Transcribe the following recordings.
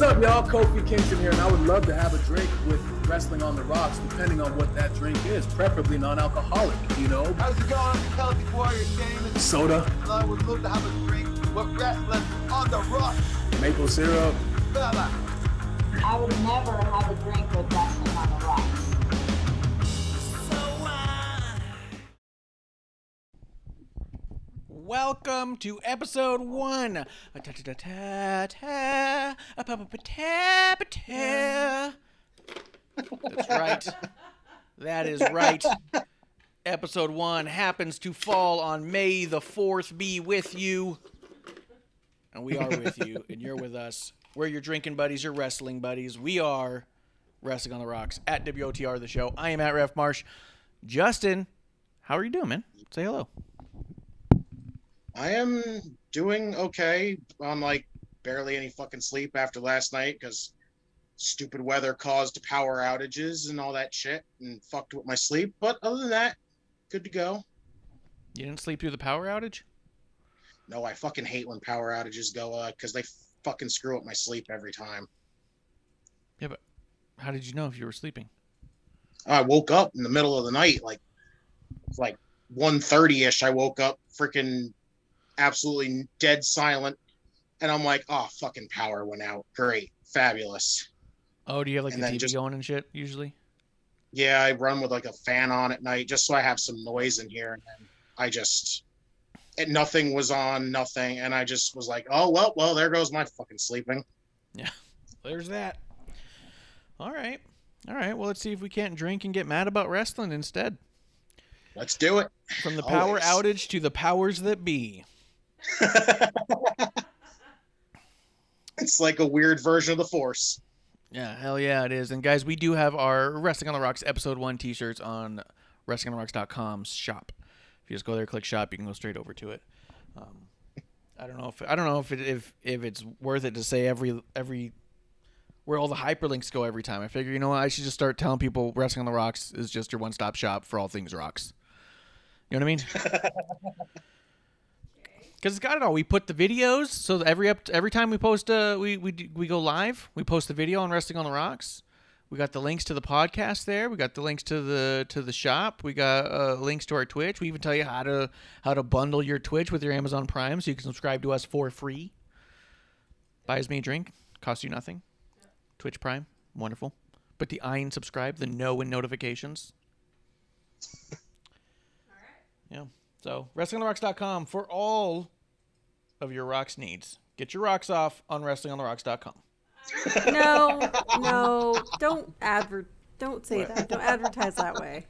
What's up, y'all? Kofi Kingston here, and I would love to have a drink with Wrestling on the Rocks, depending on what that drink is, preferably non-alcoholic, you know? How's it going? I'm Kelly Warrior Shayna. Soda. I would love to have a drink with Wrestling on the Rocks. Maple syrup. Fella. I would never have a drink with Wrestling on the Rocks. Welcome to episode 1. That's right. That is right. Episode 1 happens to fall on May the 4th. Be with you. And we are with you, and you're with us. We're your drinking buddies, your wrestling buddies. We are Wrestling on the Rocks at WOTR the show. I am at Ref Marsh. Justin, how are you doing, man? Say hello. I am doing okay on like barely any fucking sleep after last night because stupid weather caused power outages and all that shit and fucked with my sleep. But other than that, good to go. You didn't sleep through the power outage? No, I fucking hate when power outages go because they fucking screw up my sleep every time. Yeah, but how did you know if you were sleeping? I woke up in the middle of the night, like 1:30ish. I woke up freaking absolutely dead silent, and I'm like, oh, fucking power went out. Great, fabulous. Oh, do you have like And the then TV just- going and shit usually? Yeah, I run with like a fan on at night just so I have some noise in here, and then nothing was on, nothing, and I just was like, oh well, there goes my fucking sleeping. Yeah, there's that. All right. Well, let's see if we can't drink and get mad about wrestling instead. Let's do it. From the power Always. outage to the powers that be. It's like a weird version of the Force. Yeah, hell yeah, it is. And guys, we do have our Wrestling on the Rocks episode 1 t-shirts on WrestlingOnTheRocks.com's shop. If you just go there, click shop, you can go straight over to it. I don't know if it's worth it to say every where all the hyperlinks go every time. I figure, you know what, I should just start telling people Wrestling on the Rocks is just your one-stop shop for all things rocks. You know what I mean? Because it's got it all. We put the videos, so every time we post, we go live, we post the video on Wrestling on the Rocks. We got the links to the podcast there. We got the links to the shop. We got links to our Twitch. We even tell you how to bundle your Twitch with your Amazon Prime, so you can subscribe to us for free. Buys me a drink, costs you nothing. Twitch Prime, wonderful. But the I and subscribe, the no and notifications. All right. Yeah. So, WrestlingOnTheRocks.com for all of your rocks needs. Get your rocks off on WrestlingOnTheRocks.com. No, don't say that. Don't advertise that way.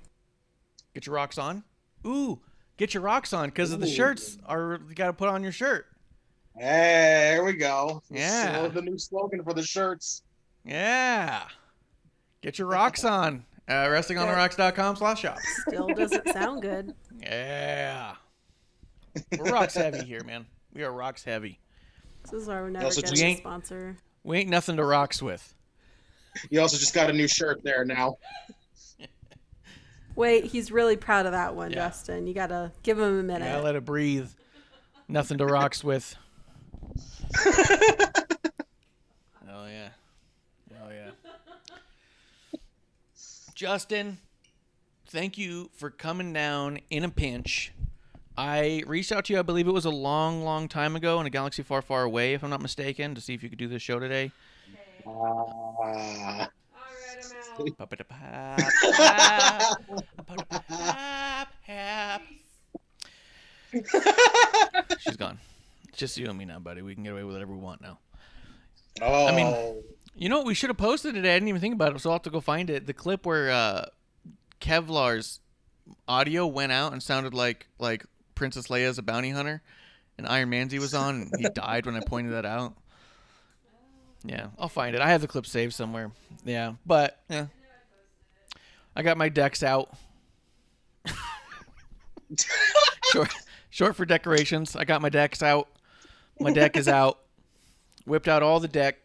Get your rocks on. Ooh, get your rocks on because the shirts you got to put on your shirt. Hey, there we go. Yeah. The new slogan for the shirts. Yeah. Get your rocks on. WrestlingOnTheRocks.com/shop. Still doesn't sound good. Yeah. We're rocks heavy here, man. We are rocks heavy. This is why we're never Also, getting a sponsor. We ain't nothing to rocks with. You also just got a new shirt there now. Wait, he's really proud of that one, Yeah. Justin. You gotta give him a minute. Yeah, let it breathe. Nothing to rocks with. Oh yeah. Justin, thank you for coming down in a pinch. I reached out to you, I believe it was a long, long time ago in a galaxy far, far away, if I'm not mistaken, to see if you could do this show today. All right, She's gone. It's just you and me now, buddy. We can get away with whatever we want now. Oh. I mean, you know what we should have posted today? I didn't even think about it, so I'll have to go find it. The clip where Kevlar's audio went out and sounded like Princess Leia as a bounty hunter, and Iron Manzi was on, and he died when I pointed that out. Yeah, I'll find it. I have the clip saved somewhere. Yeah, but yeah, I got my decks out. Short for decorations. I got my decks out. My deck is out. Whipped out all the deck.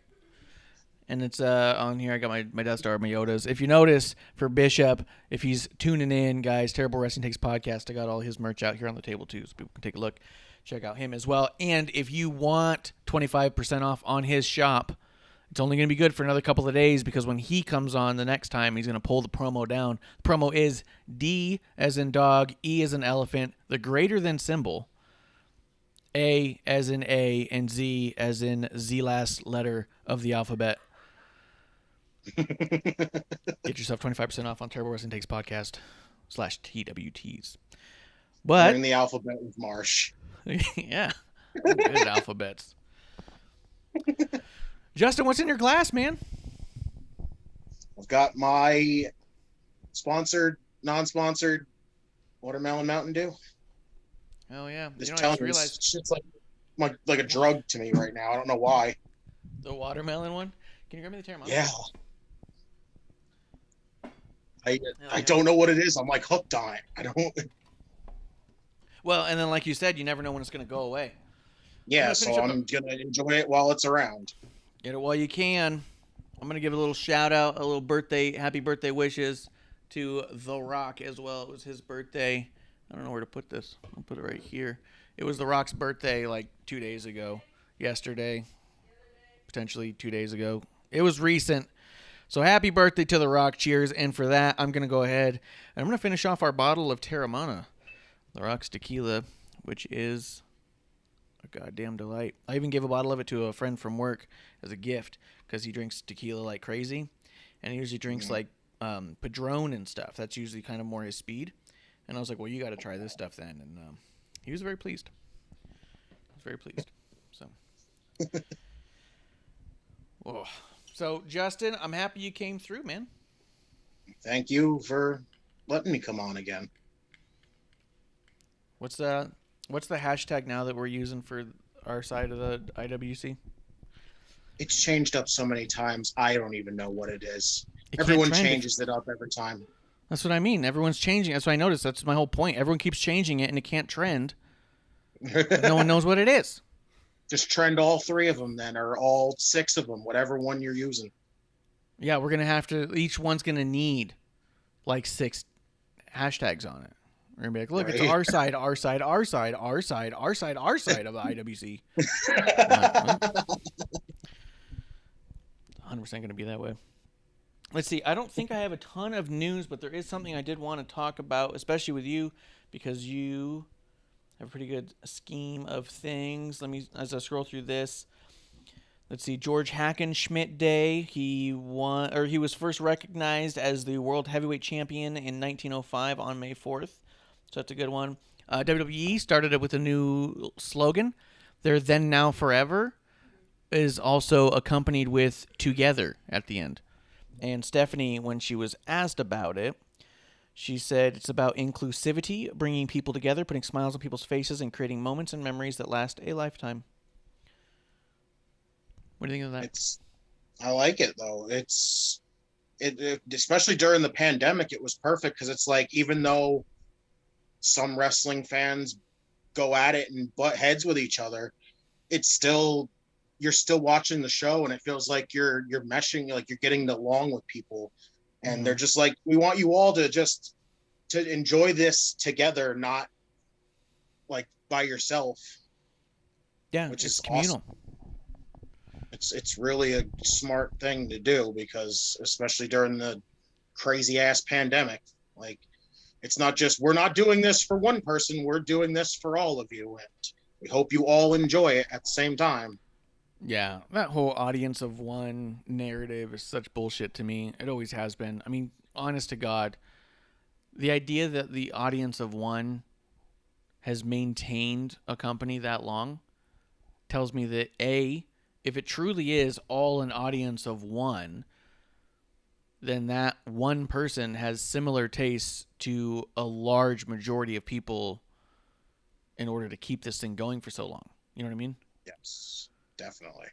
And it's on here. I got my Death Star, my Yodas. If you notice, for Bishop, if he's tuning in, guys, Terrible Wrestling Takes podcast, I got all his merch out here on the table, too, so people can take a look. Check out him as well. And if you want 25% off on his shop It's only going to be good for another couple of days because when he comes on the next time, he's going to pull the promo down. The promo is D as in dog, E as in elephant, the greater than symbol, A as in A, and Z as in the last letter of the alphabet. Get yourself 25% off on Terrible Wrestling Takes Podcast /TWTs. But Learn the alphabet with Marsh. yeah, I'm good at alphabets. Justin, what's in your glass, man? I've got my sponsored, non-sponsored watermelon Mountain Dew. Oh yeah, Just I telling just you, realized this shit's like a drug to me right now. I don't know why. the watermelon one. Can you grab me the Terramana? Yeah. I don't know what it is. I'm like hooked on it. I don't. Well, and then like you said, you never know when it's going to go away. Yeah, so I'm gonna enjoy it while it's around. Get it while you can. I'm going to give a little shout out, a little happy birthday wishes to The Rock as well. It was his birthday. I don't know where to put this. I'll put it right here. It was The Rock's birthday like 2 days ago. Yesterday. Potentially 2 days ago. It was recent. So happy birthday to The Rock. Cheers. And for that, I'm going to go ahead and I'm going to finish off our bottle of Terramana. The Rock's tequila, which is a goddamn delight. I even gave a bottle of it to a friend from work as a gift because he drinks tequila like crazy. And he usually drinks like Padron and stuff. That's usually kind of more his speed. And I was like, well, you got to try this stuff then. And he was very pleased. He was very pleased. So. Whoa. So, Justin, I'm happy you came through, man. Thank you for letting me come on again. What's the hashtag now that we're using for our side of the IWC? It's changed up so many times. I don't even know what it is. It Everyone changes it up every time. That's what I mean. Everyone's changing. That's what I noticed. That's my whole point. Everyone keeps changing it, and it can't trend. No one knows what it is. Just trend all 3 of them then, or all 6 of them, whatever one you're using. Yeah, we're going to have to, each one's going to need like 6 hashtags on it. We're going to be like, look, It's our side, our side, our side, our side, our side, our side of the IWC. 100% going to be that way. Let's see. I don't think I have a ton of news, but there is something I did want to talk about, especially with you, because you have a pretty good scheme of things. Let me, as I scroll through this, let's see. George Hackenschmidt Day. He was first recognized as the World Heavyweight Champion in 1905 on May 4th. So that's a good one. WWE started it with a new slogan. Their Then Now Forever is also accompanied with Together at the end. And Stephanie, when she was asked about it, she said it's about inclusivity, bringing people together, putting smiles on people's faces, and creating moments and memories that last a lifetime. What do you think of that? I like it, though. It especially during the pandemic, it was perfect because it's like, even though some wrestling fans go at it and butt heads with each other, you're still watching the show, and it feels like you're meshing, like you're getting along with people, and they're just like, we want you all to enjoy this together, not like by yourself. Yeah, which is communal. Awesome. It's really a smart thing to do, because especially during the crazy ass pandemic, like, it's not just, we're not doing this for one person, we're doing this for all of you, and we hope you all enjoy it at the same time. Yeah, that whole audience of one narrative is such bullshit to me. It always has been. I mean, honest to God, the idea that the audience of one has maintained a company that long tells me that, A, if it truly is all an audience of one, then that one person has similar tastes to a large majority of people in order to keep this thing going for so long. You know what I mean? Yes. Definitely.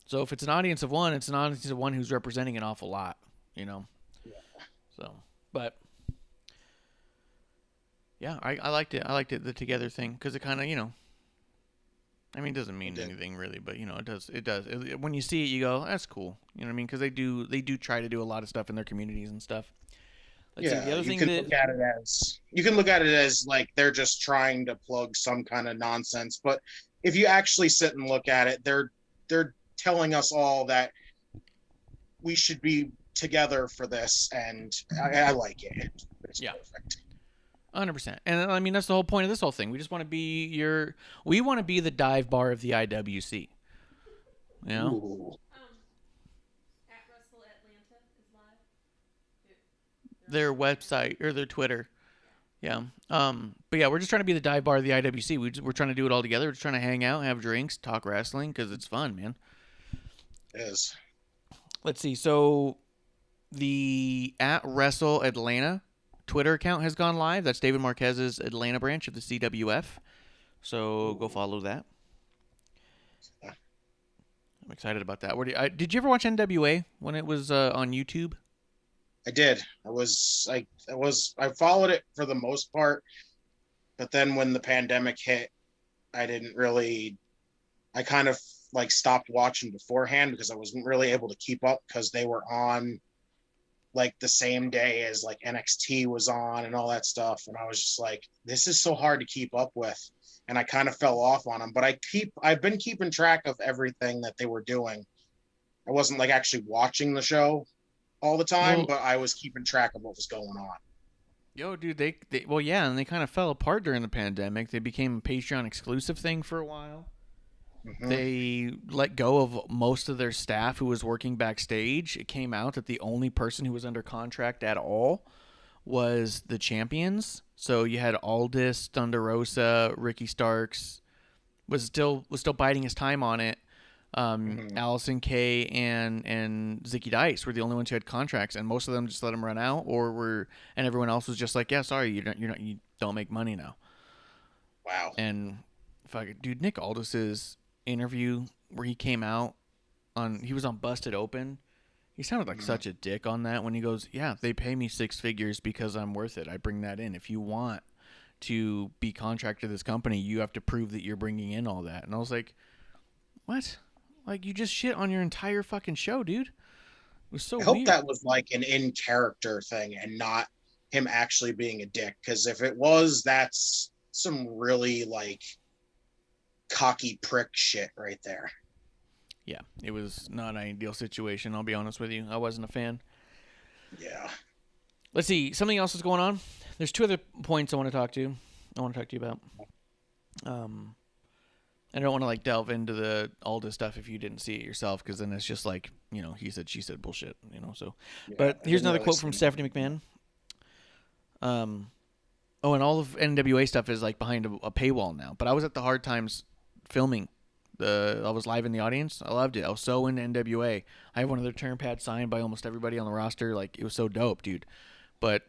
So if it's an audience of one, it's an audience of one who's representing an awful lot, you know? Yeah. So, but, yeah, I liked it. I liked it, the together thing, because it kind of, you know, I mean, it doesn't mean anything really, but, you know, it does. When you see it, you go, that's cool. You know what I mean? Because they do try to do a lot of stuff in their communities and stuff. Let's see, the other thing you can look at it as like they're just trying to plug some kind of nonsense, but if you actually sit and look at it, they're telling us all that we should be together for this, and I like it. It's perfect. 100%. And I mean, that's the whole point of this whole thing. We just want to be we want to be the dive bar of the IWC. You know? Ooh. At Wrestle Atlanta is live. Their website or their Twitter. Yeah. But yeah, we're just trying to be the dive bar of the IWC. We're trying to do it all together. We're just trying to hang out, have drinks, talk wrestling, because it's fun, man. It is. Let's see. So the at Wrestle Atlanta Twitter account has gone live. That's David Marquez's Atlanta branch of the CWF. So go follow that. I'm excited about that. Did you ever watch NWA when it was on YouTube? I did. I followed it for the most part, but then when the pandemic hit, I kind of like stopped watching beforehand because I wasn't really able to keep up because they were on like the same day as like NXT was on and all that stuff. And I was just like, this is so hard to keep up with. And I kind of fell off on them, but I've been keeping track of everything that they were doing. I wasn't like actually watching the show all the time, but I was keeping track of what was going on. Yo, dude, they well, yeah, and they kind of fell apart during the pandemic. They became a Patreon exclusive thing for a while. Mm-hmm. They let go of most of their staff who was working backstage. It came out that the only person who was under contract at all was the champions. So you had Aldis, Thunder Rosa, Ricky Starks was still biding his time on it. Allison Kay and Zicky Dice were the only ones who had contracts, and most of them just let them run out, and everyone else was just like, yeah, sorry, you don't make money now. Wow. And dude, Nick Aldis's interview where he came out he was on Busted Open. He sounded like such a dick on that when he goes, yeah, they pay me 6 figures because I'm worth it. I bring that in. If you want to be contracted to this company, you have to prove that you're bringing in all that. And I was like, what? Like, you just shit on your entire fucking show, dude. It was so weird. I hope that was like an in-character thing and not him actually being a dick. Because if it was, that's some really, like, cocky prick shit right there. Yeah, it was not an ideal situation, I'll be honest with you. I wasn't a fan. Yeah. Let's see. Something else is going on. There's 2 other points I want to talk to you about. I don't want to like delve into all this stuff if you didn't see it yourself, because then it's just like, he said, she said bullshit, so. Yeah, but here's another quote from Stephanie McMahon. And all of NWA stuff is like behind a paywall now. But I was at the Hard Times filming. I was live in the audience. I loved it. I was so into NWA. I have one of their turn pads signed by almost everybody on the roster. Like, it was so dope, dude. But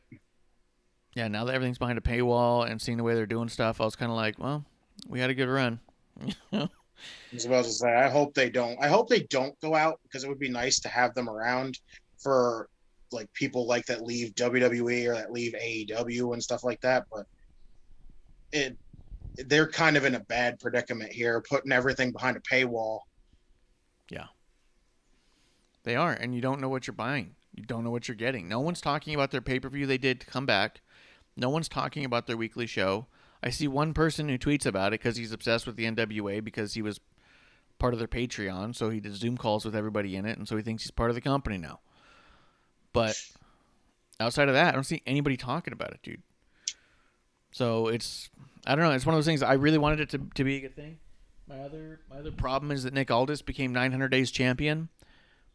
yeah, now that everything's behind a paywall and seeing the way they're doing stuff, I was kind of like, well, we had a good run. I was about to say, I hope they don't go out, because it would be nice to have them around for like people like that leave WWE or that leave AEW and stuff like that. But they're kind of in a bad predicament here, putting everything behind a paywall. Yeah, they are, and you don't know what you're buying. You don't know what you're getting. No one's talking about their pay-per-view they did to come back. No one's talking about their weekly show. I see one person who tweets about it because he's obsessed with the NWA because he was part of their Patreon, so he did Zoom calls with everybody in it, and so he thinks he's part of the company now. But outside of that, I don't see anybody talking about it, dude. So I don't know, it's one of those things. I really wanted it to be a good thing. My other problem is that Nick Aldis became 900 Days champion,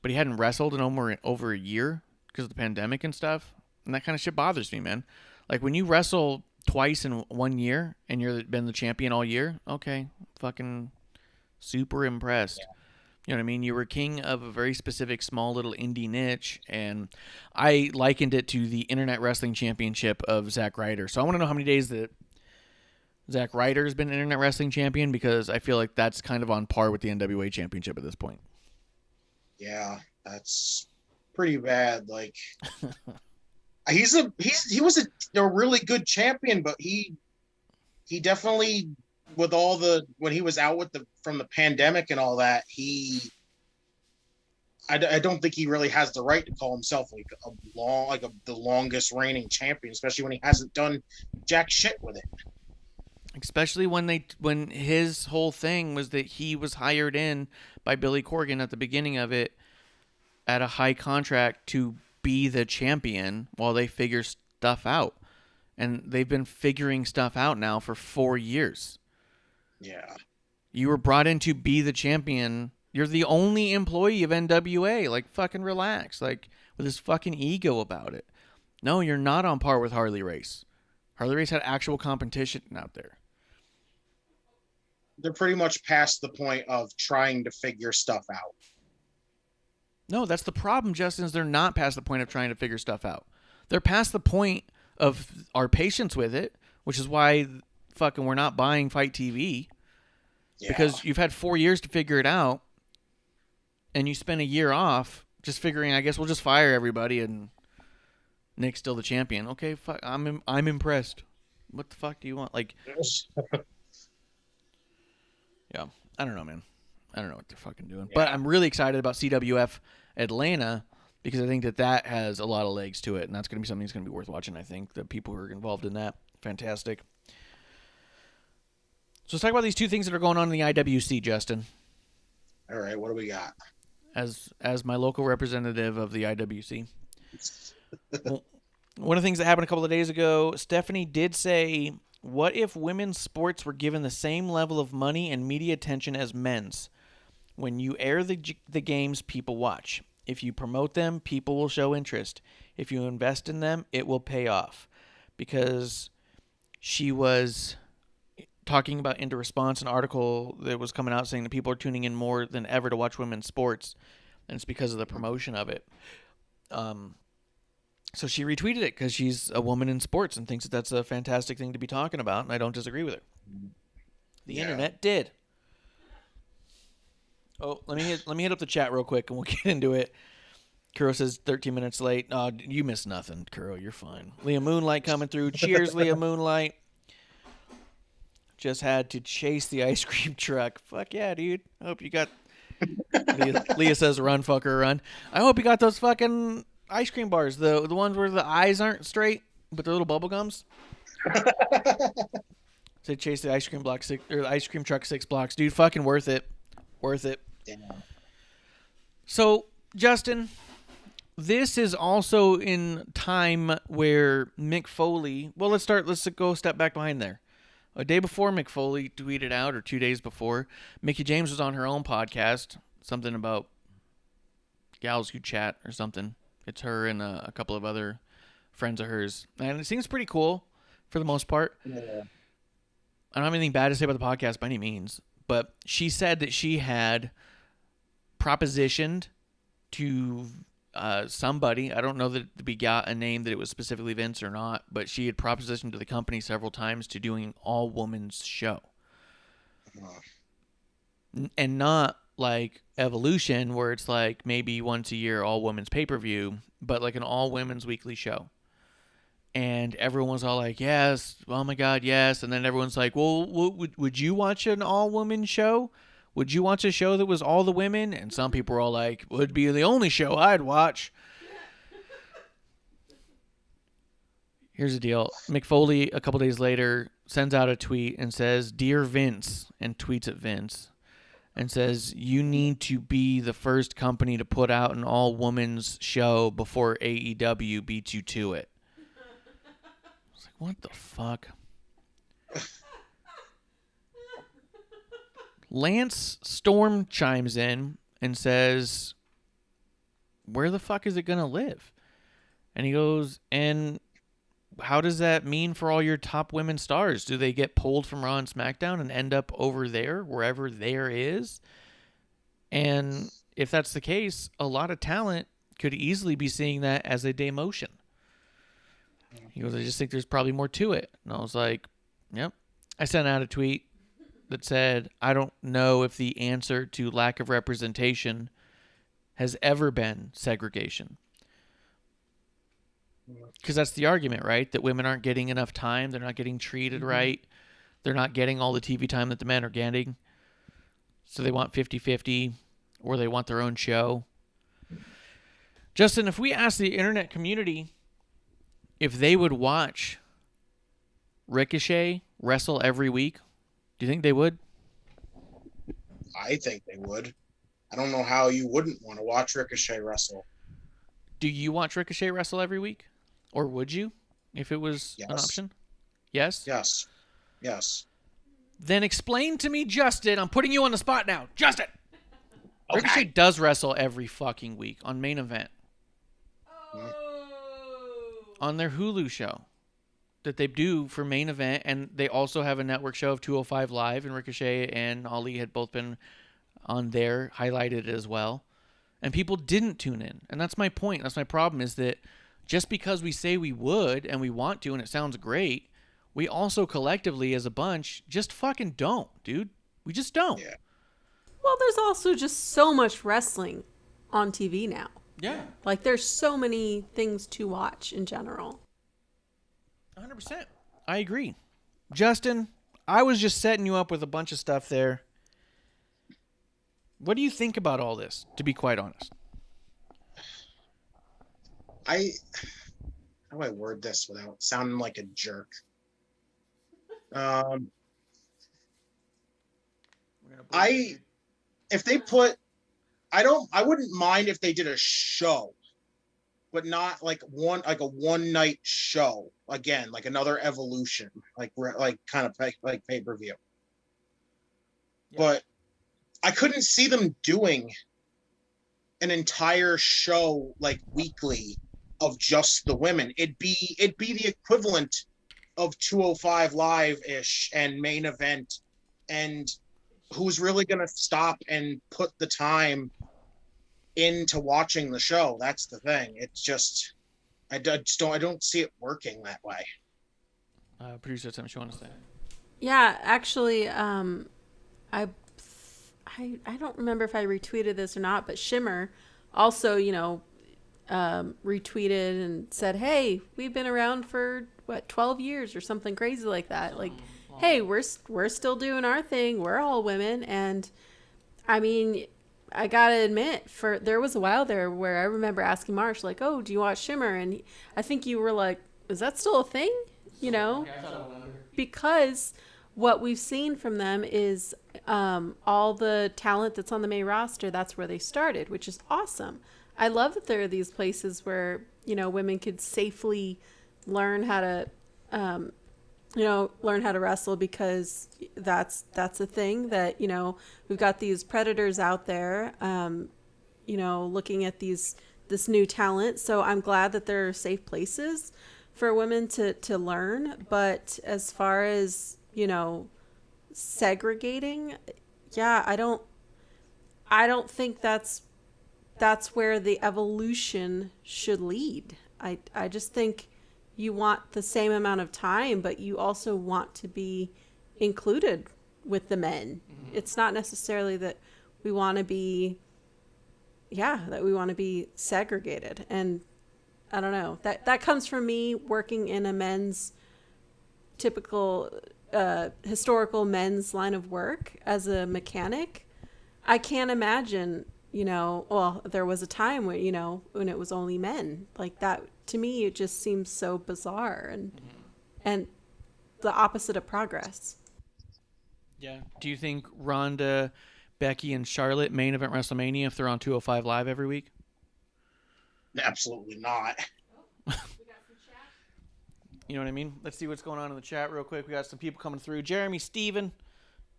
but he hadn't wrestled in over a year because of the pandemic and stuff, and that kind of shit bothers me, man. Like, when you wrestle twice in 1 year and you've been the champion all year, okay, fucking super impressed. Yeah. You know what I mean? You were king of a very specific small little indie niche, and I likened it to the Internet Wrestling Championship of Zack Ryder. So I want to know how many days that Zack Ryder has been Internet Wrestling Champion, because I feel like that's kind of on par with the NWA Championship at this point. Yeah, that's pretty bad. Like, he was a really good champion, but he definitely, with all when he was out from the pandemic and all that, I don't think he really has the right to call himself the longest reigning champion, especially when he hasn't done jack shit with it. Especially when his whole thing was that he was hired in by Billy Corgan at the beginning of it at a high contract to be the champion while they figure stuff out. And they've been figuring stuff out now for 4 years. Yeah. You were brought in to be the champion. You're the only employee of NWA. Like, fucking relax. Like, with this fucking ego about it. No, you're not on par with Harley Race. Harley Race had actual competition out there. They're pretty much past the point of trying to figure stuff out. No, that's the problem, Justin, is they're not past the point of trying to figure stuff out. They're past the point of our patience with it, which is why fucking we're not buying Fight TV. Yeah. Because you've had 4 years to figure it out, and you spent a year off just figuring, I guess we'll just fire everybody and Nick's still the champion. Okay, fuck, I'm impressed. What the fuck do you want? Like, yeah, I don't know, man. I don't know what they're fucking doing. Yeah. But I'm really excited about CWF Atlanta because I think that has a lot of legs to it, and that's going to be something that's going to be worth watching, I think. The people who are involved in that, fantastic. So let's talk about these two things that are going on in the IWC, Justin. All right, what do we got? As my local representative of the IWC. Well, one of the things that happened a couple of days ago, Stephanie did say, what if women's sports were given the same level of money and media attention as men's? When you air the games, people watch. If you promote them, people will show interest. If you invest in them, it will pay off. Because she was talking about into response an article that was coming out saying that people are tuning in more than ever to watch women's sports, and it's because of the promotion of it. So she retweeted it because she's a woman in sports and thinks that that's a fantastic thing to be talking about, and I don't disagree with her. The internet did. Oh, let me hit up the chat real quick and we'll get into it. Kuro says 13 minutes late. Oh, you missed nothing, Kuro. You're fine. Leah Moonlight coming through. Cheers, Leah Moonlight. Just had to chase the ice cream truck. Fuck yeah, dude. I hope you got... Leah says run, fucker, run. I hope you got those fucking ice cream bars. The ones where the eyes aren't straight, but they're little bubble gums. So chase the ice cream ice cream truck 6 blocks. Dude, fucking worth it. Worth it. Damn. So, Justin, this is also in time where Mick Foley... Well, let's go a step back behind there. A day before Mick Foley tweeted out, or 2 days before, Mickie James was on her own podcast, something about gals who chat or something. It's her and a couple of other friends of hers. And it seems pretty cool for the most part. Yeah. I don't have anything bad to say about the podcast by any means, but she said that she had propositioned to somebody. I don't know that we got a name that it was specifically Vince or not, but she had propositioned to the company several times to doing an all-women's show. And not like Evolution, where it's like maybe once a year all-women's pay-per-view, but like an all-women's weekly show. And everyone was all like, yes, oh my God, yes. And then everyone's like, well, would you watch an all-women show? Would you watch a show that was all the women? And some people were all like, would be the only show I'd watch. Here's the deal. Mick Foley, a couple days later, sends out a tweet and says, Dear Vince, and tweets at Vince, and says, you need to be the first company to put out an all-women's show before AEW beats you to it. I was like, what the fuck? Lance Storm chimes in and says, where the fuck is it going to live? And he goes, and how does that mean for all your top women stars? Do they get pulled from Raw and SmackDown and end up over there, wherever there is? And if that's the case, a lot of talent could easily be seeing that as a demotion. He goes, I just think there's probably more to it. And I was like, yep. I sent out a tweet that said, I don't know if the answer to lack of representation has ever been segregation. Because that's the argument, right? That women aren't getting enough time. They're not getting treated right. They're not getting all the TV time that the men are getting. So they want 50-50, or they want their own show. Justin, if we ask the internet community if they would watch Ricochet wrestle every week, do you think they would? I think they would. I don't know how you wouldn't want to watch Ricochet wrestle. Do you watch Ricochet wrestle every week? Or would you, if it was an option? Yes? Yes. Yes. Then explain to me, Justin. I'm putting you on the spot now. Justin! Okay. Ricochet does wrestle every fucking week on Main Event. On their Hulu show that they do for Main Event, and they also have a network show of 205 Live, and Ricochet and Ali had both been on there, highlighted as well. And people didn't tune in. And that's my point. That's my problem, is that just because we say we would and we want to and it sounds great, we also collectively as a bunch just fucking don't, dude. We just don't. Yeah. Well, there's also just so much wrestling on TV now. Yeah. Like, there's so many things to watch in general. 100%. I agree. Justin, I was just setting you up with a bunch of stuff there. What do you think about all this, to be quite honest? How do I word this without sounding like a jerk? If they put, I wouldn't mind if they did a show, but not like a one night show again, like another Evolution, like kind of like pay-per-view. Yeah. But I couldn't see them doing an entire show like weekly of just the women. It'd be the equivalent of 205 Live-ish and Main Event, and who's really going to stop and put the time into watching the show? That's the thing. It's just, I don't see it working that way. Producer, something you want to say? Yeah, actually, I don't remember if I retweeted this or not, but Shimmer also, retweeted and said, "Hey, we've been around for 12 years or something crazy like that. Like, hey, we're still doing our thing. We're all women." And I mean, I gotta admit, there was a while there where I remember asking Marsh, like, "Oh, do you watch Shimmer?" And I think you were like, "Is that still a thing?" Because what we've seen from them is all the talent that's on the main roster. That's where they started, which is awesome. I love that there are these places where women could safely learn how to wrestle, because that's a thing that we've got these predators out there looking at this new talent. So I'm glad that there are safe places for women to learn. But as far as segregating, yeah, I don't think that's where the evolution should lead. I just think you want the same amount of time, but you also want to be included with the men. Mm-hmm. It's not necessarily that we want to be segregated. And I don't know, that comes from me working in a men's typical historical men's line of work as a mechanic. I can't imagine, there was a time when, when it was only men. Like that, to me, it just seems so bizarre and the opposite of progress. Yeah. Do you think Ronda, Becky, and Charlotte main event WrestleMania if they're on 205 Live every week? Absolutely not. You know what I mean? Let's see what's going on in the chat real quick. We got some people coming through. Jeremy Steven,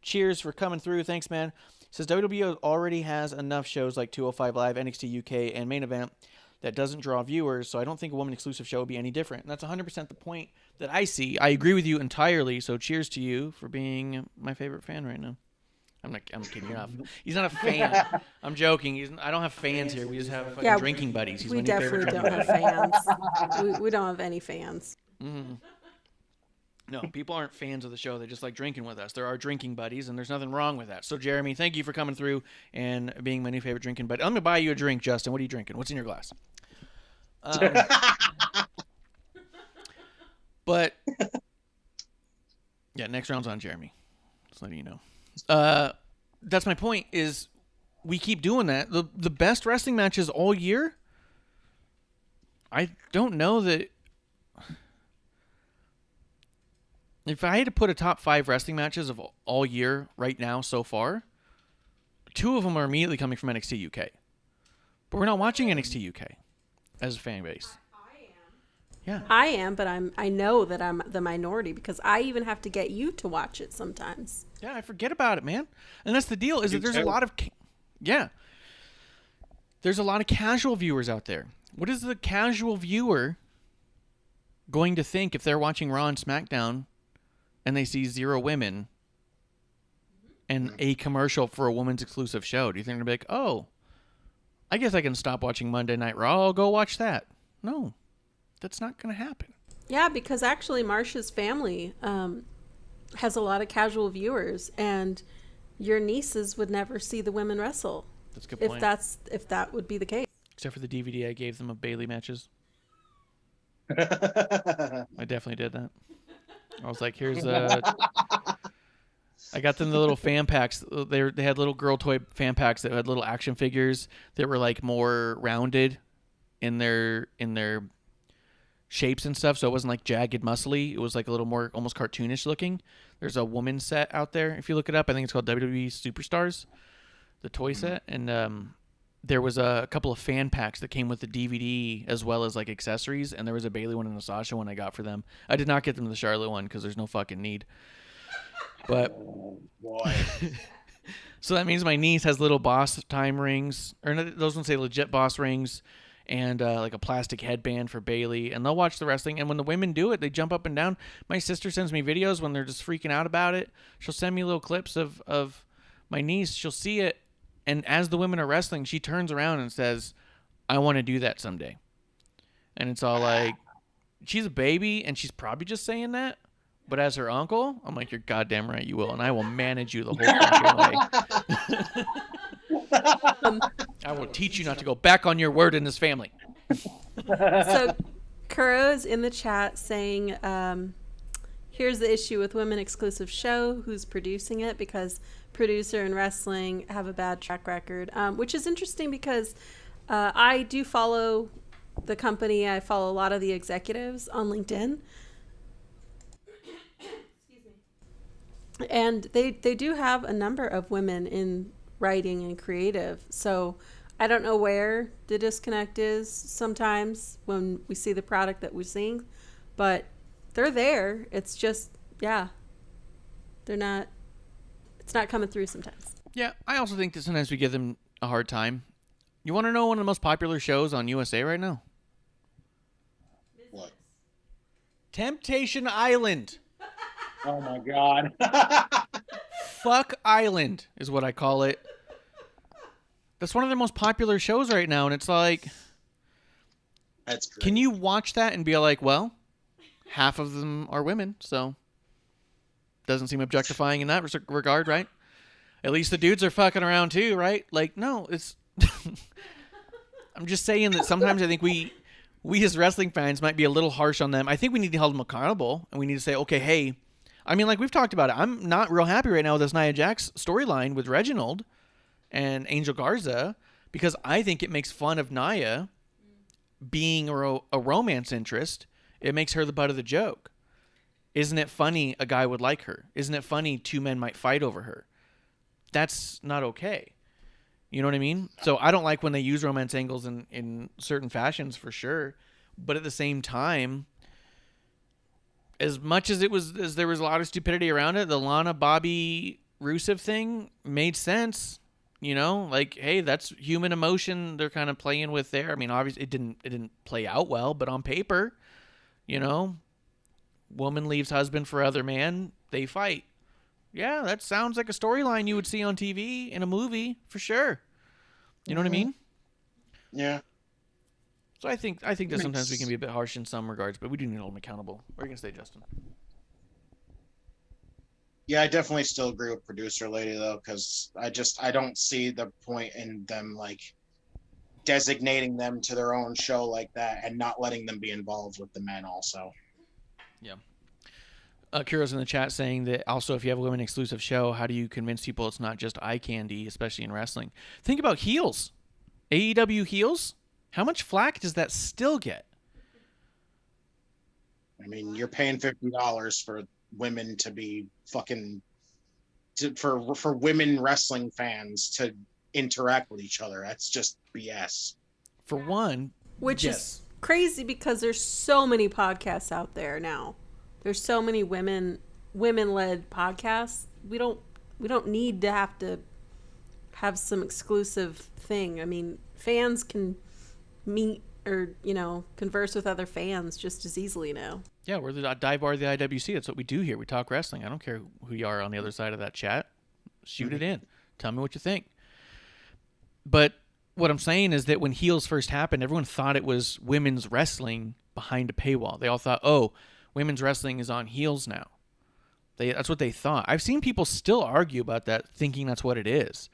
cheers for coming through. Thanks, man. Says WWE already has enough shows like 205 Live, NXT UK, and Main Event that doesn't draw viewers, so I don't think a woman-exclusive show would be any different. And that's 100% the point that I see. I agree with you entirely, so cheers to you for being my favorite fan right now. I'm kidding you off. He's not a fan. I'm joking. I don't have fans here. We just have fucking drinking buddies. He's we definitely don't have fans. We don't have any fans. Mm-hmm. No, people aren't fans of the show. They just like drinking with us. There are drinking buddies, and there's nothing wrong with that. So, Jeremy, thank you for coming through and being my new favorite drinking buddy. I'm going to buy you a drink, Justin. What are you drinking? What's in your glass? But, yeah, next round's on Jeremy. Just letting you know. That's my point, is we keep doing that. The best wrestling matches all year, I don't know that... If I had to put a top 5 wrestling matches of all year right now so far, 2 of them are immediately coming from NXT UK. But we're not watching NXT UK as a fan base. Yeah. I am, but I know that I'm the minority because I even have to get you to watch it sometimes. Yeah, I forget about it, man. And that's the deal, is that there's a lot of... There's a lot of casual viewers out there. What is the casual viewer going to think if they're watching Raw and SmackDown and they see 0 women and a commercial for a women's exclusive show? Do you think they're going to be like, oh, I guess I can stop watching Monday Night Raw. I'll go watch that. No, that's not going to happen. Yeah, because actually Marsh's family has a lot of casual viewers, and your nieces would never see the women wrestle. That's a good point. If that would be the case. Except for the DVD I gave them of Bailey matches. I definitely did that. I was like, here's I got them the little fan packs. They had little girl toy fan packs that had little action figures that were like more rounded in their shapes and stuff. So it wasn't like jagged, muscly. It was like a little more almost cartoonish looking. There's a woman set out there. If you look it up, I think it's called WWE Superstars, the toy set. And there was a couple of fan packs that came with the DVD as well as like accessories. And there was a Bailey one and a Sasha one I got for them. I did not get them the Charlotte one because there's no fucking need. But Boy. so that means my niece has little Boss time rings, or those ones say legit Boss rings, and like a plastic headband for Bailey, and they'll watch the wrestling. And when the women do it, they jump up and down. My sister sends me videos when they're just freaking out about it. She'll send me little clips of my niece. She'll see it, and as the women are wrestling, she turns around and says, I want to do that someday. And it's all like, she's a baby, and she's probably just saying that. But as her uncle, I'm like, you're goddamn right you will, and I will manage you the whole fucking way. I will teach you not to go back on your word in this family. So Kuro's in the chat saying, here's the issue with women exclusive show, who's producing it, because producer and wrestling have a bad track record, which is interesting because I do follow the company. I follow a lot of the executives on LinkedIn. And they do have a number of women in writing and creative. So I don't know where the disconnect is sometimes when we see the product that we're seeing, but they're there. It's just, yeah, it's not coming through sometimes. Yeah, I also think that sometimes we give them a hard time. You want to know one of the most popular shows on USA right now? What? Temptation Island. Oh my God. Fuck Island is what I call it. That's one of the most popular shows right now, and it's like, That's great. can you watch that and be like, well, half of them are women, so doesn't seem objectifying in that regard, right? At least the dudes are fucking around too, right? Like, no, it's... I'm just saying that sometimes I think we as wrestling fans might be a little harsh on them. I think we need to hold them accountable, and we need to say, okay, hey, I mean, like we've talked about it. I'm not real happy right now with this Nia Jax storyline with Reginald and Angel Garza because I think it makes fun of Nia being a romance interest. It makes her the butt of the joke. Isn't it funny a guy would like her? Isn't it funny 2 men might fight over her? That's not okay. You know what I mean? So I don't like when they use romance angles in certain fashions for sure. But at the same time, as much as there was a lot of stupidity around it, the Lana Bobby Rusev thing made sense. You know, like, hey, that's human emotion they're kind of playing with there. I mean, obviously it didn't play out well, but on paper, you know, woman leaves husband for other man, they fight. Yeah, that sounds like a storyline you would see on TV in a movie for sure. You know what I mean? Yeah. So I think that sometimes we can be a bit harsh in some regards, but we do need to hold them accountable. Where are you gonna stay, Justin? Yeah, I definitely still agree with producer lady though, because I don't see the point in them like designating them to their own show like that and not letting them be involved with the men also. Yeah. Kuro's in the chat saying that also if you have a women exclusive show, how do you convince people it's not just eye candy, especially in wrestling? Think about heels. AEW heels? How much flack does that still get? I mean, you're paying $50 for women to be fucking for women wrestling fans to interact with each other. That's just BS. For one, Which yes. is crazy because there's so many podcasts out there now. There's so many women-led podcasts. We don't need to have some exclusive thing. I mean, fans can meet or, converse with other fans just as easily now. Yeah, we're the dive bar of the IWC. That's what we do here. We talk wrestling. I don't care who you are on the other side of that chat. Shoot it in. Tell me what you think. But what I'm saying is that when heels first happened, everyone thought it was women's wrestling behind a paywall. They all thought, oh, women's wrestling is on heels now. That's what they thought. I've seen people still argue about that, thinking that's what it is.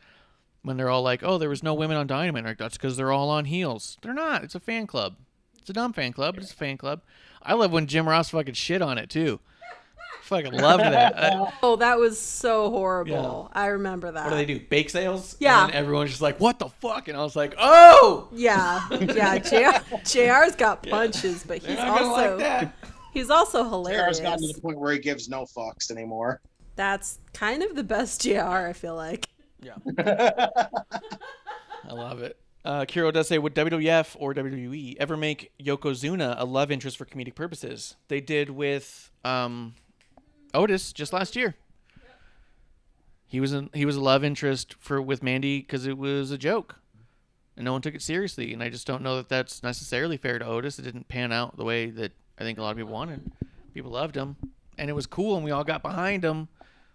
When they're all like, oh, there was no women on Dynamite. Like, that's because they're all on heels. They're not. It's a fan club. It's a dumb fan club, but it's a fan club. I love when Jim Ross fucking shit on it, too. Fucking loved that. Oh, that was so horrible. Yeah. I remember that. What do they do? Bake sales? Yeah. And then everyone's just like, what the fuck? And I was like, oh! Yeah. JR's got punches, but he's They're not gonna also like that. he's also JR's hilarious. gotten to the point where he gives no fucks anymore. That's kind of the best JR, I feel like. Yeah. I love it. Kiro does say, would WWF or WWE ever make Yokozuna a love interest for comedic purposes? They did with Otis just last year. He was a love interest with Mandy because it was a joke, and no one took it seriously. And I just don't know that that's necessarily fair to Otis. It didn't pan out the way that I think a lot of people wanted. People loved him, and it was cool, and we all got behind him.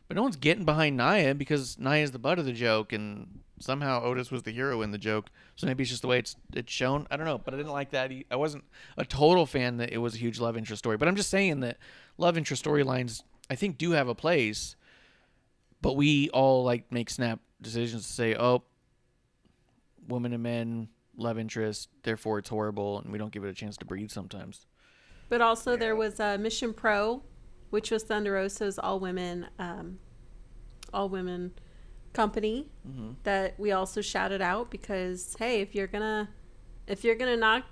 But no one's getting behind Nia because Nia's the butt of the joke, and somehow Otis was the hero in the joke. So maybe it's just the way it's shown. I don't know, but I didn't like that. I wasn't a total fan that it was a huge love interest story. But I'm just saying that love interest storylines, I think, do have a place. But we all make snap decisions to say, oh, women and men, love interest, therefore it's horrible, and we don't give it a chance to breathe sometimes. But also there was Mission Pro, which was Thunder Rosa's all women company that we also shouted out because, hey, if you're gonna knock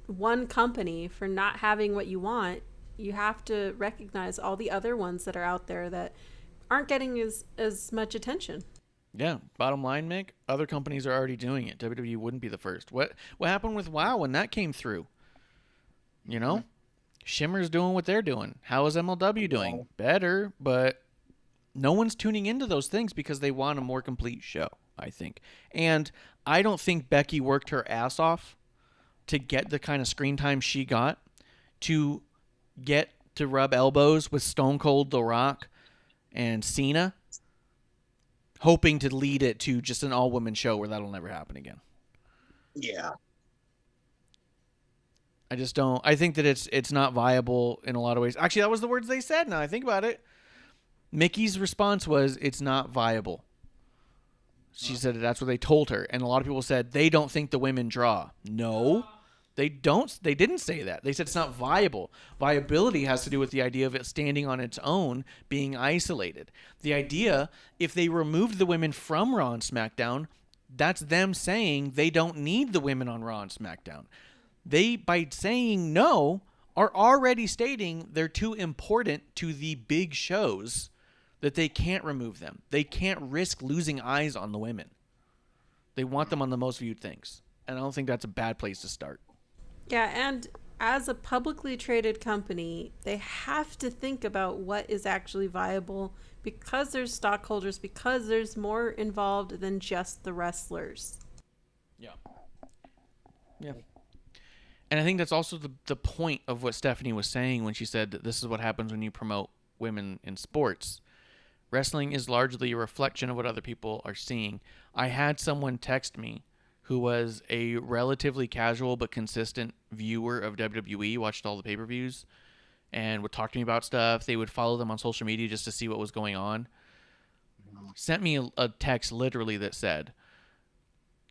one company for not having what you want, you have to recognize all the other ones that are out there that aren't getting as much attention. Yeah, bottom line, Mick, other companies are already doing it. WWE wouldn't be the first. What happened with WoW when that came through? Shimmer's doing what they're doing. How is MLW doing? Better, but no one's tuning into those things because they want a more complete show, I think. And I don't think Becky worked her ass off to get the kind of screen time she got, to get to rub elbows with Stone Cold, The Rock, and Cena, hoping to lead it to just an all-women show where that'll never happen again. Yeah. I just don't. I think that it's not viable in a lot of ways. Actually, that was the words they said. Now I think about it. Mickey's response was, it's not viable. She said that's what they told her. And a lot of people said, they don't think the women draw. No, they don't. They didn't say that. They said it's not viable. Viability has to do with the idea of it standing on its own, being isolated. The idea, if they removed the women from Raw and SmackDown, that's them saying they don't need the women on Raw and SmackDown. They, by saying no, are already stating they're too important to the big shows that they can't remove them. They can't risk losing eyes on the women. They want them on the most viewed things. And I don't think that's a bad place to start. Yeah, and as a publicly traded company, they have to think about what is actually viable because there's stockholders, because there's more involved than just the wrestlers. Yeah. Yeah. And I think that's also the point of what Stephanie was saying when she said that this is what happens when you promote women in sports. Wrestling is largely a reflection of what other people are seeing. I had someone text me who was a relatively casual but consistent viewer of WWE, watched all the pay-per-views, and would talk to me about stuff. They would follow them on social media just to see what was going on. Sent me a text literally that said,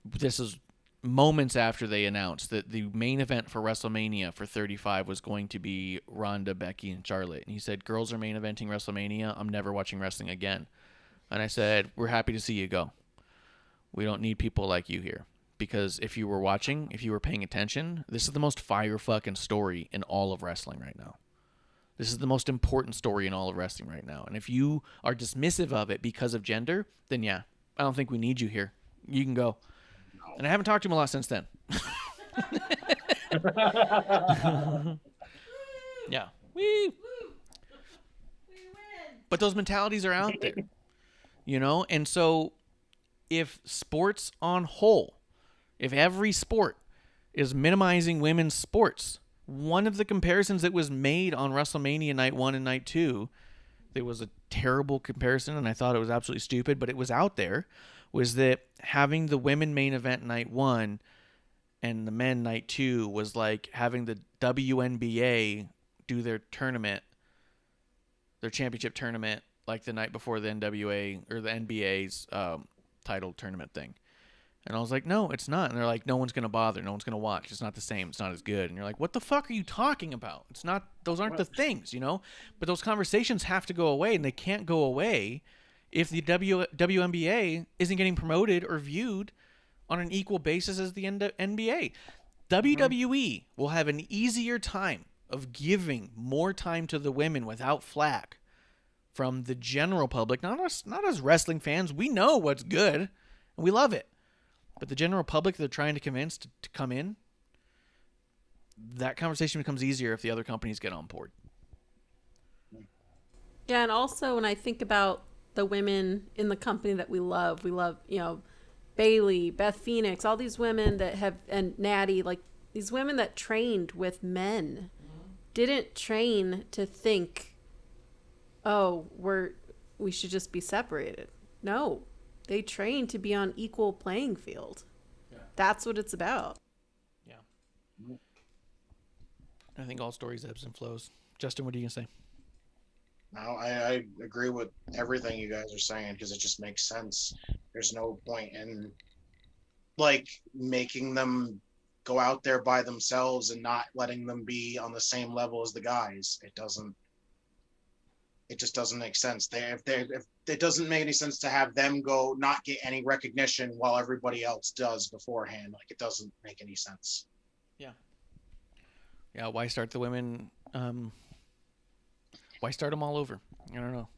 this is moments after they announced that the main event for WrestleMania for 35 was going to be Ronda, Becky, and Charlotte. And he said, girls are main eventing WrestleMania. I'm never watching wrestling again. And I said, we're happy to see you go. We don't need people like you here. Because if you were watching, if you were paying attention, this is the most fire fucking story in all of wrestling right now. This is the most important story in all of wrestling right now. And if you are dismissive of it because of gender, then yeah, I don't think we need you here. You can go. And I haven't talked to him a lot since then. Yeah. Woo. But those mentalities are out there, you know? And so if sports on whole, if every sport is minimizing women's sports, one of the comparisons that was made on WrestleMania Night 1 and Night 2, there was a terrible comparison, and I thought it was absolutely stupid, but it was out there, was that having the women main event Night 1 and the men Night 2 was like having the WNBA do their tournament, their championship tournament, like the night before the NWA or the NBA's title tournament thing. And I was like, no, it's not. And they're like, no one's going to bother. No one's going to watch. It's not the same. It's not as good. And you're like, what the fuck are you talking about? It's not, those aren't the things, you know? But those conversations have to go away, and they can't go away if the WNBA isn't getting promoted or viewed on an equal basis as the NBA. WWE will have an easier time of giving more time to the women without flack from the general public, not us wrestling fans. We know what's good, and we love it. But the general public they're trying to convince to come in, that conversation becomes easier if the other companies get on board. Yeah, and also when I think about the women in the company that we love, you know, Bailey, Beth Phoenix, all these women that have, and Natty, like these women that trained with men, didn't train to think, oh, we should just be separated. No. They train to be on equal playing field. Yeah. That's what it's about. Yeah. I think all stories ebbs and flows. Justin, what are you going to say? No, I agree with everything you guys are saying because it just makes sense. There's no point in like making them go out there by themselves and not letting them be on the same level as the guys. It just doesn't make sense. If it doesn't make any sense to have them go not get any recognition while everybody else does beforehand. Like it doesn't make any sense. Yeah. Yeah. Why start the women? Why start them all over? I don't know.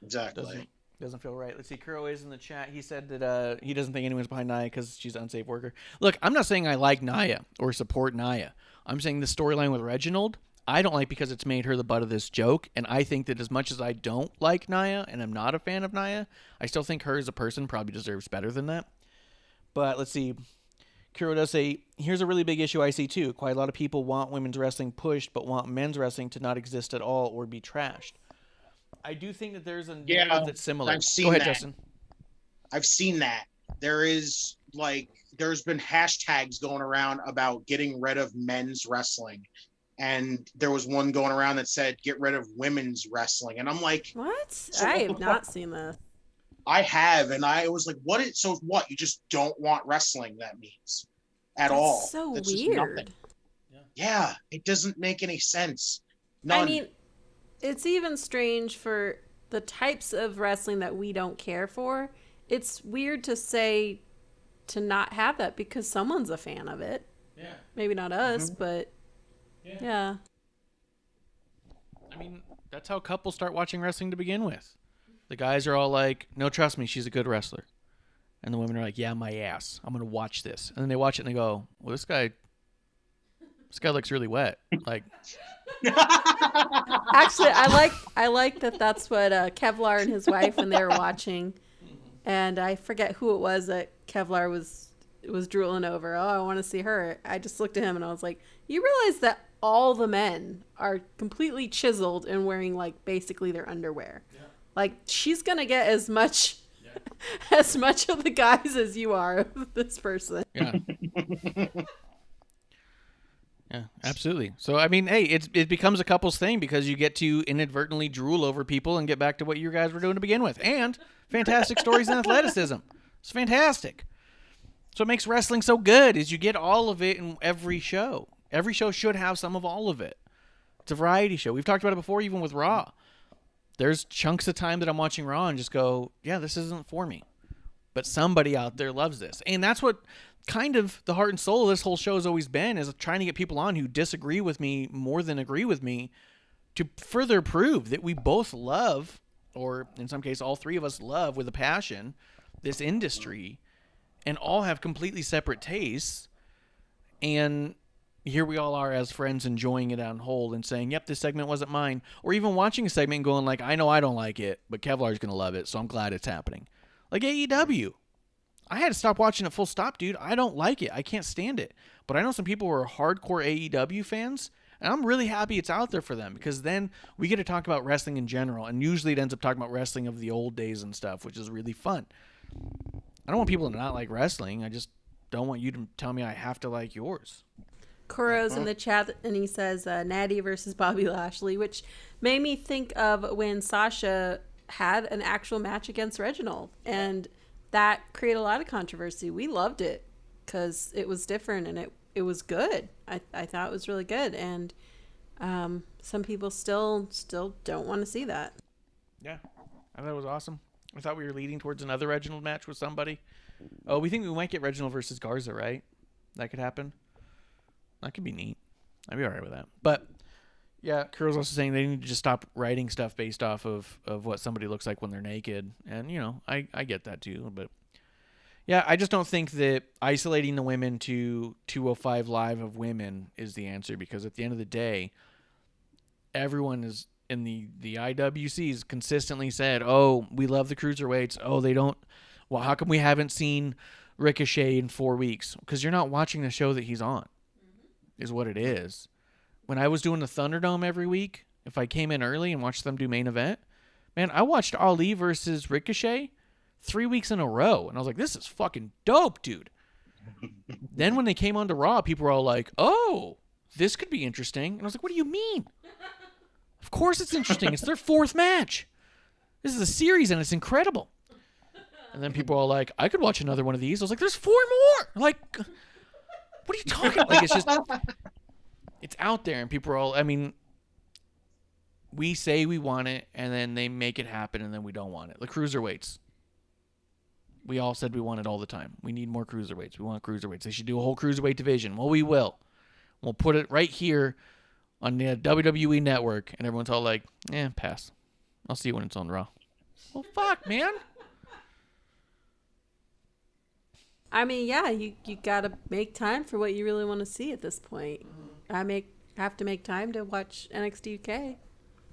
Exactly. Doesn't feel right. Let's see. Kuro is in the chat. He said that he doesn't think anyone's behind Nia because she's an unsafe worker. Look, I'm not saying I like Nia or support Nia. I'm saying the storyline with Reginald, I don't like because it's made her the butt of this joke. And I think that as much as I don't like Nia and I'm not a fan of Nia, I still think her as a person probably deserves better than that. But let's see. Kuro does say, here's a really big issue I see too. Quite a lot of people want women's wrestling pushed, but want men's wrestling to not exist at all or be trashed. I do think that there's a narrative that's similar. Go ahead, Justin. I've seen that. There's been hashtags going around about getting rid of men's wrestling. And there was one going around that said, get rid of women's wrestling. And I'm like, what? So I have not seen that. I have. And I was like, so what? You just don't want wrestling, that means at all. So That's weird. Yeah. It doesn't make any sense. None. I mean, it's even strange for the types of wrestling that we don't care for. It's weird to say to not have that because someone's a fan of it. Yeah. Maybe not us, but yeah. I mean, that's how couples start watching wrestling to begin with. The guys are all like, no, trust me, she's a good wrestler. And the women are like, yeah, my ass. I'm going to watch this. And then they watch it and they go, well, this guy looks really wet. Like, actually, I like that. That's what Kevlar and his wife when they were watching, and I forget who it was that Kevlar was drooling over. Oh, I want to see her. I just looked at him and I was like, you realize that all the men are completely chiseled and wearing like basically their underwear. Yeah. Like she's gonna get as much as much of the guys as you are of this person. Yeah. Yeah, absolutely. So, I mean, hey, it becomes a couple's thing because you get to inadvertently drool over people and get back to what you guys were doing to begin with. And fantastic stories and athleticism. It's fantastic. So it makes wrestling so good is you get all of it in every show. Every show should have some of all of it. It's a variety show. We've talked about it before, even with Raw. There's chunks of time that I'm watching Raw and just go, yeah, this isn't for me. But somebody out there loves this. And that's what kind of the heart and soul of this whole show has always been, is trying to get people on who disagree with me more than agree with me to further prove that we both love, or in some case, all three of us love with a passion, this industry, and all have completely separate tastes. And here we all are as friends enjoying it on whole and saying, yep, this segment wasn't mine. Or even watching a segment and going like, I know I don't like it, but Kevlar's going to love it, so I'm glad it's happening. Like AEW. I had to stop watching it full stop, dude. I don't like it. I can't stand it. But I know some people who are hardcore AEW fans, and I'm really happy it's out there for them, because then we get to talk about wrestling in general, and usually it ends up talking about wrestling of the old days and stuff, which is really fun. I don't want people to not like wrestling. I just don't want you to tell me I have to like yours. Kuro's in the chat, and he says Natty versus Bobby Lashley, which made me think of when Sasha had an actual match against Reginald, and that created a lot of controversy. We loved it because it was different and it was good. I thought it was really good, and some people still don't want to see that. Yeah, I thought it was awesome. I thought we were leading towards another Reginald match with somebody. Oh, we think we might get Reginald versus Garza, right? That could happen. That could be neat. I'd be all right with that. But yeah, Kuro's also saying they need to just stop writing stuff based off of what somebody looks like when they're naked. And, you know, I get that too. But yeah, I just don't think that isolating the women to 205 Live of women is the answer, because at the end of the day, everyone is in the IWCs consistently said, oh, we love the cruiserweights. Oh, they don't. Well, how come we haven't seen Ricochet in 4 weeks? Because you're not watching the show that he's on, is what it is. When I was doing the Thunderdome every week, if I came in early and watched them do main event, man, I watched Ali versus Ricochet 3 weeks in a row. And I was like, this is fucking dope, dude. Then when they came on to Raw, people were all like, oh, this could be interesting. And I was like, what do you mean? Of course it's interesting. It's their fourth match. This is a series and it's incredible. And then people are all like, I could watch another one of these. I was like, there's 4 more. Like, what are you talking about? Like, it's just, it's out there, and people are all, I mean, we say we want it, and then they make it happen, and then we don't want it. The cruiserweights. We all said we want it all the time. We need more cruiserweights. We want cruiserweights. They should do a whole cruiserweight division. Well, we will. We'll put it right here on the WWE network, and everyone's all like, pass. I'll see you when it's on Raw. Well, fuck, man. I mean, yeah, you gotta make time for what you really want to see at this point. I have to make time to watch NXT UK.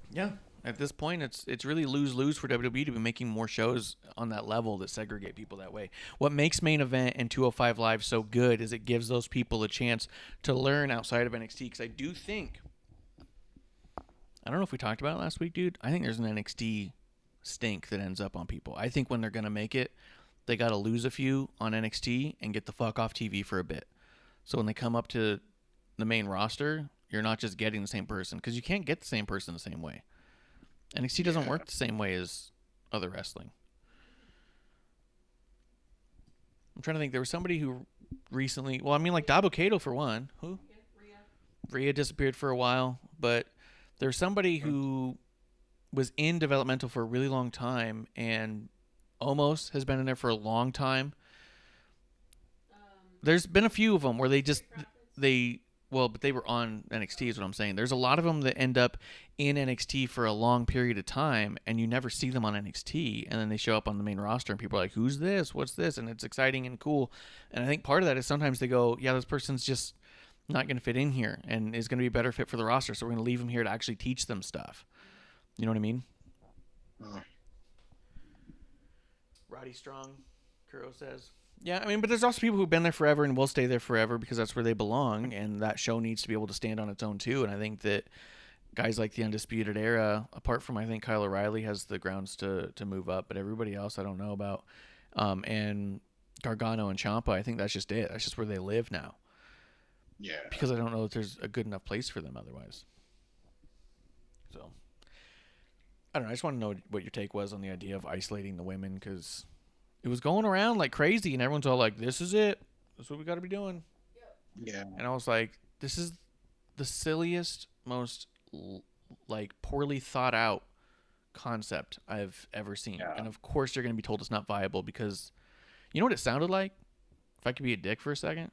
Yeah, at this point, it's really lose-lose for WWE to be making more shows on that level that segregate people that way. What makes Main Event and 205 Live so good is it gives those people a chance to learn outside of NXT, because I do think, I don't know if we talked about it last week, dude, I think there's an NXT stink that ends up on people. I think when they're going to make it, they got to lose a few on NXT and get the fuck off TV for a bit. So when they come up to the main roster, you're not just getting the same person, because you can't get the same person the same way. NXT doesn't work the same way as other wrestling. I'm trying to think. There was somebody who recently, well, I mean, like Dabo Kato for one. Who? Rhea disappeared for a while, but there's somebody who was in developmental for a really long time and almost has been in there for a long time. There's been a few of them where but they were on NXT is what I'm saying. There's a lot of them that end up in NXT for a long period of time, and you never see them on NXT, and then they show up on the main roster, and people are like, who's this? What's this? And it's exciting and cool. And I think part of that is sometimes they go, yeah, this person's just not going to fit in here and is going to be a better fit for the roster, so we're going to leave them here to actually teach them stuff. You know what I mean? Roddy Strong, Kuro says. Yeah, I mean, but there's also people who've been there forever and will stay there forever because that's where they belong, and that show needs to be able to stand on its own too. And I think that guys like the Undisputed Era, apart from I think Kyle O'Reilly has the grounds to move up, but everybody else I don't know about. And Gargano and Ciampa, I think that's just it. That's just where they live now. Yeah. Because I don't know if there's a good enough place for them otherwise. So, I don't know. I just want to know what your take was on the idea of isolating the women, because it was going around like crazy, and everyone's all like, this is it. This is what we got to be doing. Yeah. And I was like, this is the silliest, most like poorly thought out concept I've ever seen. Yeah. And of course you're going to be told it's not viable, because you know what it sounded like? If I could be a dick for a second.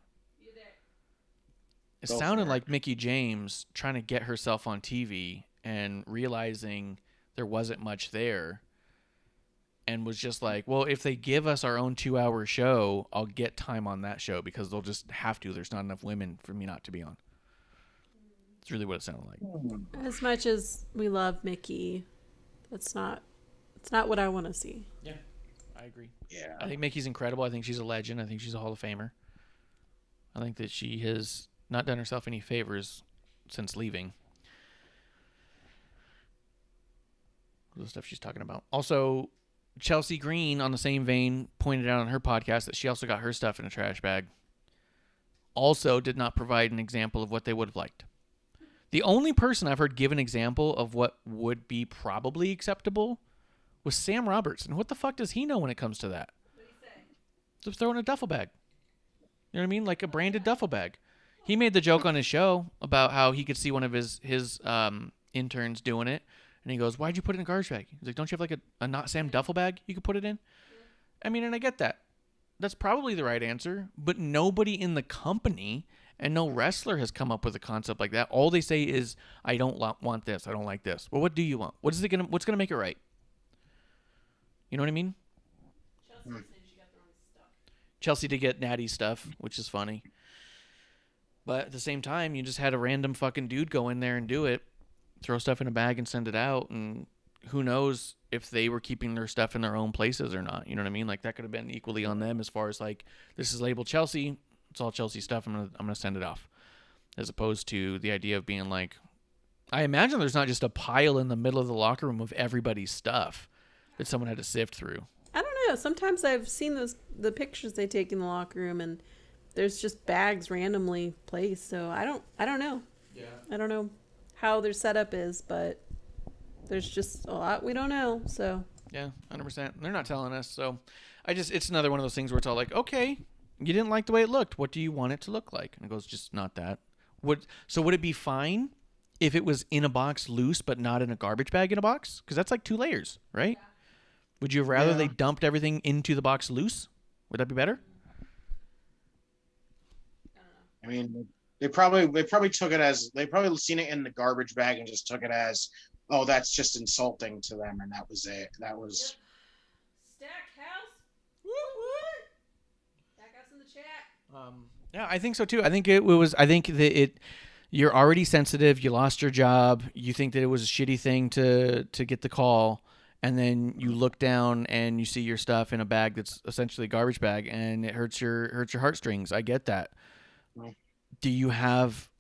It sounded like Mickie James trying to get herself on TV and realizing there wasn't much there, and was just like, well, if they give us our own 2-hour show, I'll get time on that show because they'll just have to. There's not enough women for me not to be on. It's really what it sounded like. As much as we love Mickey, it's not what I want to see. Yeah, I agree. Yeah. I think Mickey's incredible. I think she's a legend. I think she's a Hall of Famer. I think that she has not done herself any favors since leaving. The stuff she's talking about. Also, Chelsea Green, on the same vein, pointed out on her podcast that she also got her stuff in a trash bag. Also did not provide an example of what they would have liked. The only person I've heard give an example of what would be probably acceptable was Sam Roberts. And what the fuck does he know when it comes to that? What do you say? Just throw in a duffel bag. You know what I mean? Like a branded duffel bag. He made the joke on his show about how he could see one of his interns doing it. And he goes, why'd you put it in a garbage bag? He's like, don't you have like a not Sam duffel bag you could put it in? I mean, and I get that. That's probably the right answer. But nobody in the company and no wrestler has come up with a concept like that. All they say is, I don't want this. I don't like this. Well, what do you want? What's gonna make it right? You know what I mean? Chelsea did get Natty stuff, which is funny. But at the same time, you just had a random fucking dude go in there and do it. Throw stuff in a bag and send it out, and who knows if they were keeping their stuff in their own places or not. You know what I mean? Like, that could have been equally on them as far as like, this is labeled Chelsea, it's all Chelsea stuff, I'm gonna send it off, as opposed to the idea of being like, I imagine there's not just a pile in the middle of the locker room of everybody's stuff that someone had to sift through. I don't know. Sometimes I've seen the pictures they take in the locker room, and there's just bags randomly placed. So I don't know. Yeah. I don't know how their setup is, but there's just a lot we don't know. So yeah, 100%. They're not telling us. So it's another one of those things where it's all like, okay, you didn't like the way it looked. What do you want it to look like? And it goes, just not that. Would it be fine if it was in a box loose, but not in a garbage bag in a box? Because that's like 2 layers, right? Yeah. Would you have rather they dumped everything into the box loose? Would that be better? I mean, they probably took it as, they probably seen it in the garbage bag and just took it as, oh, that's just insulting to them, and that was it. That was. Yep. Stackhouse. Woo. Stackhouse in the chat. Yeah, I think so too. I think it was. I think that you're already sensitive. You lost your job. You think that it was a shitty thing to get the call, and then you look down and you see your stuff in a bag that's essentially a garbage bag, and it hurts your heartstrings. I get that. Do you have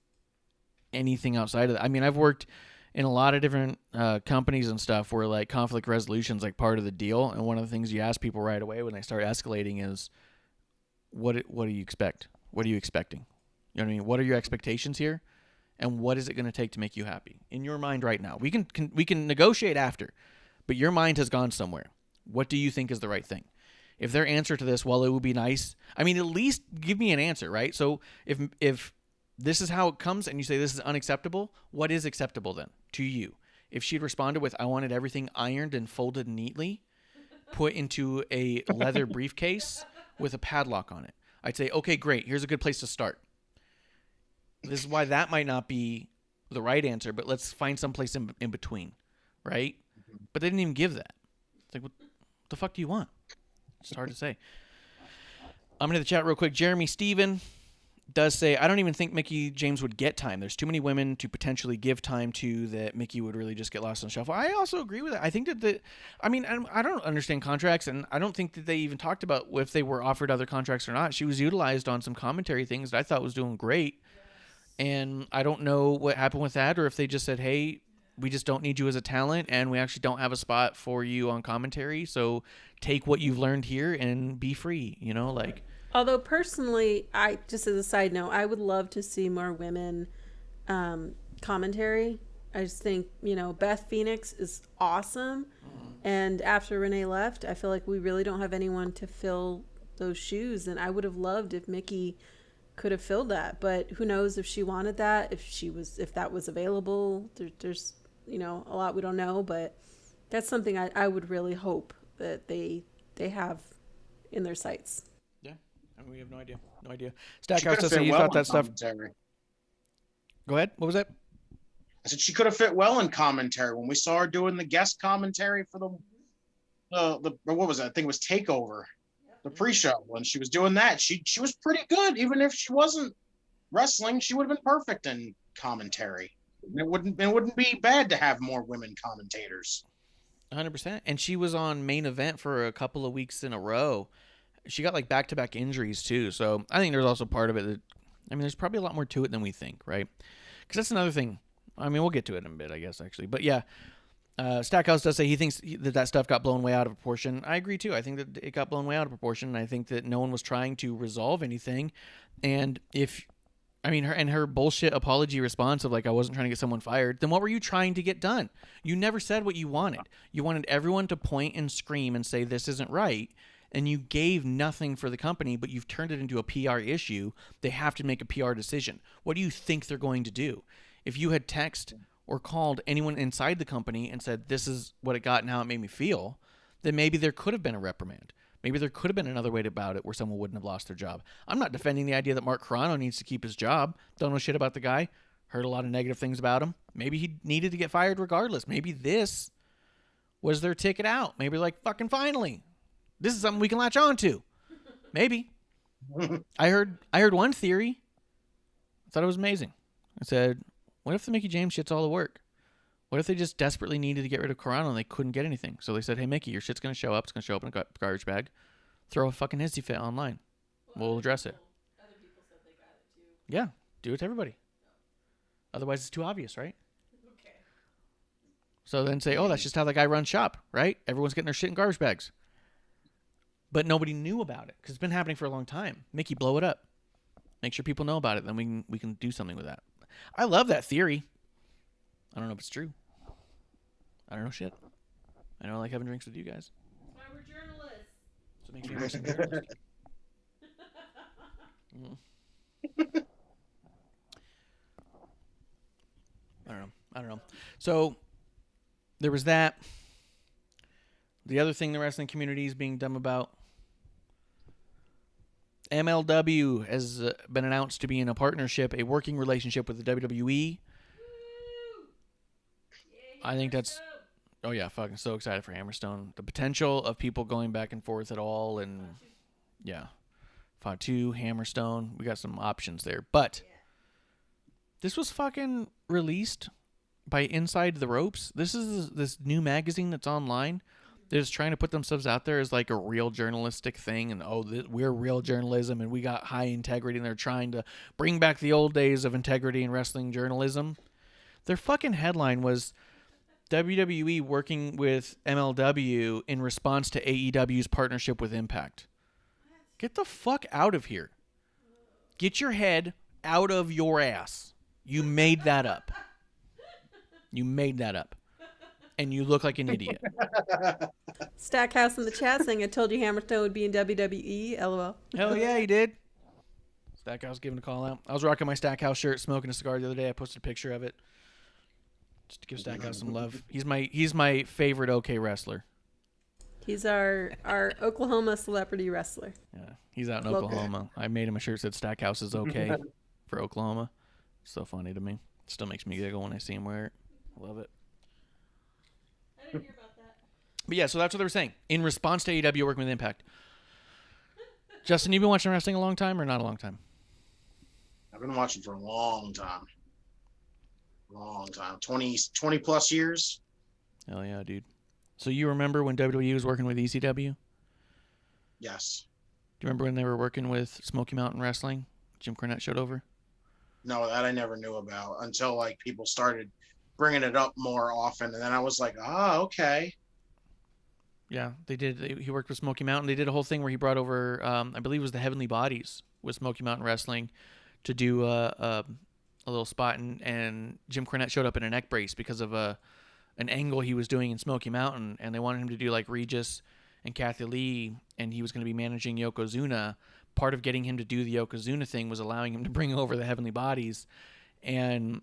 anything outside of that? I mean, I've worked in a lot of different companies and stuff where like conflict resolution is like part of the deal, and one of the things you ask people right away when they start escalating is, what do you expect? What are you expecting? You know what I mean? What are your expectations here, and what is it going to take to make you happy in your mind right now? We can negotiate after, but your mind has gone somewhere. What do you think is the right thing? If their answer to this, well, it would be nice. I mean, at least give me an answer, right? So if this is how it comes and you say this is unacceptable, what is acceptable then to you? If she'd responded with, I wanted everything ironed and folded neatly, put into a leather briefcase with a padlock on it, I'd say, okay, great. Here's a good place to start. This is why that might not be the right answer, but let's find some place in between, right? But they didn't even give that. It's like, what the fuck do you want? It's hard to say. I'm going to the chat real quick. Jeremy Steven does say, I don't even think Mickie James would get time. There's too many women to potentially give time to that Mickie would really just get lost on the shuffle. I also agree with that. I think that I don't understand contracts, and I don't think that they even talked about if they were offered other contracts or not. She was utilized on some commentary things that I thought was doing great. Yes. And I don't know what happened with that, or if they just said, hey, we just don't need you as a talent, and we actually don't have a spot for you on commentary. So take what you've learned here and be free, like. Although personally, I just as a side note, I would love to see more women commentary. I just think, Beth Phoenix is awesome. And after Renee left, I feel like we really don't have anyone to fill those shoes. And I would have loved if Mickie could have filled that. But who knows if she wanted that, if that was available. There's a lot we don't know. But that's something I would really hope that they have in their sights. And we have no idea. Stackhouse says you thought that stuff. Go ahead. What was that? I said she could have fit well in commentary when we saw her doing the guest commentary for the what was that? I think it was Takeover, the pre-show. When she was doing that, she was pretty good. Even if she wasn't wrestling, she would have been perfect in commentary. It wouldn't be bad to have more women commentators. 100%. And she was on Main Event for a couple of weeks in a row. She got like back-to-back injuries too. So I think there's also part of it that, I mean, there's probably a lot more to it than we think, right? Because that's another thing. I mean, we'll get to it in a bit, I guess, actually. But yeah, Stackhouse does say he thinks that stuff got blown way out of proportion. I agree too. I think that it got blown way out of proportion. And I think that no one was trying to resolve anything. And her bullshit apology response of like, I wasn't trying to get someone fired. Then what were you trying to get done? You never said what you wanted. You wanted everyone to point and scream and say, this isn't right. And you gave nothing for the company, but you've turned it into a PR issue. They have to make a PR decision. What do you think they're going to do? If you had texted or called anyone inside the company and said, this is what it got and how it made me feel, then maybe there could have been a reprimand. Maybe there could have been another way about it where someone wouldn't have lost their job. I'm not defending the idea that Mark Carrano needs to keep his job. Don't know shit about the guy. Heard a lot of negative things about him. Maybe he needed to get fired regardless. Maybe this was their ticket out. Maybe like, fucking finally, this is something we can latch on to. Maybe. I heard one theory. I thought it was amazing. I said, what if the Mickie James shit's all the work? What if they just desperately needed to get rid of Carrano and they couldn't get anything? So they said, hey, Mickie, your shit's going to show up. It's going to show up in a garbage bag. Throw a fucking hissy fit online. We'll address it. Other people said they got it too. Yeah, do it to everybody. Otherwise, it's too obvious, right? Okay. So then say, oh, that's just how the guy runs shop, right? Everyone's getting their shit in garbage bags. But nobody knew about it because it's been happening for a long time. Mickie, blow it up. Make sure people know about it. Then we can do something with that. I love that theory. I don't know if it's true. I don't know shit. I know I like having drinks with you guys. That's why we're journalists. So it makes me a wrestling journalist. I don't know. So there was that. The other thing the wrestling community is being dumb about. MLW has been announced to be in a partnership, a working relationship with the WWE. I think that's... Oh, yeah, fucking so excited for Hammerstone. The potential of people going back and forth at all, and... Yeah. Fatu, Hammerstone. We got some options there. But this was fucking released by Inside the Ropes. This is this new magazine that's online. They're just trying to put themselves out there as like a real journalistic thing, and we're real journalism and we got high integrity, and they're trying to bring back the old days of integrity in wrestling journalism. Their fucking headline was WWE working with MLW in response to AEW's partnership with Impact. Get the fuck out of here. Get your head out of your ass. You made that up. You made that up. And you look like an idiot. Stackhouse in the chat saying, I told you Hammerstone would be in WWE. LOL. Hell yeah, he did. Stackhouse giving a call out. I was rocking my Stackhouse shirt, smoking a cigar the other day. I posted a picture of it just to give Stackhouse some love. He's my favorite OK wrestler. He's our Oklahoma celebrity wrestler. Yeah, he's out in Oklahoma. I made him a shirt that said Stackhouse is okay for Oklahoma. It's so funny to me. It still makes me giggle when I see him wear it. I love it. I didn't hear about that. But yeah, so that's what they were saying. In response to AEW working with Impact. Justin, you been watching wrestling a long time or not a long time? I've been watching for a long time. 20 plus years. Hell yeah, dude. So you remember when WWE was working with ECW? Yes. Do you remember when they were working with Smoky Mountain Wrestling? Jim Cornette showed over? No, that I never knew about until like people started bringing it up more often, and then I was like, okay. Yeah, they did. He worked with Smoky Mountain. They did a whole thing where he brought over, I believe it was the Heavenly Bodies with Smoky Mountain Wrestling to do a little spot, and Jim Cornette showed up in a neck brace because of an angle he was doing in Smoky Mountain, and they wanted him to do like Regis and Kathy Lee, and he was going to be managing Yokozuna. Part of getting him to do the Yokozuna thing was allowing him to bring over the Heavenly Bodies, and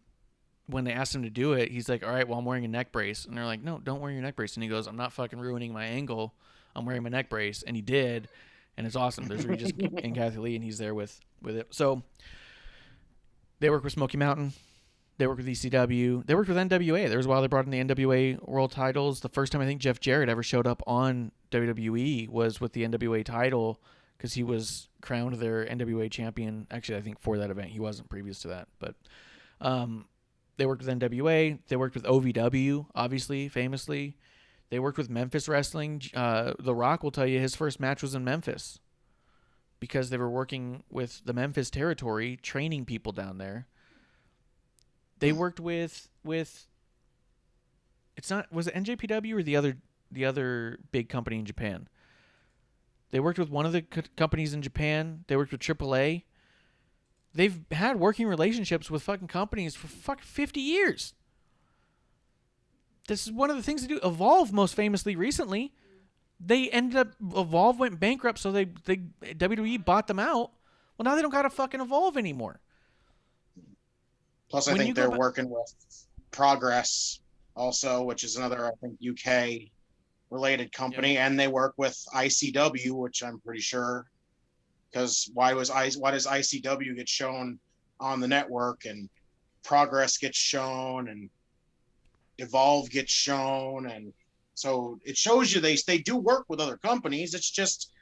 when they asked him to do it, he's like, all right, well, I'm wearing a neck brace. And they're like, no, don't wear your neck brace. And he goes, I'm not fucking ruining my angle. I'm wearing my neck brace. And he did. And it's awesome. There's Regis and Kathy Lee, and he's there with it. So they work with Smoky Mountain. They worked with ECW. They worked with NWA. There was a while they brought in the NWA World Titles. The first time I think Jeff Jarrett ever showed up on WWE was with the NWA title because he was crowned their NWA champion. Actually, I think for that event. He wasn't previous to that. But they worked with NWA. They worked with OVW, obviously, famously. They worked with Memphis Wrestling. The Rock will tell you his first match was in Memphis because they were working with the Memphis territory, training people down there. They worked with it's not, was it NJPW or the other big company in Japan? They worked with one of the companies in Japan. They worked with AAA. They've had working relationships with fucking companies for fucking 50 years. This is one of the things they do. Evolve most famously recently. They ended up, Evolve went bankrupt, so they WWE bought them out. Well, now they don't got to fucking Evolve anymore. Plus, I think they're working with Progress also, which is another, I think, UK related company, and they work with ICW, which I'm pretty sure, because why does ICW get shown on the network and Progress gets shown and Evolve gets shown, and so it shows you they do work with other companies. It's just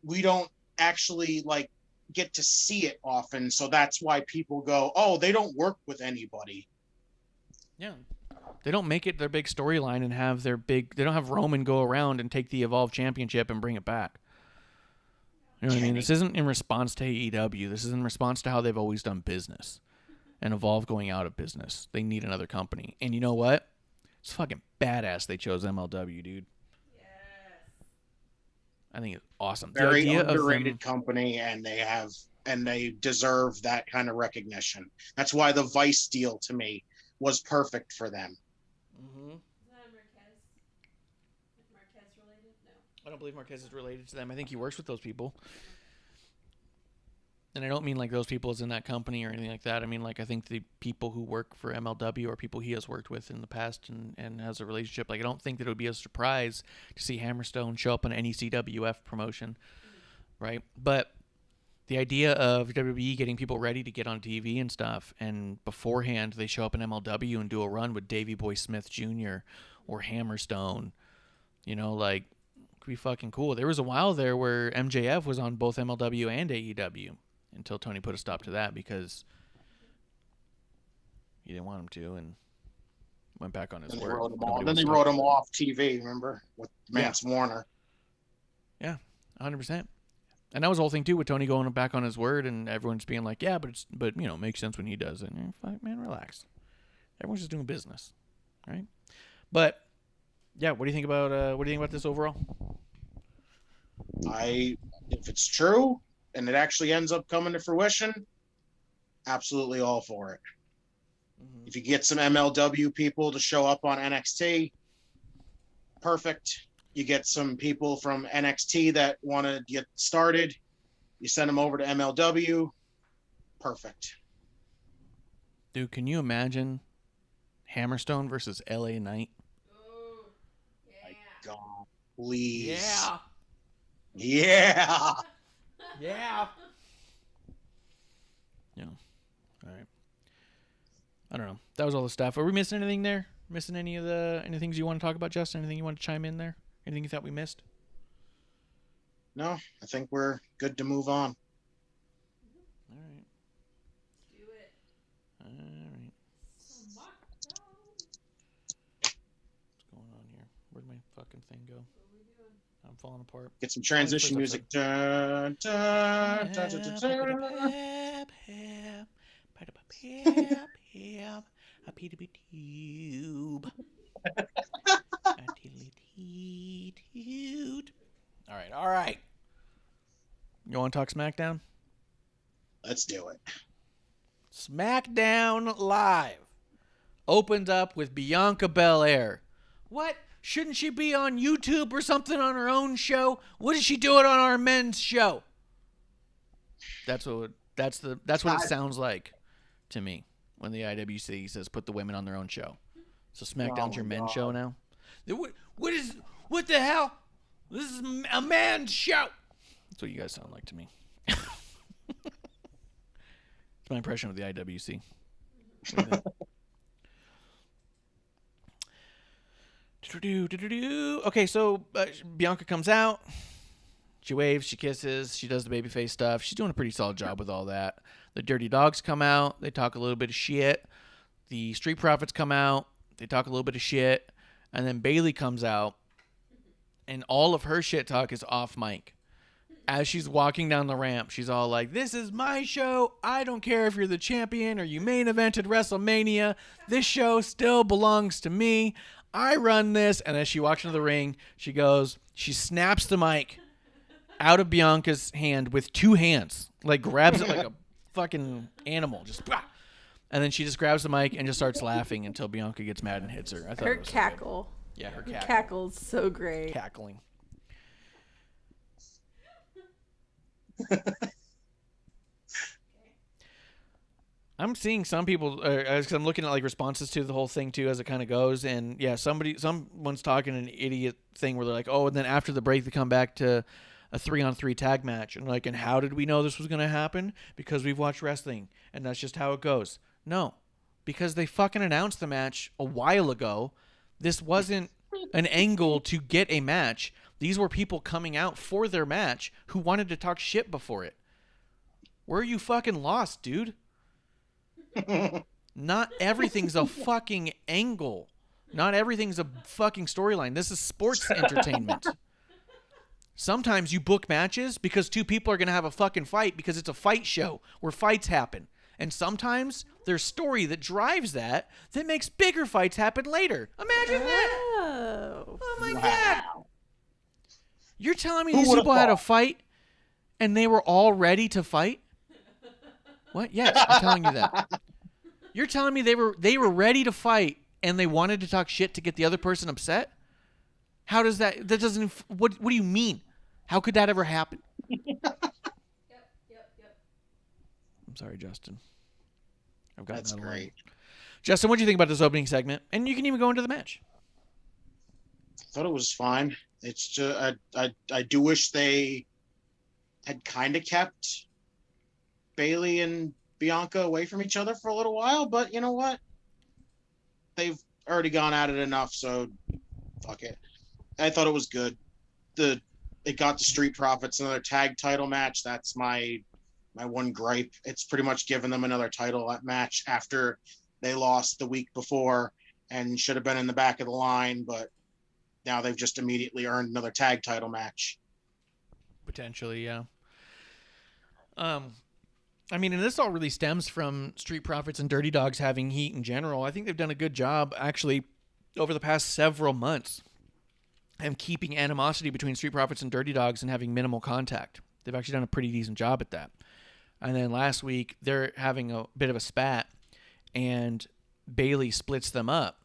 we don't actually like get to see it often, so that's why people go, oh, they don't work with anybody. Yeah, they don't make it their big storyline and have their big, they don't have Roman go around and take the Evolve Championship and bring it back. You know what I mean? This isn't in response to AEW. This is in response to how they've always done business, and Evolve going out of business. They need another company, and you know what, it's fucking badass they chose MLW, dude. I think it's awesome. Very underrated company, and they deserve that kind of recognition. That's why the Vice deal to me was perfect for them. Mm-hmm. Is that Marquez related? No. I don't believe Marquez is related to them. I think he works with those people. And I don't mean like those people as in that company or anything like that. I mean, like, I think the people who work for MLW are people he has worked with in the past and has a relationship. Like, I don't think that it would be a surprise to see Hammerstone show up on any CWF promotion, right? But the idea of WWE getting people ready to get on TV and stuff, and beforehand they show up in MLW and do a run with Davey Boy Smith Jr. or Hammerstone, you know, like, it could be fucking cool. There was a while there where MJF was on both MLW and AEW. Until Tony put a stop to that because he didn't want him to and went back on his word. Then they wrote him off TV, remember? With Mance Warner. Yeah, 100%. And that was the whole thing, too, with Tony going back on his word and everyone just being like, yeah, but you know, it makes sense when he does it. And fuck, man, relax. Everyone's just doing business, right? But, yeah, what do you think about this overall? If it's true, and it actually ends up coming to fruition, absolutely all for it. Mm-hmm. If you get some MLW people to show up on NXT, perfect. You get some people from NXT that want to get started, you send them over to MLW, perfect. Dude, can you imagine Hammerstone versus LA Knight? Oh, yeah. My God, please. Yeah. Yeah. Yeah. Yeah. All right. I don't know. That was all the stuff. Are we missing anything there? Missing any things you want to talk about, Justin? Anything you want to chime in there? Anything you thought we missed? No, I think we're good to move on. All right. Do it. All right. What's going on here? Where'd my fucking thing go? I'm falling apart. Get some transition music. Dun, dun, dun, dun, dun, dun. All right. You want to talk SmackDown? Let's do it. SmackDown Live opens up with Bianca Belair. What? Shouldn't she be on YouTube or something on her own show? What is she doing on our men's show? That's what it sounds like to me when the IWC says put the women on their own show. So SmackDown's your men's show now? What the hell? This is a man's show. That's what you guys sound like to me. It's my impression of the IWC. Okay, so Bianca comes out. She waves, she kisses, she does the babyface stuff. She's doing a pretty solid job with all that. The Dirty Dogs come out. They talk a little bit of shit. The Street Profits come out. They talk a little bit of shit. And then Bayley comes out. And all of her shit talk is off mic. As she's walking down the ramp, she's all like, "This is my show. I don't care if you're the champion or you main evented WrestleMania. This show still belongs to me. I run this." And as she walks into the ring, she snaps the mic out of Bianca's hand with two hands. Like, grabs it like a fucking animal. Just, bah! And then she just grabs the mic and just starts laughing until Bianca gets mad and hits her. I thought Her it was cackle. So yeah, her Cackle's so great. cackling. I'm seeing some people, because I'm looking at like responses to the whole thing too as it kind of goes, and yeah, someone's talking an idiot thing where they're like, "Oh, and then after the break they come back to a 3-on-3 tag match," and like, "And how did we know this was gonna happen? Because we've watched wrestling, and that's just how it goes." No, because they fucking announced the match a while ago. This wasn't an angle to get a match. These were people coming out for their match who wanted to talk shit before it. Where are you fucking lost, dude? Not everything's a fucking angle. Not everything's a fucking storyline. This is sports entertainment. Sometimes you book matches because two people are going to have a fucking fight because it's a fight show where fights happen. And sometimes there's story that drives that makes bigger fights happen later. Imagine that. Oh my God. You're telling me these people had a fight and they were all ready to fight? What? Yes, I'm telling you that. You're telling me they were ready to fight and they wanted to talk shit to get the other person upset? How does that doesn't what do you mean? How could that ever happen? Yep. I'm sorry, Justin. I've got That's great. Justin, what do you think about this opening segment? And you can even go into the match. I thought it was fine. It's just I do wish they had kind of kept Bayley and Bianca away from each other for a little while, but you know what? They've already gone at it enough, so fuck it. I thought it was good. It got the Street Profits another tag title match. That's my one gripe. It's pretty much given them another title match after they lost the week before and should have been in the back of the line, but now they've just immediately earned another tag title match. Potentially, yeah. I mean, and this all really stems from Street Profits and Dirty Dogs having heat in general. I think they've done a good job, actually, over the past several months of keeping animosity between Street Profits and Dirty Dogs and having minimal contact. They've actually done a pretty decent job at that. And then last week, they're having a bit of a spat, and Bayley splits them up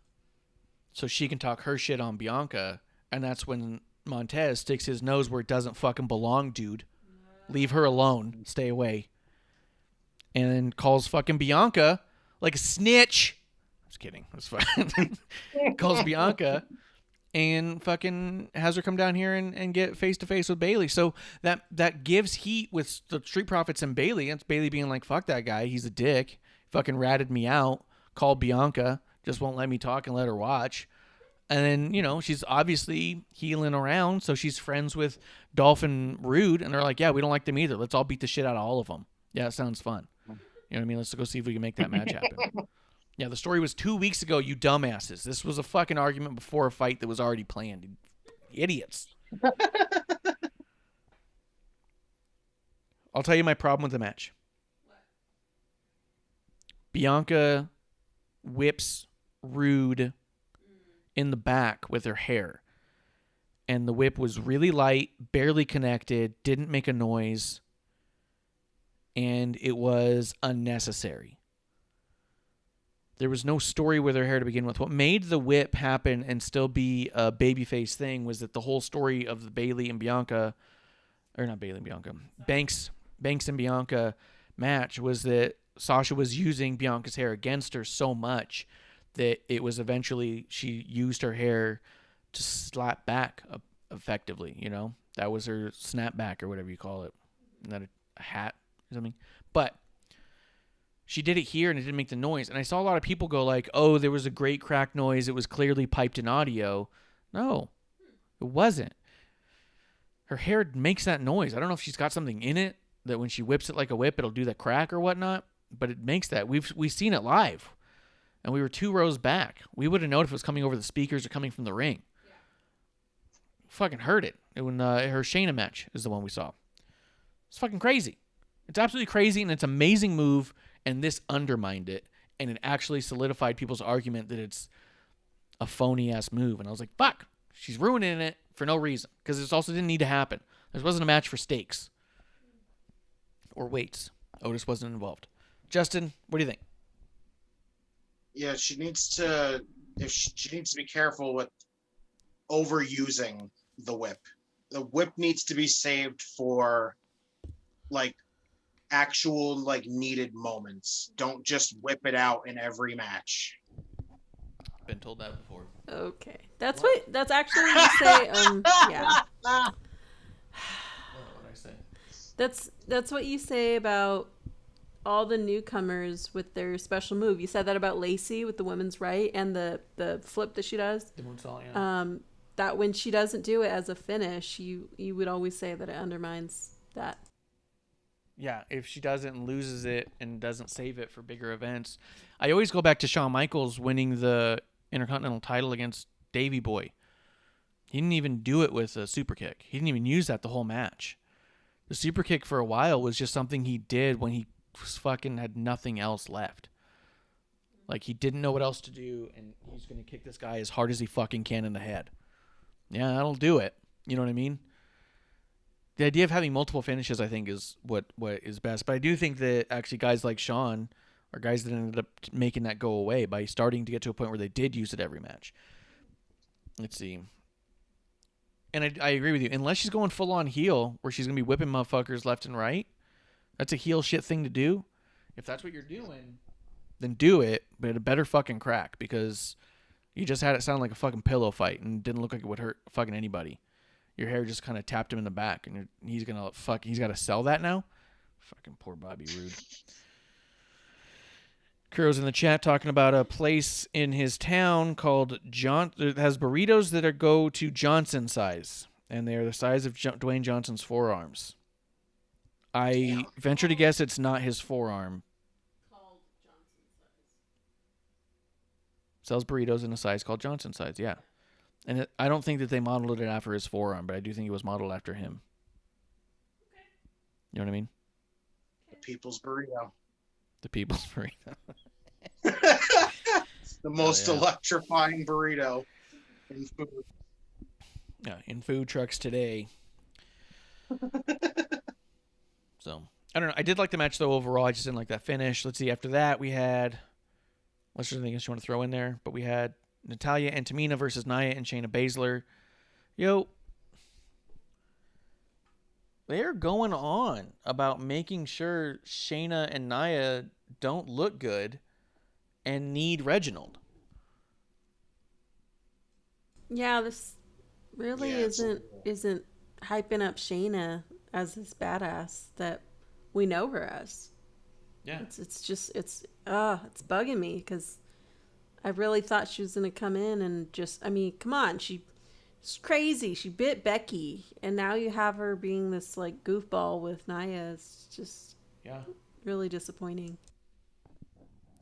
so she can talk her shit on Bianca, and that's when Montez sticks his nose where it doesn't fucking belong, dude. Leave her alone. Stay away. And then calls fucking Bianca like a snitch. Just kidding. That's fine. Calls Bianca and fucking has her come down here and get face-to-face with Bayley. So that gives heat with the Street Profits and Bayley. It's Bayley being like, fuck that guy. He's a dick. Fucking ratted me out. Called Bianca. Just won't let me talk and let her watch. And then, she's obviously healing around, so she's friends with Dolph and Rude, and they're like, yeah, we don't like them either. Let's all beat the shit out of all of them. Yeah, it sounds fun. You know what I mean? Let's go see if we can make that match happen. Yeah, the story was 2 weeks ago, you dumbasses. This was a fucking argument before a fight that was already planned. Idiots. I'll tell you my problem with the match. Bianca whips Rude in the back with her hair. And the whip was really light, barely connected, didn't make a noise, and it was unnecessary. There was no story with her hair to begin with. What made the whip happen and still be a babyface thing was that the whole story of the Bayley and Bianca, or not Bayley and Bianca, Banks and Bianca match was that Sasha was using Bianca's hair against her so much that it was eventually she used her hair to slap back effectively, That was her snapback or whatever you call it. Not a hat or something. But she did it here and it didn't make the noise. And I saw a lot of people go like, oh, there was a great crack noise. It was clearly piped in audio. No, it wasn't. Her hair makes that noise. I don't know if she's got something in it that when she whips it like a whip, it'll do that crack or whatnot, but it makes that. We've seen it live, and we were 2 rows back. We would have known if it was coming over the speakers or coming from the ring. Yeah. Fucking heard it. When her Shayna match is the one we saw. It's fucking crazy. It's absolutely crazy, and it's an amazing move, and this undermined it, and it actually solidified people's argument that it's a phony-ass move. And I was like, fuck, she's ruining it for no reason, because this also didn't need to happen. This wasn't a match for stakes or weights. Otis wasn't involved. Justin, what do you think? Yeah, she needs to be careful with overusing the whip. The whip needs to be saved for like actual like needed moments. Don't just whip it out in every match. Been told that before. Okay, that's actually what you say. Yeah. What did I say? That's what you say about all the newcomers with their special move. You said that about Lacey with the women's right and the flip that she does. The moonsault, yeah. That when she doesn't do it as a finish, you would always say that it undermines that. Yeah, if she doesn't and loses it and doesn't save it for bigger events. I always go back to Shawn Michaels winning the Intercontinental title against Davey Boy. He didn't even do it with a super kick. He didn't even use that the whole match. The super kick for a while was just something he did when he fucking had nothing else left. Like, he didn't know what else to do, and he's going to kick this guy as hard as he fucking can in the head. Yeah, that'll do it. You know what I mean? The idea of having multiple finishes, I think, is what is best. But I do think that actually guys like Shawn are guys that ended up making that go away by starting to get to a point where they did use it every match. Let's see. And I agree with you. Unless she's going full-on heel, where she's going to be whipping motherfuckers left and right, that's a heel shit thing to do. If that's what you're doing, then do it, but it better fucking crack, because you just had it sound like a fucking pillow fight and didn't look like it would hurt fucking anybody. Your hair just kind of tapped him in the back, and he's got to sell that now? Fucking poor Bobby Roode. Kuro's in the chat talking about a place in his town called it has burritos that go to Johnson size, and they are the size of Dwayne Johnson's forearms. I venture to guess it's not his forearm. Called Johnson size. Sells burritos in a size called Johnson size, yeah. And I don't think that they modeled it after his forearm, but I do think it was modeled after him. Okay. You know what I mean? The people's burrito. The people's burrito. The most electrifying burrito in food. Yeah, in food trucks today. So, I don't know. I did like the match, though, overall. I just didn't like that finish. Let's see. After that, we had... What's there anything else you want to throw in there? But we had Natalia and Tamina versus Nia and Shayna Baszler. Yo, they're going on about making sure Shayna and Nia don't look good and need Reginald. Yeah, this really isn't hyping up Shayna as this badass that we know her as. Yeah. It's bugging me, because I really thought she was going to come in and just, I mean, come on, she's crazy. She bit Becky, and now you have her being this like goofball with Nia. It's just really disappointing.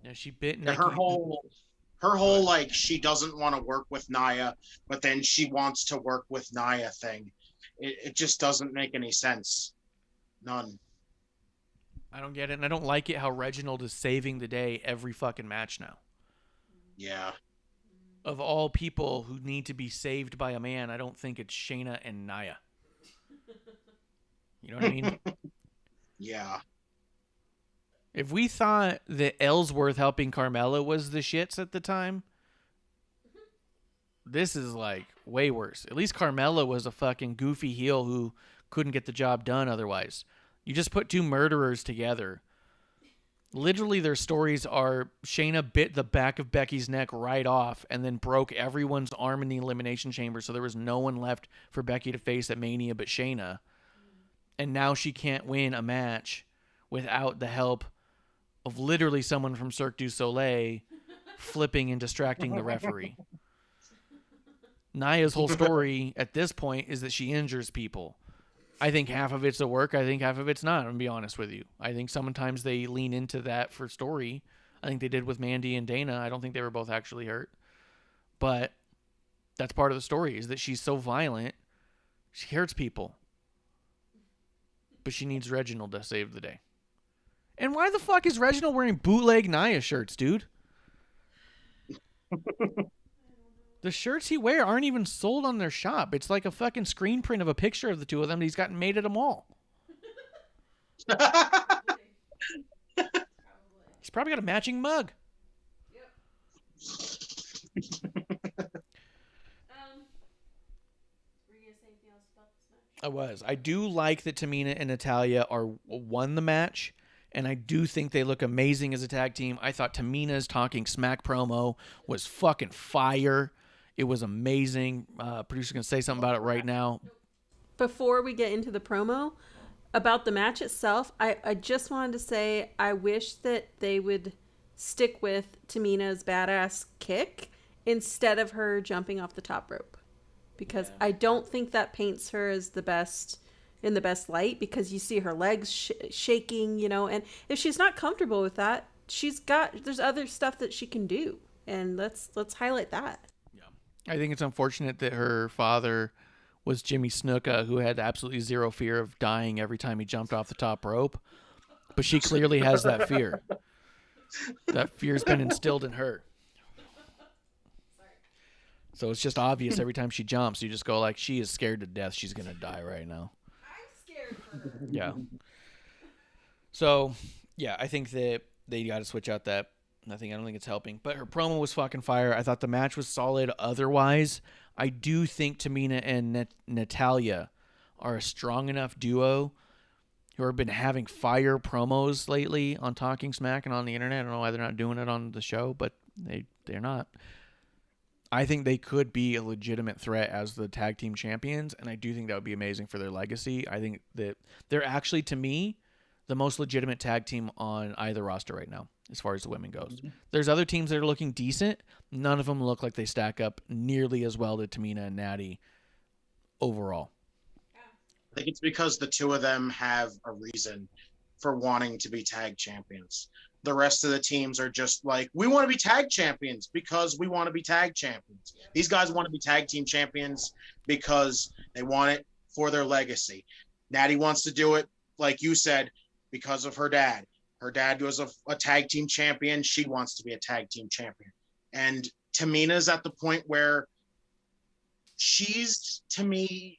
Yeah, she bit Nikki. Her whole like she doesn't want to work with Nia, but then she wants to work with Nia thing. It just doesn't make any sense. None. I don't get it, and I don't like it how Reginald is saving the day every fucking match now. Yeah. Of all people who need to be saved by a man, I don't think it's Shayna and Nia. You know what I mean? Yeah. If we thought that Ellsworth helping Carmella was the shits at the time, this is like way worse. At least Carmella was a fucking goofy heel who couldn't get the job done otherwise. You just put two murderers together. Literally, their stories are Shayna bit the back of Becky's neck right off and then broke everyone's arm in the Elimination Chamber, so there was no one left for Becky to face at Mania but Shayna. And now she can't win a match without the help of literally someone from Cirque du Soleil flipping and distracting the referee. Nia's whole story at this point is that she injures people. I think half of it's a work. I think half of it's not. I'm going to be honest with you. I think sometimes they lean into that for story. I think they did with Mandy and Dana. I don't think they were both actually hurt. But that's part of the story, is that she's so violent. She hurts people. But she needs Reginald to save the day. And why the fuck is Reginald wearing bootleg Nia shirts, dude? The shirts he wear aren't even sold on their shop. It's like a fucking screen print of a picture of the two of them that he's gotten made at a mall. He's probably got a matching mug. Yep. Were you gonna say anything else about this match? I was. I do like that Tamina and Natalia won the match, and I do think they look amazing as a tag team. I thought Tamina's Talking Smack promo was fucking fire. It was amazing. Producer's going to say something about it right now. Before we get into the promo, about the match itself, I just wanted to say I wish that they would stick with Tamina's badass kick instead of her jumping off the top rope. Because I don't think that paints her as the best in the best light, because you see her legs shaking, you know, and if she's not comfortable with that, there's other stuff that she can do, and let's highlight that. I think it's unfortunate that her father was Jimmy Snuka, who had absolutely zero fear of dying every time he jumped off the top rope. But she clearly has that fear. That fear's been instilled in her. So it's just obvious every time she jumps. You just go like, she is scared to death. She's going to die right now. I'm scared for her. Yeah. So, yeah, I think that they got to switch out that. I don't think it's helping. But her promo was fucking fire. I thought the match was solid otherwise. I do think Tamina and Natalia are a strong enough duo who have been having fire promos lately on Talking Smack and on the internet. I don't know why they're not doing it on the show, but they're not. I think they could be a legitimate threat as the tag team champions, and I do think that would be amazing for their legacy. I think that they're actually, to me, the most legitimate tag team on either roster right now, as far as the women goes. Mm-hmm. There's other teams that are looking decent. None of them look like they stack up nearly as well to Tamina and Natty overall. I think it's because the two of them have a reason for wanting to be tag champions. The rest of the teams are just like, we want to be tag champions because we want to be tag champions. These guys want to be tag team champions because they want it for their legacy. Natty wants to do it, like you said, because of her dad. Her dad was a tag team champion. She wants to be a tag team champion. And Tamina's at the point where she's, to me,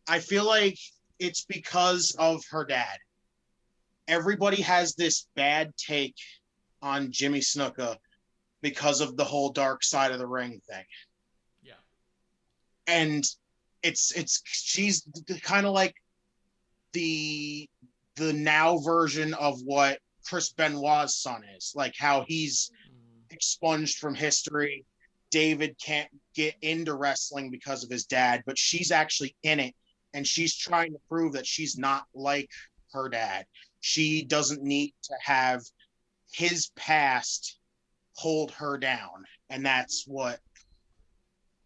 I feel like it's because of her dad. Everybody has this bad take on Jimmy Snuka because of the whole dark side of the ring thing. Yeah. And she's kind of like the now version of what Chris Benoit's son is, like how he's expunged from history. David can't get into wrestling because of his dad, but she's actually in it, and she's trying to prove that she's not like her dad. She doesn't need to have his past hold her down, and that's what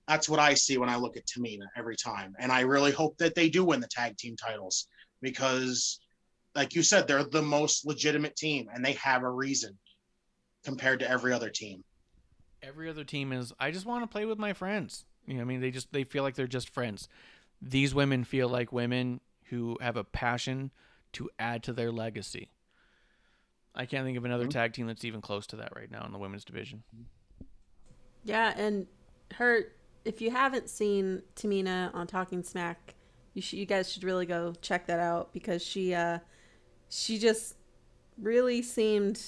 I see when I look at Tamina every time. And I really hope that they do win the tag team titles, because like you said, they're the most legitimate team, and they have a reason compared to every other team. Every other team is, I just want to play with my friends. You know what I mean? They feel like they're just friends. These women feel like women who have a passion to add to their legacy. I can't think of another tag team that's even close to that right now in the women's division. Yeah, and if you haven't seen Tamina on Talking Smack, you guys should really go check that out, because she just really seemed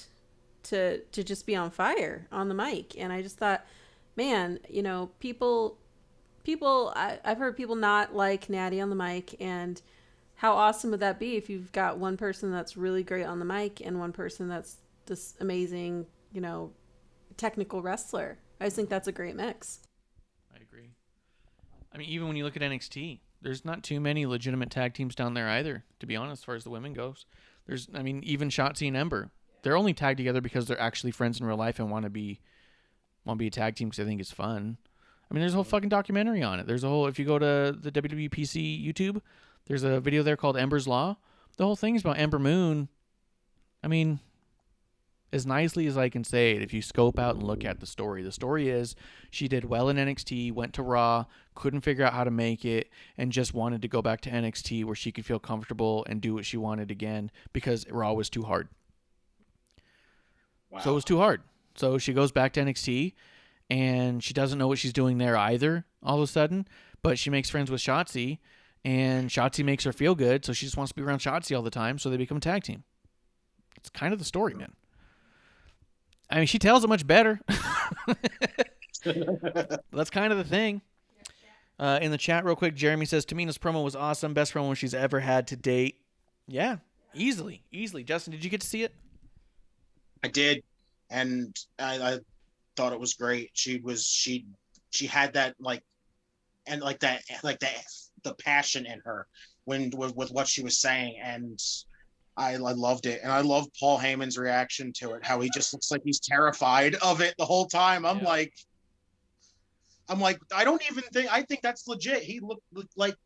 to just be on fire on the mic. And I just thought, man, you know, I've heard people not like Natty on the mic, and how awesome would that be if you've got one person that's really great on the mic and one person that's this amazing, you know, technical wrestler. I just think that's a great mix. I agree. I mean, even when you look at NXT, there's not too many legitimate tag teams down there either, to be honest, as far as the women goes. Even Shotzi and Ember. They're only tagged together because they're actually friends in real life and want to be a tag team because they think it's fun. I mean, there's a whole fucking documentary on it. There's a whole, if you go to the WWE PC YouTube, there's a video there called Ember's Law. The whole thing is about Ember Moon. I mean, as nicely as I can say it, if you scope out and look at the story is she did well in NXT, went to Raw, couldn't figure out how to make it, and just wanted to go back to NXT where she could feel comfortable and do what she wanted again because Raw was too hard. Wow. So it was too hard. So she goes back to NXT, and she doesn't know what she's doing there either all of a sudden, but she makes friends with Shotzi, and Shotzi makes her feel good, so she just wants to be around Shotzi all the time, so they become a tag team. It's kind of the story, man. I mean, she tells it much better. That's kind of the thing. In the chat real quick, Jeremy says, Tamina's promo was awesome. Best promo she's ever had to date. Yeah, easily. Justin, did you get to see it? I did, and I thought it was great. She had that the passion in her with what she was saying, and I loved it. And I love Paul Heyman's reaction to it, how he just looks like he's terrified of it the whole time. I'm like, I think that's legit. He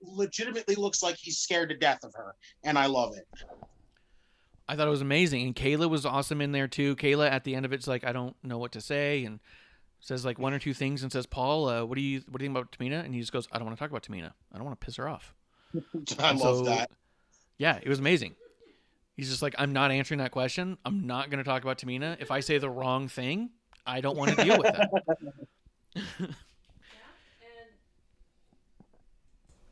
legitimately looks like he's scared to death of her, and I love it. I thought it was amazing. And Kayla was awesome in there too. Kayla at the end of it's like, I don't know what to say, and says like one or two things and says, Paul, what do you think about Tamina? And he just goes, I don't want to talk about Tamina. I don't want to piss her off. I love that. Yeah, it was amazing. He's just like, I'm not answering that question. I'm not going to talk about Tamina. If I say the wrong thing, I don't want to deal with that.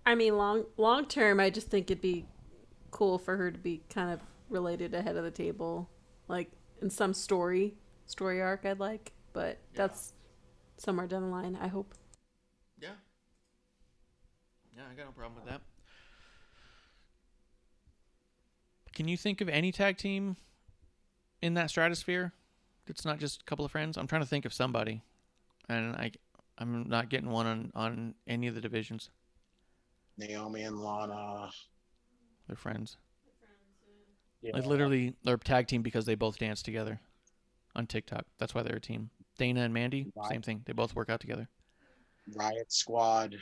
I mean, long term, I just think it'd be cool for her to be kind of related to Head of the Table, like in some story arc I'd like, but that's somewhere down the line, I hope. Yeah, I got no problem with that. Can you think of any tag team in that stratosphere that's not just a couple of friends? I'm trying to think of somebody, and I'm not getting one on any of the divisions. Naomi and Lana. They're friends. Yeah. Like literally, they're a tag team because they both dance together on TikTok. That's why they're a team. Dana and Mandy, same thing. They both work out together. Riot Squad.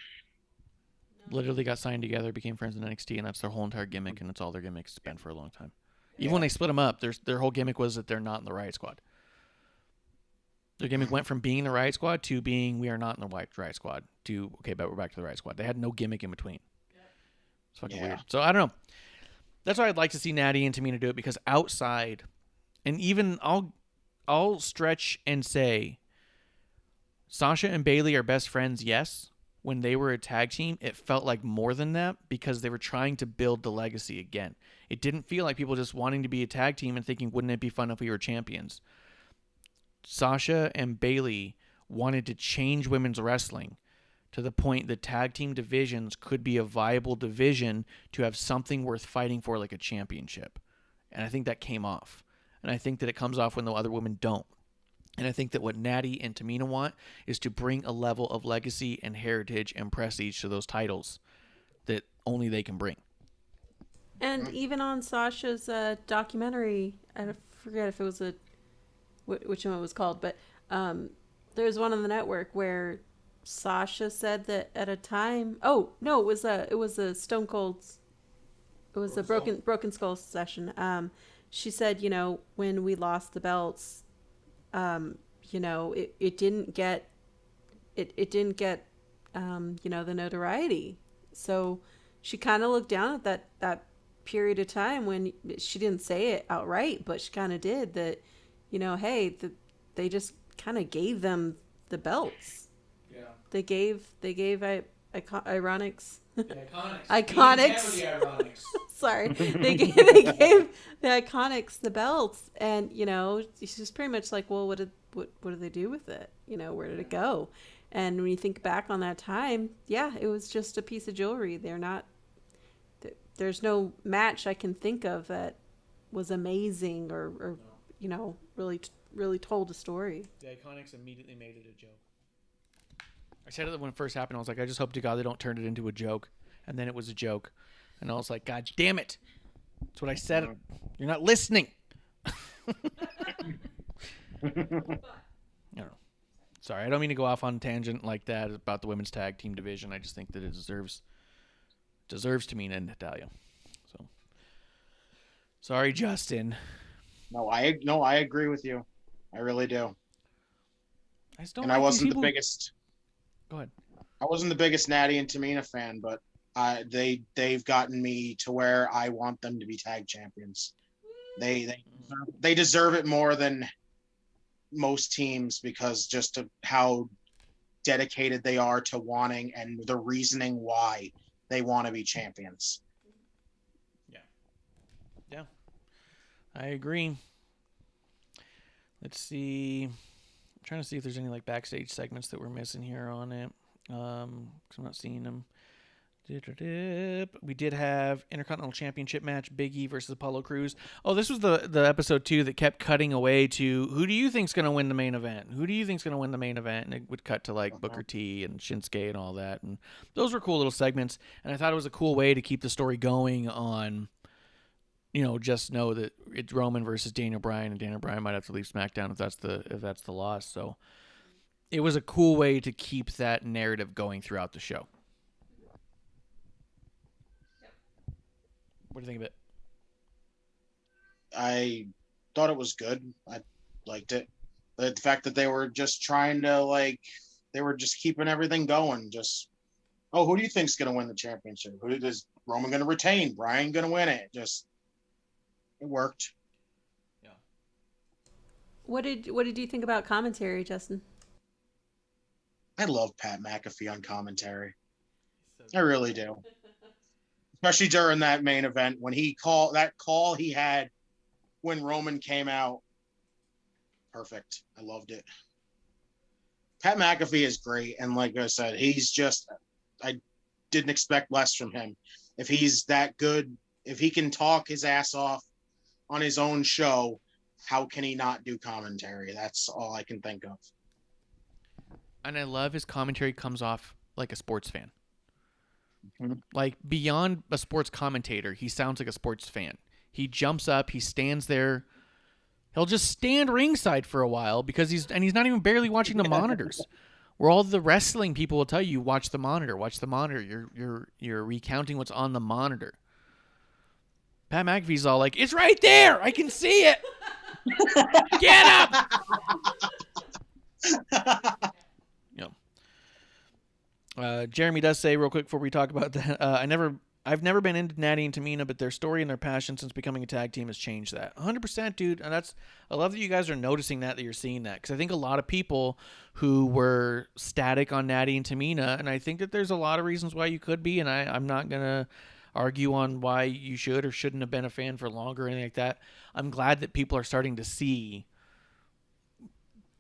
Literally got signed together, became friends in NXT, and that's their whole entire gimmick, and it's all their gimmicks been for a long time. Even when they split them up, their whole gimmick was that they're not in the Riot Squad. Their gimmick went from being the Riot Squad to being we are not in the Riot Squad to, okay, but we're back to the Riot Squad. They had no gimmick in between. It's fucking weird. So I don't know. That's why I'd like to see Natty and Tamina do it, because outside, and even I'll stretch and say Sasha and Bayley are best friends, yes. When they were a tag team, it felt like more than that because they were trying to build the legacy again. It didn't feel like people just wanting to be a tag team and thinking, wouldn't it be fun if we were champions? Sasha and Bayley wanted to change women's wrestling to the point that tag team divisions could be a viable division to have something worth fighting for, like a championship. And I think that came off. And I think that it comes off when the other women don't. And I think that what Natty and Tamina want is to bring a level of legacy and heritage and prestige to those titles that only they can bring. And even on Sasha's documentary, I forget if it was which one it was called, but there's one on the network where Sasha said that at a time. Oh no, it was a Stone Cold's. It was a Broken Skull session. She said, when we lost the belts. It didn't get the notoriety. So she kind of looked down at that period of time when she didn't say it outright, but she kind of did that, hey, they just kind of gave them the belts. Yeah. They gave Ironics. Iconics. Sorry. They gave the Iconics the belts, and she's just pretty much like, well, what did they do with it? Where did it go? And when you think back on that time, it was just a piece of jewelry. There's no match I can think of that was amazing or really told a story. The Iconics immediately made it a joke. I said it when it first happened. I was like, I just hope to God they don't turn it into a joke. And then it was a joke. And I was like, God damn it. That's what I said. You're not listening. I don't know. Sorry, I don't mean to go off on a tangent like that about the women's tag team division. I just think that it deserves Tamina and Natalia. So, sorry, Justin. No, I agree with you. I really do. I just don't. And like I wasn't these the people... biggest. Go ahead. I wasn't the biggest Natty and Tamina fan, but they've gotten me to where I want them to be tag champions. They deserve it more than most teams because just of how dedicated they are to wanting and the reasoning why they want to be champions. Yeah, I agree. Let's see. I'm trying to see if there's any like backstage segments that we're missing here on it. 'Cause I'm not seeing them. We did have Intercontinental Championship match, Biggie versus Apollo Crews. Oh, this was the episode 2 that kept cutting away to who do you think's going to win the main event? Who do you think's going to win the main event? And it would cut to like Booker T and Shinsuke and all that. And those were cool little segments. And I thought it was a cool way to keep the story going on, just know that it's Roman versus Daniel Bryan, and Daniel Bryan might have to leave SmackDown if that's the loss. So it was a cool way to keep that narrative going throughout the show. What do you think of it? I thought it was good. I liked it. The fact that they were just trying to they were just keeping everything going. Just, who do you think's going to win the championship? Who is Roman going to retain? Bryan going to win it? Just, it worked. Yeah. What did you think about commentary, Justin? I love Pat McAfee on commentary. I really do. Especially during that main event when he call he had when Roman came out. Perfect. I loved it. Pat McAfee is great. And like I said, I didn't expect less from him. If he's that good, if he can talk his ass off on his own show, how can he not do commentary? That's all I can think of. And I love his commentary comes off like a sports fan. Mm-hmm. Like beyond a sports commentator, he sounds like a sports fan. He jumps up, he stands there. He'll just stand ringside for a while because he's not even barely watching the monitors. Where all the wrestling people will tell you, watch the monitor. You're recounting what's on the monitor. Pat McAfee's all like, it's right there. I can see it. Get up. Jeremy does say real quick before we talk about that, I've never been into Natty and Tamina, but their story and their passion since becoming a tag team has changed that. 100%, dude. And I love that you guys are noticing that you're seeing that. Because I think a lot of people who were static on Natty and Tamina, and I think that there's a lot of reasons why you could be, and I'm not going to argue on why you should or shouldn't have been a fan for longer or anything like that. I'm glad that people are starting to see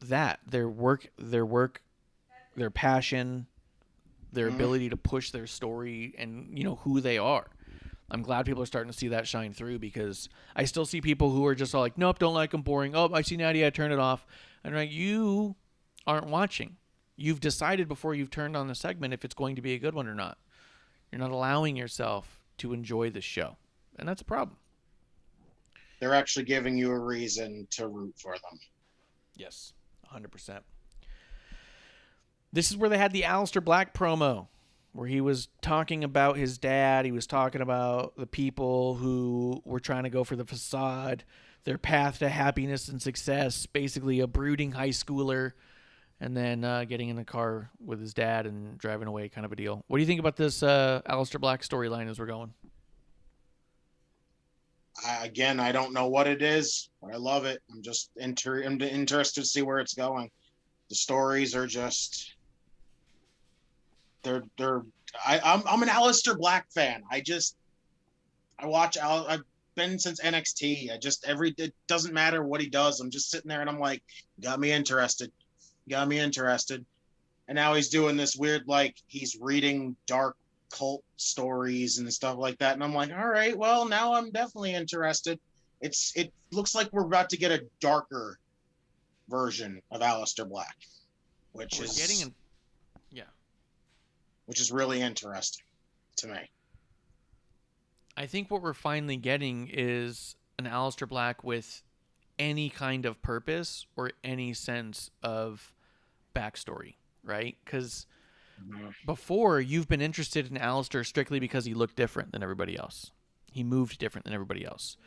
that. Their work, their passion, their ability to push their story and, who they are. I'm glad people are starting to see that shine through because I still see people who are just all like, nope, don't like them, boring. Oh, I see Natty, I turn it off. And I'm like, you aren't watching. You've decided before you've turned on the segment if it's going to be a good one or not. You're not allowing yourself to enjoy the show. And that's a problem. They're actually giving you a reason to root for them. Yes, 100%. This is where they had the Aleister Black promo where he was talking about his dad. He was talking about the people who were trying to go for the facade, their path to happiness and success, basically a brooding high schooler, and then getting in the car with his dad and driving away kind of a deal. What do you think about this Aleister Black storyline as we're going? Again, I don't know what it is, but I love it. I'm just interested to see where it's going. The stories are just... I'm an Aleister Black fan. I watch I've been since NXT. It doesn't matter what he does. I'm just sitting there and I'm like, got me interested. And now he's doing this weird, he's reading dark cult stories and stuff like that. And I'm like, all right, well, now I'm definitely interested. It looks like we're about to get a darker version of Aleister Black, which is really interesting to me. I think what we're finally getting is an Aleister Black with any kind of purpose or any sense of backstory, right? Because before, you've been interested in Aleister strictly because he looked different than everybody else. He moved different than everybody else.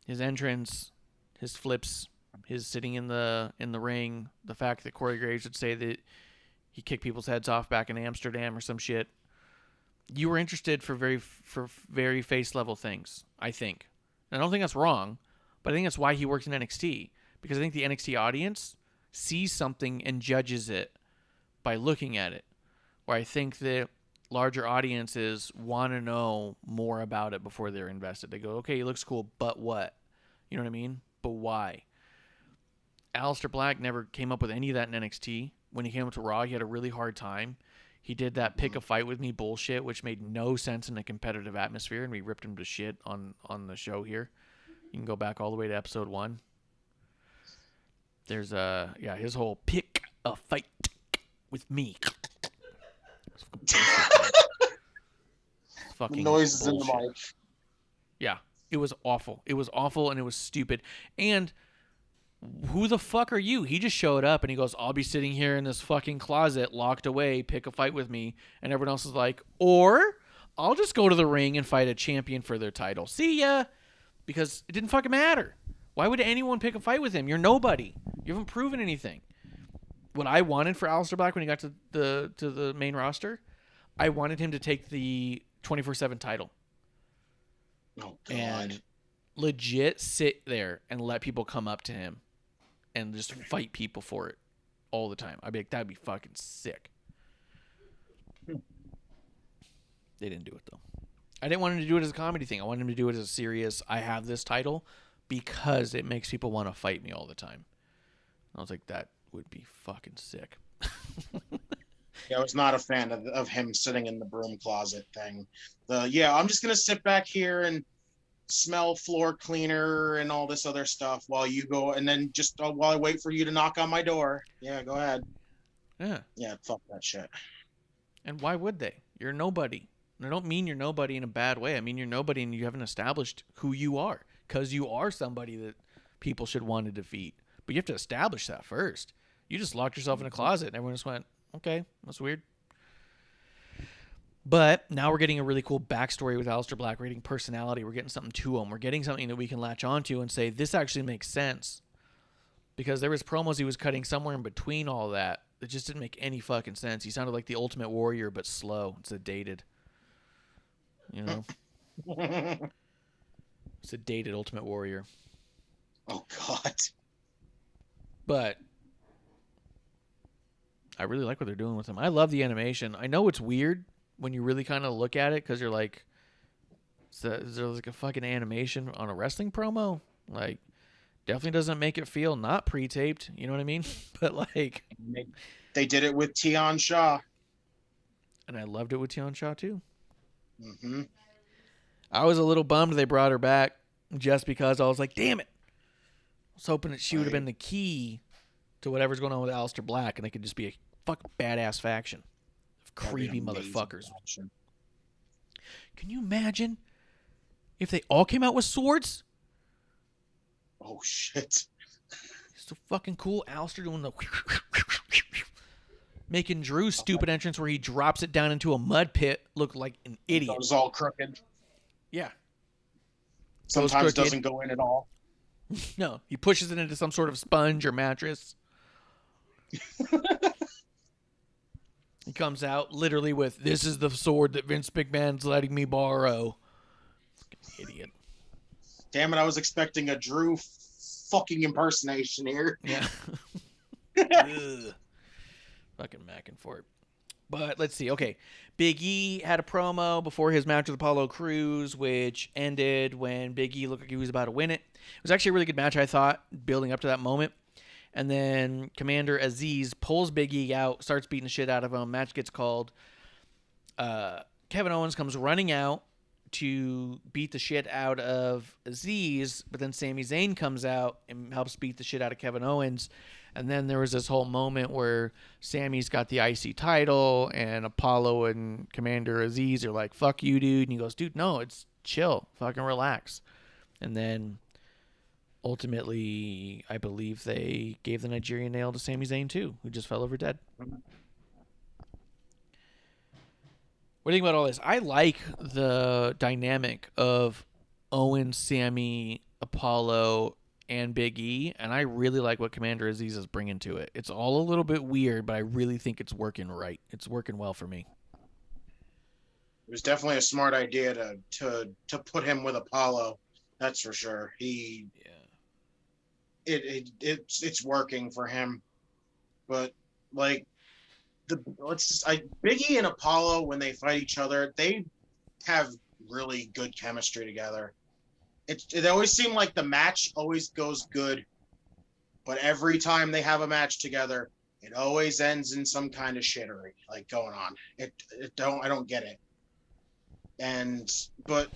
His entrance, his flips, his sitting in the ring, the fact that Corey Graves would say that he kicked people's heads off back in Amsterdam or some shit. You were interested for very face level things, I think. And I don't think that's wrong, but I think that's why he works in NXT, because I think the NXT audience sees something and judges it by looking at it. Where I think that larger audiences want to know more about it before they're invested. They go, okay, he looks cool, but what? You know what I mean? But why? Aleister Black never came up with any of that in NXT. When he came up to Raw, he had a really hard time. He did that pick a fight with me bullshit, which made no sense in a competitive atmosphere, and we ripped him to shit on the show here. You can go back all the way to episode 1. There's his whole pick a fight with me. Fucking noises bullshit. in the mic. Yeah, it was awful. It was awful and it was stupid. And who the fuck are you? He just showed up and he goes, I'll be sitting here in this fucking closet locked away, pick a fight with me. And everyone else is like, or I'll just go to the ring and fight a champion for their title. See ya. Because it didn't fucking matter. Why would anyone pick a fight with him? You're nobody. You haven't proven anything. What I wanted for Aleister Black when he got to the main roster, I wanted him to take the 24/7 title. Oh, God. And legit sit there and let people come up to him and just fight people for it all the time. I'd be like, that'd be fucking sick. They didn't do it, though. I didn't want him to do it as a comedy thing. I wanted him to do it as a serious, I have this title because it makes people want to fight me all the time. I was like, that would be fucking sick. Yeah, I was not a fan of him sitting in the broom closet thing. I'm just going to sit back here and smell floor cleaner and all this other stuff while you go, and then just while I wait for you to knock on my door. Yeah, go ahead. Yeah, fuck that shit. And why would they? You're nobody. And I don't mean you're nobody in a bad way. I mean you're nobody and you haven't established who you are, because you are somebody that people should want to defeat. But you have to establish that first. You just locked yourself in a closet and everyone just went, okay, that's weird. But now we're getting a really cool backstory with Aleister Black. We're getting personality. We're getting something to him. We're getting something that we can latch onto and say, this actually makes sense. Because there was promos he was cutting somewhere in between all that that just didn't make any fucking sense. He sounded like the Ultimate Warrior, but slow. It's a dated. You know? It's a dated Ultimate Warrior. Oh, God. But I really like what they're doing with him. I love the animation. I know it's weird when you really kind of look at it, because you're like, is there like a fucking animation on a wrestling promo? Like, definitely doesn't make it feel not pre-taped. You know what I mean? But like, they did it with Tian Shaw. And I loved it with Tian Shaw too. Mm-hmm. I was a little bummed they brought her back just because I was like, damn it. I was hoping that she would have been the key to whatever's going on with Aleister Black, and they could just be a fucking badass faction of creepy motherfuckers. Faction. Can you imagine if they all came out with swords? Oh, shit. So fucking cool. Aleister doing the making Drew's stupid entrance where he drops it down into a mud pit look like an idiot. It was all crooked. Yeah. Sometimes doesn't go in at all. No, he pushes it into some sort of sponge or mattress. He comes out literally with, this is the sword that Vince McMahon's letting me borrow. Fucking idiot. Damn it, I was expecting a Drew fucking impersonation here. Yeah. Ugh. Fucking macking for it. But let's see. Okay. Big E had a promo before his match with Apollo Crews, which ended when Big E looked like he was about to win it. It was actually a really good match, I thought, building up to that moment. And then Commander Aziz pulls Big E out, starts beating the shit out of him. Match gets called. Kevin Owens comes running out to beat the shit out of Aziz, but then Sami Zayn comes out and helps beat the shit out of Kevin Owens. And then there was this whole moment where Sammy's got the IC title, and Apollo and Commander Aziz are like, fuck you, dude. And he goes, dude, no, it's chill. Fucking relax. And then ultimately, I believe they gave the Nigerian nail to Sami Zayn too, who just fell over dead. What do you think about all this? I like the dynamic of Owen, Sammy, Apollo, and Big E, and I really like what Commander Aziz is bringing to it. It's all a little bit weird, but I really think it's working right. It's working well for me. It was definitely a smart idea to put him with Apollo. That's for sure. It's working for him. But like Biggie and Apollo, when they fight each other, they have really good chemistry together. It always seemed like the match always goes good, but every time they have a match together, it always ends in some kind of shittery like going on. I don't get it. But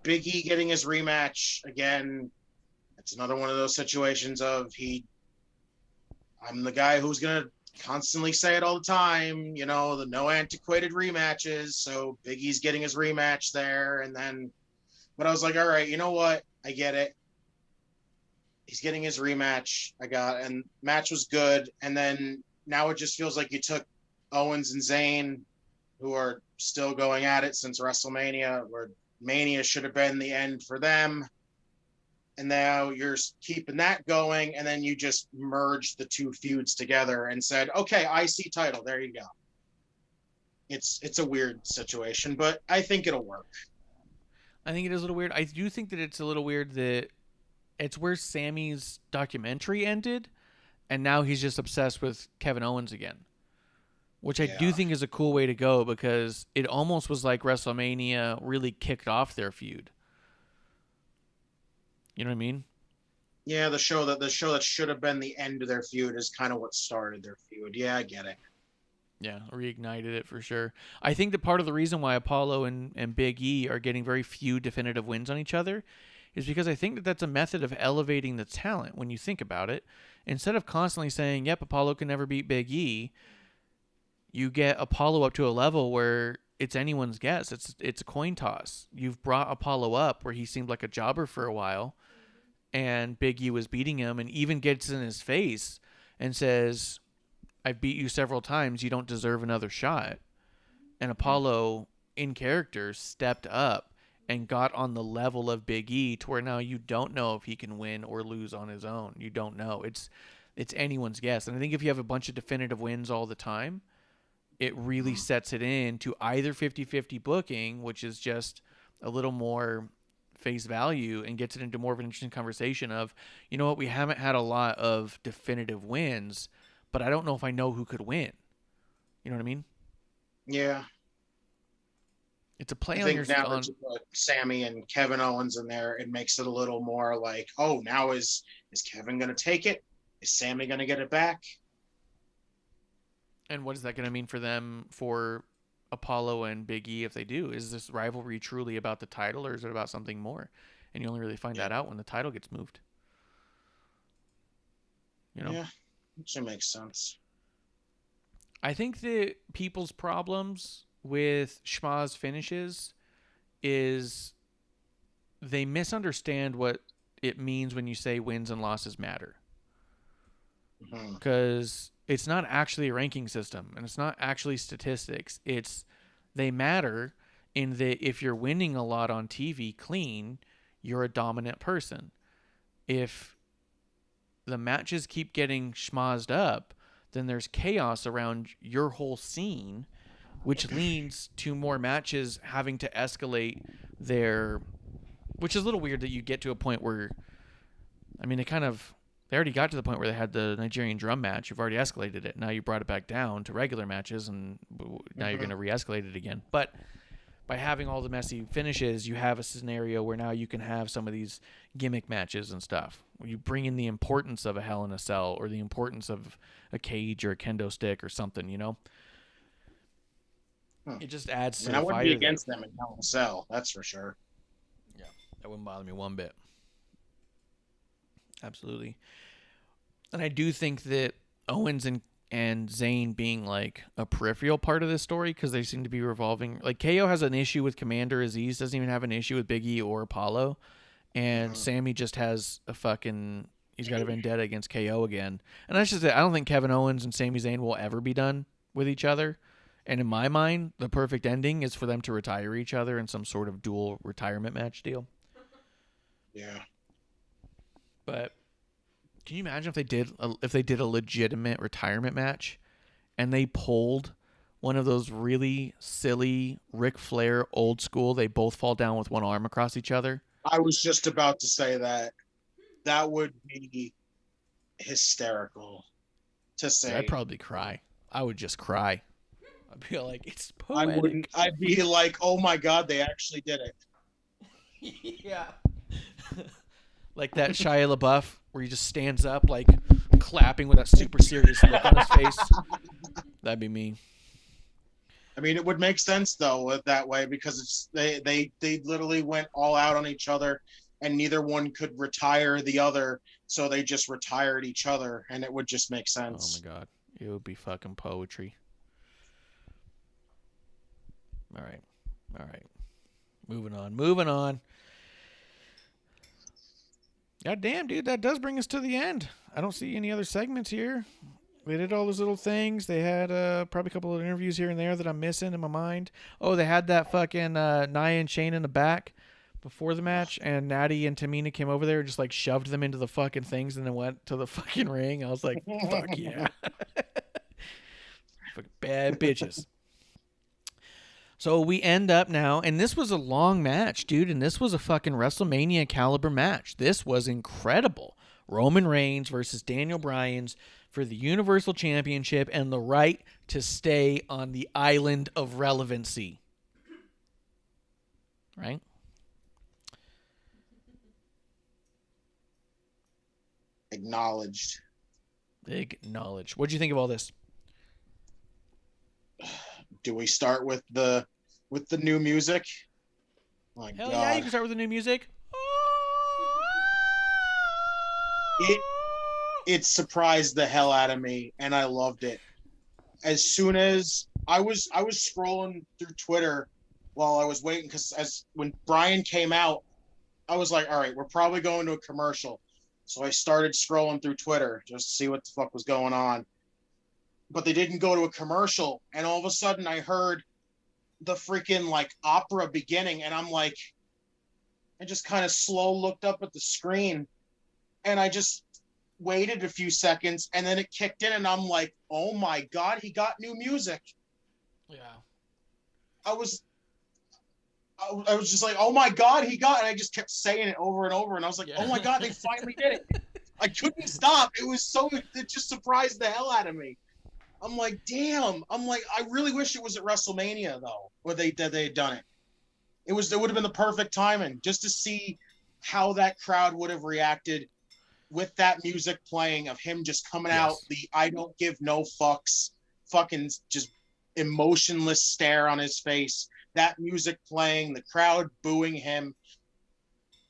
Biggie getting his rematch again, it's another one of those situations of I'm the guy who's gonna constantly say it all the time, the no antiquated rematches. So Biggie's getting his rematch there, but I was like, all right, you know what? I get it. He's getting his rematch. And match was good. And then now it just feels like you took Owens and Zayn, who are still going at it since WrestleMania, where Mania should have been the end for them. And now you're keeping that going, and then you just merged the two feuds together and said, okay, IC title, there you go. It's a weird situation, but I think it'll work. I think it is a little weird. I do think that it's a little weird that it's where Sammy's documentary ended, and now he's just obsessed with Kevin Owens again, which I do think is a cool way to go, because it almost was like WrestleMania really kicked off their feud. You know what I mean? Yeah, the show that should have been the end of their feud is kind of what started their feud. Yeah, I get it. Yeah, reignited it for sure. I think that part of the reason why Apollo and Big E are getting very few definitive wins on each other is because I think that that's a method of elevating the talent when you think about it. Instead of constantly saying, yep, Apollo can never beat Big E, you get Apollo up to a level where it's anyone's guess. It's a coin toss. You've brought Apollo up where he seemed like a jobber for a while, and Big E was beating him, and even gets in his face and says, I've beat you several times, you don't deserve another shot. And Apollo, in character, stepped up and got on the level of Big E to where now you don't know if he can win or lose on his own. You don't know. It's anyone's guess. And I think if you have a bunch of definitive wins all the time, it really sets it in to either 50-50 booking, which is just a little more face value, and gets it into more of an interesting conversation of, you know what, we haven't had a lot of definitive wins, but I don't know if I know who could win. You know what I mean? Yeah. It's a play I on think your now that you put Sammy and Kevin Owens in there, it makes it a little more like, oh, now is Kevin going to take it? Is Sammy going to get it back? And what is that going to mean for them, for Apollo and Big E, if they do? Is this rivalry truly about the title, or is it about something more? And you only really find that out when the title gets moved. You know? Yeah, which makes sense. I think that people's problems with Schma's finishes is they misunderstand what it means when you say wins and losses matter. Because it's not actually a ranking system, and it's not actually statistics. They matter in that if you're winning a lot on TV clean, you're a dominant person. If the matches keep getting schmozzed up, then there's chaos around your whole scene, which leads to more matches having to escalate which is a little weird that you get to a point where, I mean, they already got to the point where they had the Nigerian drum match. You've already escalated it. Now you brought it back down to regular matches, and now you're going to re-escalate it again. But by having all the messy finishes, you have a scenario where now you can have some of these gimmick matches and stuff. Where you bring in the importance of a Hell in a Cell, or the importance of a cage or a kendo stick or something, you know? It just adds to the fire. I wouldn't be against them in Hell in a Cell, that's for sure. Yeah, that wouldn't bother me one bit. Absolutely. And I do think that Owens and Zayn being like a peripheral part of this story, because they seem to be revolving. Like KO has an issue with Commander Aziz, doesn't even have an issue with Biggie or Apollo. and Sammy just has a fucking. He's got a vendetta against KO again, and that's just it. I don't think Kevin Owens and Sami Zayn will ever be done with each other. And in my mind, the perfect ending is for them to retire each other in some sort of dual retirement match deal. Yeah. But can you imagine if they did a legitimate retirement match, and they pulled one of those really silly Ric Flair old school, they both fall down with one arm across each other? I was just about to say that. That would be hysterical to say. I'd probably cry. I would just cry. I'd be like, it's poetic. I wouldn't. I'd be like, oh my God, they actually did it. Yeah. Like that Shia LaBeouf where he just stands up, like clapping with that super serious look on his face. That'd be me. I mean, it would make sense though that way, because it's they literally went all out on each other, and neither one could retire the other, so they just retired each other, and it would just make sense. Oh my God, it would be fucking poetry. All right. Moving on. God damn, dude, that does bring us to the end. I don't see any other segments here. They did all those little things. They had probably a couple of interviews here and there that I'm missing in my mind. Oh, they had that fucking Nia and Shayna in the back before the match, and Natty and Tamina came over there and just like shoved them into the fucking things and then went to the fucking ring. I was like, fuck yeah. Fucking bad bitches. So we end up now, and this was a long match, dude, and this was a fucking WrestleMania caliber match. This was incredible. Roman Reigns versus Daniel Bryan for the Universal Championship and the right to stay on the island of relevancy. Right? Acknowledged. What'd you think of all this? Do we start with the new music? My Hell God. yeah, you can start with the new music. It surprised the hell out of me, and I loved it. As soon as I was scrolling through Twitter while I was waiting, because when Bryan came out, I was like, all right, we're probably going to a commercial. So I started scrolling through Twitter just to see what the fuck was going on. But they didn't go to a commercial, and all of a sudden I heard the freaking like opera beginning, and I'm like, I just kind of slow looked up at the screen, and I just waited a few seconds, and then it kicked in, and I'm like, oh my God, he got new music. Yeah. I was just like, oh my God, he got, and I just kept saying it over and over, and I was like, oh my God, they finally did it. I couldn't stop. It just surprised the hell out of me. I'm like, damn. I really wish it was at WrestleMania though, where they had done it. It would have been the perfect timing just to see how that crowd would have reacted with that music playing, of him just coming out, the I don't give no fucks, fucking just emotionless stare on his face, that music playing, the crowd booing him.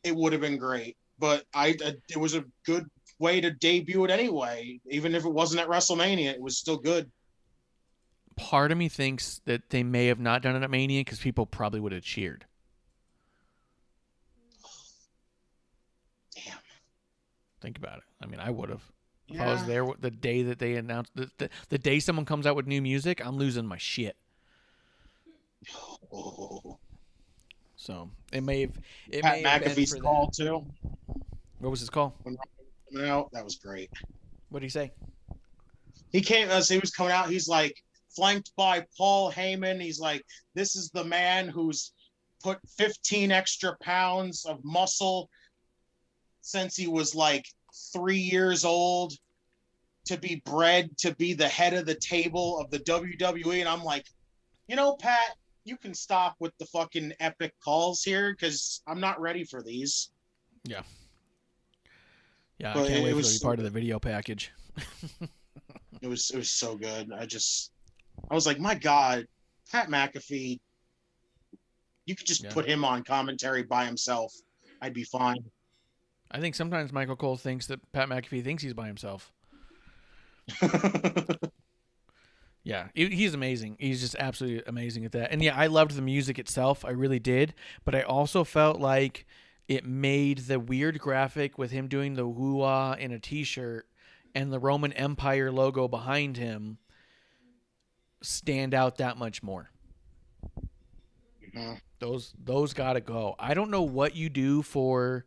It would have been great, but it was a good way to debut it anyway. Even if it wasn't at WrestleMania, it was still good. Part of me thinks that they may have not done it at Mania because people probably would have cheered. Damn. Think about it. I mean, I would have. If I was there the day that they announced, the day someone comes out with new music, I'm losing my shit. Oh. So it may have. Pat McAfee's call too. What was his call? No, that was great. What did he say? He came as he was coming out. He's like, flanked by Paul Heyman. He's like, this is the man who's put 15 extra pounds of muscle since he was like 3 years old to be bred to be the head of the table of the WWE. And I'm like, Pat, you can stop with the fucking epic calls here, because I'm not ready for these. Yeah. Yeah, But I can't wait for was it to be part of the video package. It was so good. I was like, my God, Pat McAfee, you could just put him on commentary by himself. I'd be fine. I think sometimes Michael Cole thinks that Pat McAfee thinks he's by himself. Yeah, he's amazing. He's just absolutely amazing at that. And yeah, I loved the music itself. I really did. But I also felt like it made the weird graphic with him doing the woo-ah in a t-shirt and the Roman Empire logo behind him stand out that much more. Those gotta go. I don't know what you do to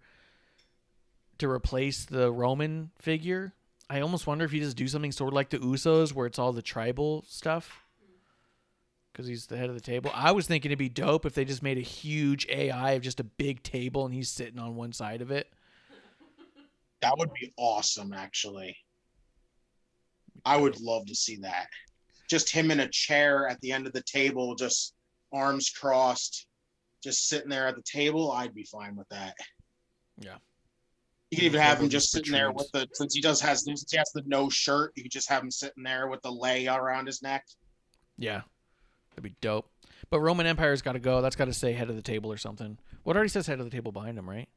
replace the Roman figure. I almost wonder if you just do something sort of like the Usos where it's all the tribal stuff because he's the head of the table. I was thinking it'd be dope if they just made a huge AI of just a big table and he's sitting on one side of it. That would be awesome, actually. I would love to see that. Just him in a chair at the end of the table, just arms crossed, just sitting there at the table. I'd be fine with that. Yeah. You could even have him just sitting there with since he has the no shirt, you could just have him sitting there with the lei around his neck. Yeah. That'd be dope. But Roman Empire's got to go. That's got to say head of the table or something. What already says head of the table behind him, right?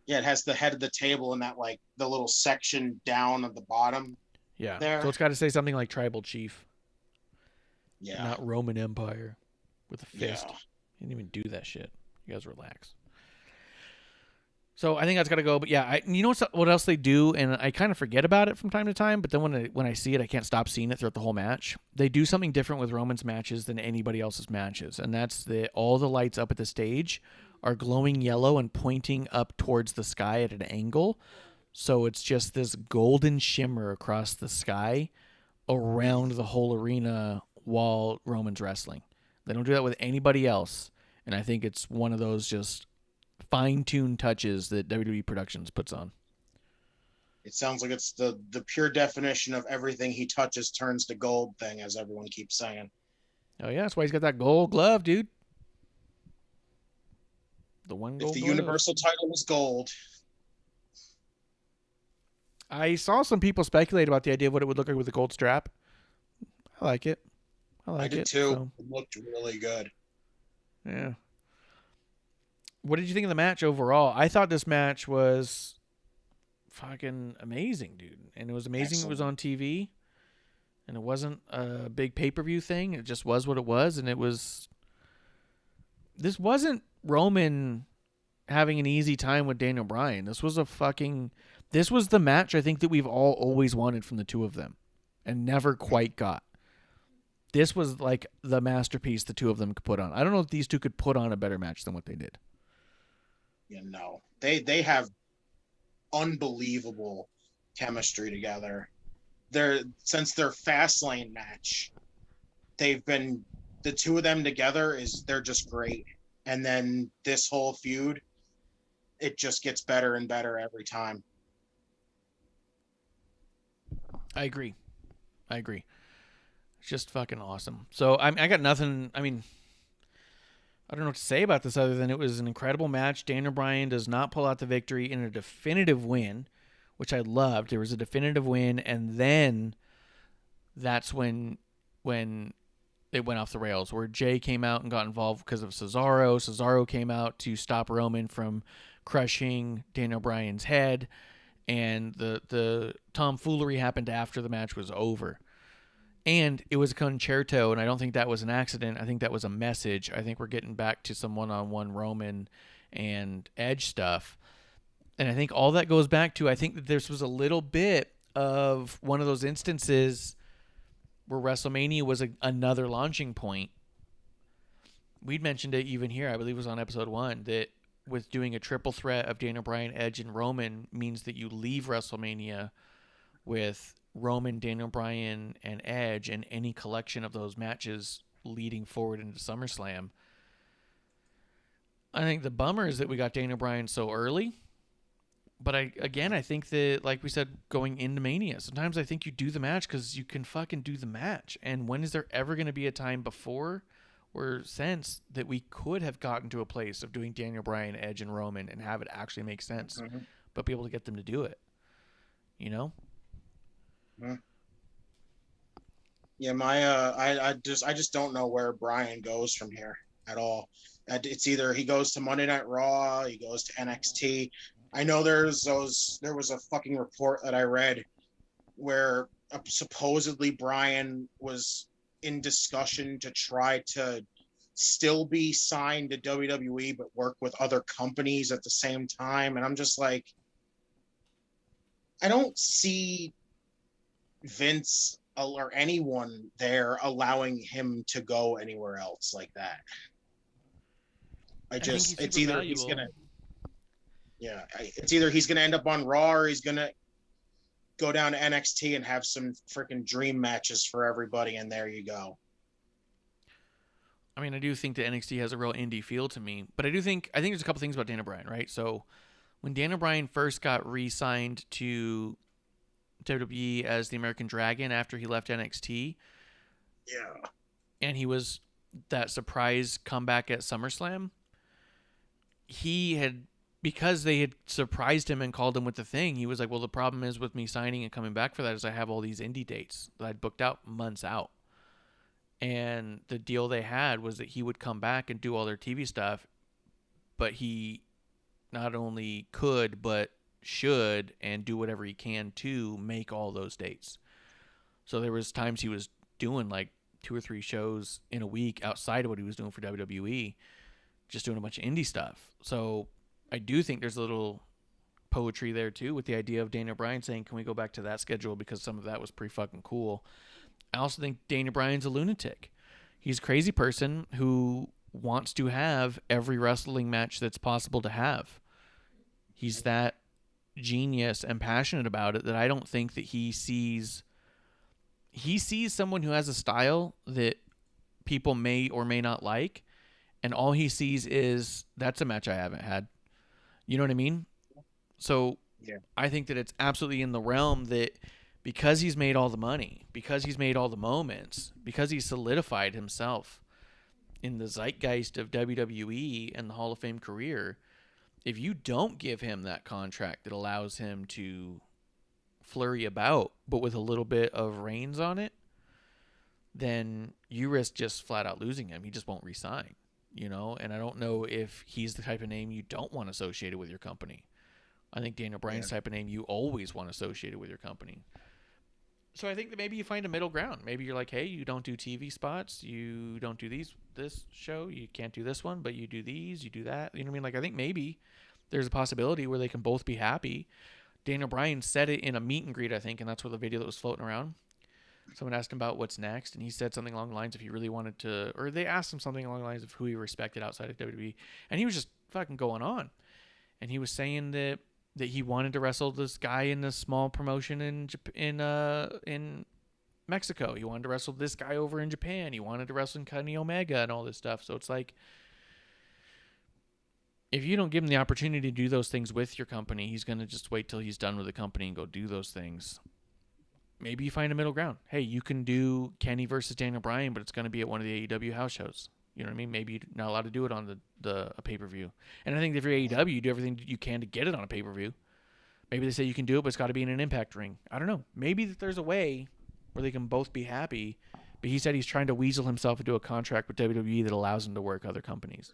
Yeah, it has the head of the table and that, like, the little section down at the bottom. Yeah. There. So it's got to say something like tribal chief. Yeah. Not Roman Empire with a fist. Yeah. You didn't even do that shit. You guys relax. So I think that's got to go. But yeah, you know what else they do? And I kind of forget about it from time to time. But then when I see it, I can't stop seeing it throughout the whole match. They do something different with Roman's matches than anybody else's matches. And that's all the lights up at the stage are glowing yellow and pointing up towards the sky at an angle. So it's just this golden shimmer across the sky around the whole arena while Roman's wrestling. They don't do that with anybody else. And I think it's one of those just fine-tuned touches that WWE Productions puts on. It sounds like it's the pure definition of everything he touches turns to gold thing, as everyone keeps saying. Oh, yeah. That's why he's got that gold glove, dude. The one gold If the glove. Universal title was gold. I saw some people speculate about the idea of what it would look like with a gold strap. I like it. I did too. So. It looked really good. Yeah. What did you think of the match overall? I thought this match was fucking amazing, dude. And it was amazing. Excellent. It was on TV. And it wasn't a big pay-per-view thing. It just was what it was. And it was... This wasn't Roman having an easy time with Daniel Bryan. This was This was the match I think that we've all always wanted from the two of them. And never quite got. This was like the masterpiece the two of them could put on. I don't know if these two could put on a better match than what they did. You know, they have unbelievable chemistry together. Since their Fastlane match, they've been the two of them together they're just great. And then this whole feud, it just gets better and better every time. I agree. It's just fucking awesome. So I got nothing. I mean, I don't know what to say about this other than it was an incredible match. Daniel Bryan does not pull out the victory in a definitive win, which I loved. There was a definitive win, and then that's when it went off the rails, where Jay came out and got involved because of Cesaro. Cesaro came out to stop Roman from crushing Daniel Bryan's head, and the tomfoolery happened after the match was over. And it was a concerto, and I don't think that was an accident. I think that was a message. I think we're getting back to some one-on-one Roman and Edge stuff. And I think all that goes back to, I think that this was a little bit of one of those instances where WrestleMania was another launching point. We'd mentioned it even here, I believe it was on episode 1, that with doing a triple threat of Daniel Bryan, Edge, and Roman means that you leave WrestleMania with Roman, Daniel Bryan, and Edge, and any collection of those matches leading forward into SummerSlam. I think the bummer is that we got Daniel Bryan so early. But I think that, like we said, going into Mania, sometimes I think you do the match because you can fucking do the match. And when is there ever going to be a time before or since that we could have gotten to a place of doing Daniel Bryan, Edge, and Roman and have it actually make sense, but be able to get them to do it? You know? Yeah, I just don't know where Bryan goes from here at all. It's either he goes to Monday Night Raw, he goes to NXT. I know there was a fucking report that I read where supposedly Bryan was in discussion to try to still be signed to WWE but work with other companies at the same time. And I'm just like, I don't see Vince or anyone there allowing him to go anywhere else like that. It's either he's gonna end up on Raw, or he's gonna go down to NXT and have some freaking dream matches for everybody, and there you go. I mean, I do think that NXT has a real indie feel to me, but I think there's a couple things about Daniel Bryan, right? So when Daniel Bryan first got re-signed to WWE as the American Dragon after he left NXT, yeah, and he was that surprise comeback at SummerSlam, because they had surprised him and called him with the thing, he was like, well, the problem is with me signing and coming back for that is I have all these indie dates that I'd booked out months out. And the deal they had was that he would come back and do all their TV stuff, but he not only could, but should, and do whatever he can to make all those dates. So there was times he was doing like 2 or 3 shows in a week outside of what he was doing for WWE, just doing a bunch of indie stuff. So I do think there's a little poetry there too with the idea of Daniel Bryan saying, can we go back to that schedule, because some of that was pretty fucking cool. I also think Daniel Bryan's a lunatic. He's a crazy person who wants to have every wrestling match that's possible to have. He's that genius and passionate about it that I don't think that he sees someone who has a style that people may or may not like, and all he sees is, that's a match I haven't had. You know what I mean? So yeah. I think that it's absolutely in the realm that because he's made all the money, because he's made all the moments, because he's solidified himself in the zeitgeist of WWE and the Hall of Fame career, if you don't give him that contract that allows him to flurry about, but with a little bit of reins on it, then you risk just flat out losing him. He just won't resign, you know? And I don't know if he's the type of name you don't want associated with your company. I think Daniel Bryan's the type of name you always want associated with your company. So I think that maybe you find a middle ground. Maybe you're like, hey, you don't do TV spots. You don't do this show. You can't do this one, but you do these, you do that. You know what I mean? Like, I think maybe there's a possibility where they can both be happy. Daniel Bryan said it in a meet and greet, I think, and that's where the video that was floating around. Someone asked him about what's next, and he said something along the lines of he really wanted to, or they asked him something along the lines of who he respected outside of WWE, and he was just fucking going on. And he was saying that he wanted to wrestle this guy in this small promotion in Mexico. He wanted to wrestle this guy over in Japan. He wanted to wrestle in Kenny Omega and all this stuff. So it's like, if you don't give him the opportunity to do those things with your company, he's going to just wait till he's done with the company and go do those things. Maybe you find a middle ground. Hey, you can do Kenny versus Daniel Bryan, but it's going to be at one of the AEW house shows. You know what I mean? Maybe you're not allowed to do it on a pay-per-view. And I think if you're AEW, you do everything you can to get it on a pay-per-view. Maybe they say you can do it, but it's got to be in an Impact ring. I don't know. Maybe that there's a way where they can both be happy. But he said he's trying to weasel himself into a contract with WWE that allows him to work other companies.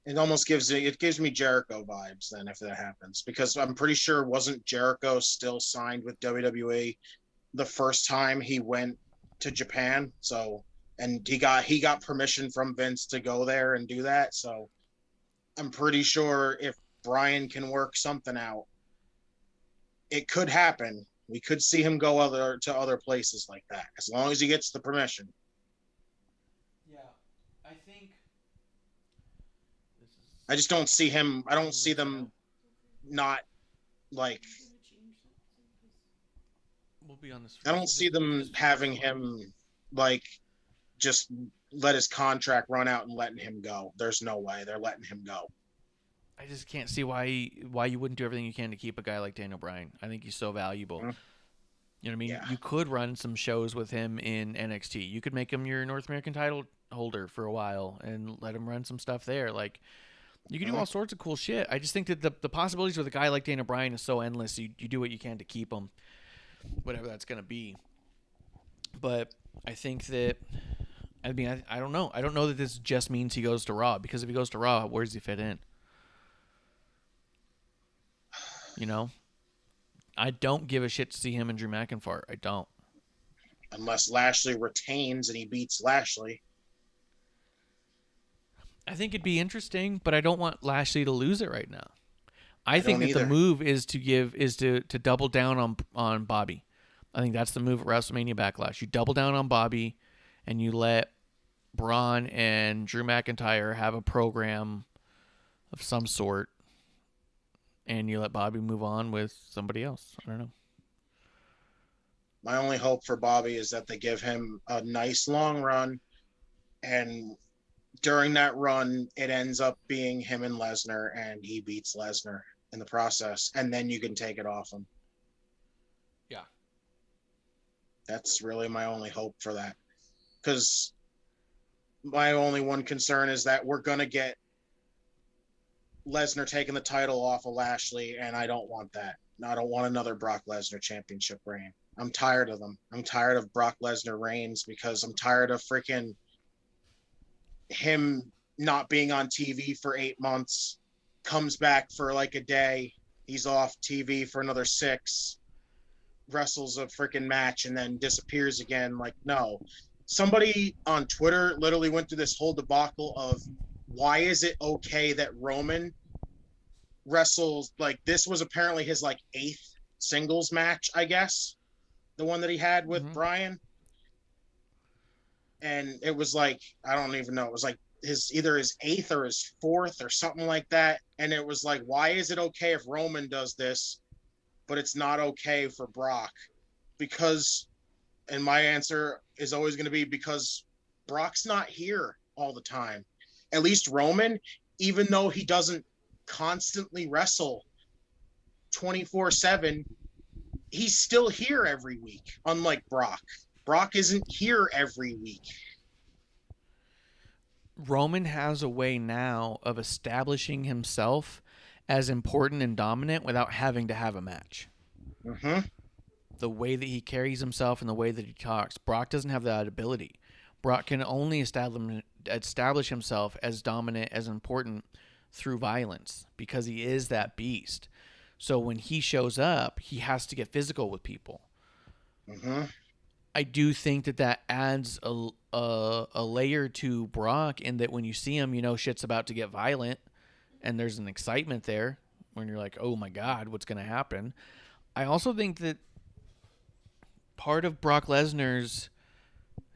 It almost gives me Jericho vibes then if that happens, because I'm pretty sure wasn't Jericho still signed with WWE the first time he went to Japan? So, and he got permission from Vince to go there and do that. So I'm pretty sure if Bryan can work something out, it could happen. We could see him go to other places like that, as long as he gets the permission. Yeah, I think I just don't see him. I don't see them not like. We'll be on this. I don't see them having him like just let his contract run out and letting him go. There's no way they're letting him go. I just can't see why you wouldn't do everything you can to keep a guy like Daniel Bryan. I think he's so valuable. You know what I mean? Yeah. You could run some shows with him in NXT. You could make him your North American title holder for a while and let him run some stuff there. Like, you can do all sorts of cool shit. I just think that the possibilities with a guy like Daniel Bryan is so endless. You do what you can to keep him, whatever that's going to be. But I think that, I mean, I don't know. I don't know that this just means he goes to Raw, because if he goes to Raw, where does he fit in? You know? I don't give a shit to see him and Drew McIntyre. I don't. unless Lashley retains and he beats Lashley. I think it'd be interesting, but I don't want Lashley to lose it right now. I think don't that the either. move is to double down on Bobby. I think that's the move at WrestleMania Backlash. You double down on Bobby, and you let Braun and Drew McIntyre have a program of some sort, and you let Bobby move on with somebody else. I don't know. My only hope for Bobby is that they give him a nice long run, and during that run, it ends up being him and Lesnar, and he beats Lesnar in the process, and then you can take it off him. Yeah. That's really my only hope for that. Because my only one concern is that we're going to get Lesnar taking the title off of Lashley, and I don't want that. I don't want another Brock Lesnar championship reign. I'm tired of them. I'm tired of Brock Lesnar reigns because I'm tired of freaking him not being on TV for 8 months, comes back for like a day, he's off TV for another 6, wrestles a freaking match, and then disappears again. Like, no. Somebody on Twitter literally went through this whole debacle of why is it okay that Roman wrestles, like, this was apparently his like 8th singles match, I guess, the one that he had with Bryan. And it was like, I don't even know, it was like either his 8th or his 4th or something like that. And it was like, why is it okay if Roman does this, but it's not okay for Brock? Because, and my answer is always going to be because Brock's not here all the time. At least Roman, even though he doesn't constantly wrestle 24/7, he's still here every week, unlike Brock. Brock isn't here every week. Roman has a way now of establishing himself as important and dominant without having to have a match. Mm-hmm. The way that he carries himself and the way that he talks, Brock doesn't have that ability. Brock can only establish himself as dominant, as important through violence because he is that beast. So when he shows up, he has to get physical with people. Mm-hmm. I do think that adds a layer to Brock in that when you see him, you know shit's about to get violent, and there's an excitement there when you're like, oh my God, what's going to happen? I also think that part of Brock Lesnar's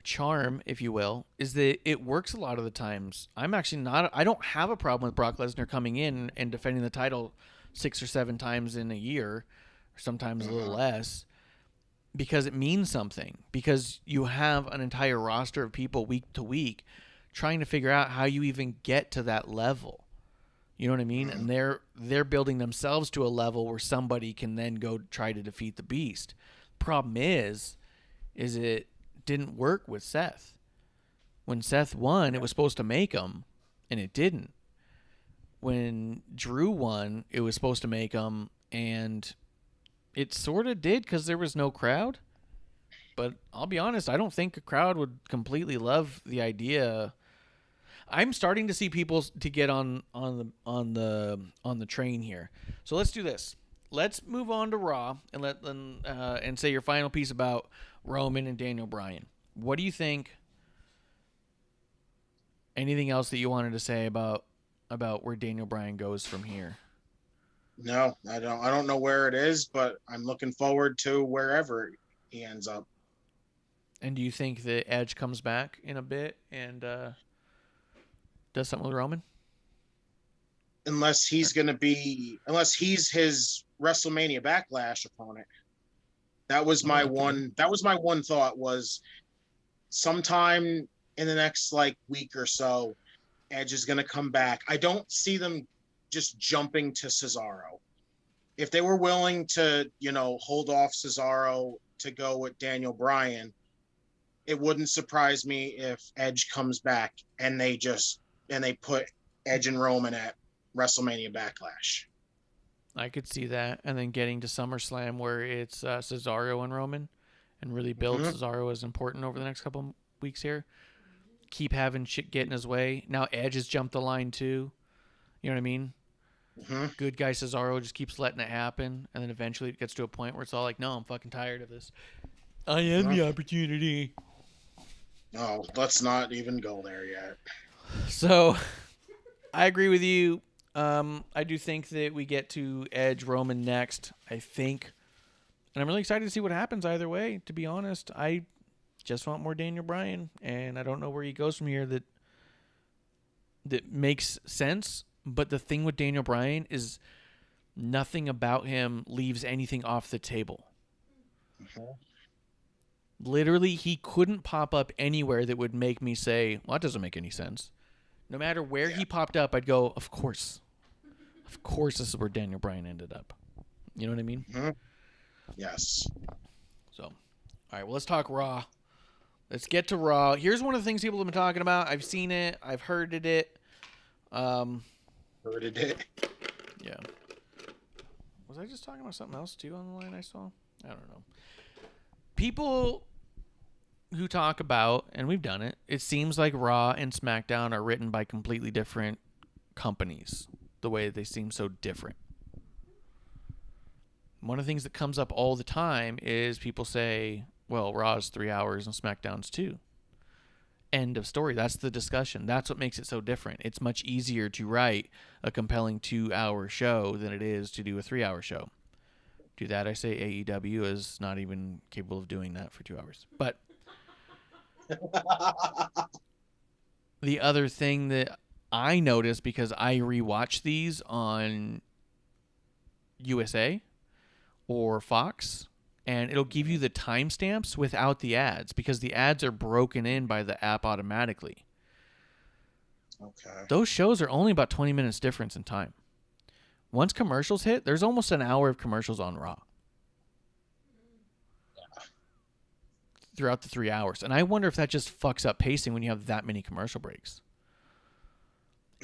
charm, if you will, is that it works a lot of the times. I don't have a problem with Brock Lesnar coming in and defending the title 6 or 7 times in a year, or sometimes a little less, because it means something. Because you have an entire roster of people week to week trying to figure out how you even get to that level. You know what I mean? And they're building themselves to a level where somebody can then go try to defeat the beast. Problem is it didn't work with Seth. When Seth won, it was supposed to make him, and it didn't. When Drew won, it was supposed to make him, and it sort of did because there was no crowd. But I'll be honest, I don't think a crowd would completely love the idea. I'm starting to see people to get on the train here. So let's do this. Let's move on to Raw and say your final piece about Roman and Daniel Bryan. What do you think? Anything else that you wanted to say about where Daniel Bryan goes from here? No, I don't know where it is, but I'm looking forward to wherever he ends up. And do you think that Edge comes back in a bit and does something with Roman? Unless he's his WrestleMania Backlash opponent. That was my one thought, was sometime in the next like week or so, Edge is going to come back. I don't see them just jumping to Cesaro. If they were willing to, hold off Cesaro to go with Daniel Bryan, it wouldn't surprise me if Edge comes back and they put Edge and Roman at WrestleMania Backlash. I could see that, and then getting to SummerSlam where it's Cesaro and Roman, and really build Cesaro as important over the next couple of weeks here. Keep having shit get in his way. Now Edge has jumped the line too. You know what I mean? Mm-hmm. Good guy Cesaro just keeps letting it happen, and then eventually it gets to a point where it's all like, no, I'm fucking tired of this. I am the opportunity. No, let's not even go there yet. So, I agree with you. I do think that we get to Edge Roman next, I think. And I'm really excited to see what happens either way, to be honest. I just want more Daniel Bryan, and I don't know where he goes from here that makes sense. But the thing with Daniel Bryan is nothing about him leaves anything off the table. Mm-hmm. Literally, he couldn't pop up anywhere that would make me say, well, that doesn't make any sense. No matter where he popped up, I'd go, of course. Of course this is where Daniel Bryan ended up. You know what I mean? Mm-hmm. Yes. So, all right, well, let's talk Raw. Let's get to Raw. Here's one of the things people have been talking about. I've seen it. I've heard it. Heard it. Yeah. Was I just talking about something else, too, on the line I saw? I don't know. People who talk about, and we've done it, it seems like Raw and SmackDown are written by completely different companies, the way that they seem so different. One of the things that comes up all the time is people say, well, Raw's 3 hours and SmackDown's 2. End of story. That's the discussion. That's what makes it so different. It's much easier to write a compelling 2-hour show than it is to do a 3-hour show. Do that, I say AEW is not even capable of doing that for 2 hours. But the other thing that I noticed, because I rewatch these on USA or Fox, and it'll give you the timestamps without the ads, because the ads are broken in by the app automatically. Okay. Those shows are only about 20 minutes difference in time. Once commercials hit, there's almost an hour of commercials on Raw. Throughout the 3 hours. And I wonder if that just fucks up pacing when you have that many commercial breaks.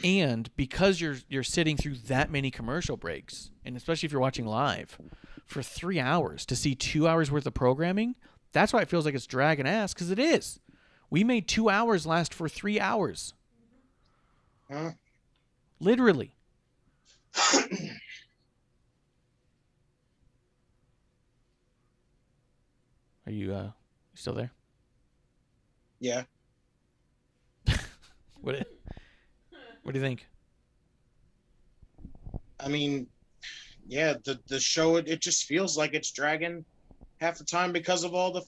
And because you're sitting through that many commercial breaks, and especially if you're watching live, for 3 hours to see 2 hours worth of programming, that's why it feels like it's dragging ass, because it is. We made 2 hours last for 3 hours. Huh? Literally. Are you still there? Yeah. What do you think? I mean, yeah, the show, it just feels like it's dragging half the time because of all the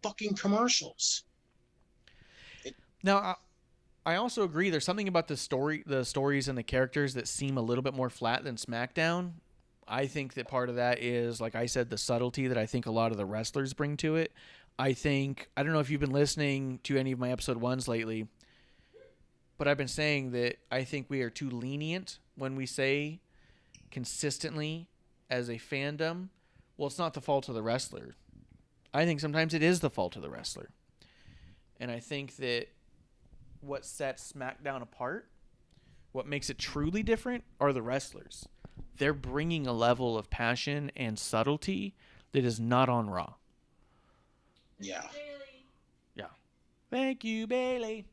fucking commercials. Now, I also agree. There's something about the stories and the characters that seem a little bit more flat than SmackDown. I think that part of that is, like I said, the subtlety that I think a lot of the wrestlers bring to it. I don't know if you've been listening to any of my episode 1s lately, but I've been saying that I think we are too lenient when we say consistently as a fandom, well, it's not the fault of the wrestler. I think sometimes it is the fault of the wrestler. And I think that what sets SmackDown apart, what makes it truly different, are the wrestlers. They're bringing a level of passion and subtlety that is not on Raw. Yeah. Yeah. Thank you, Bailey.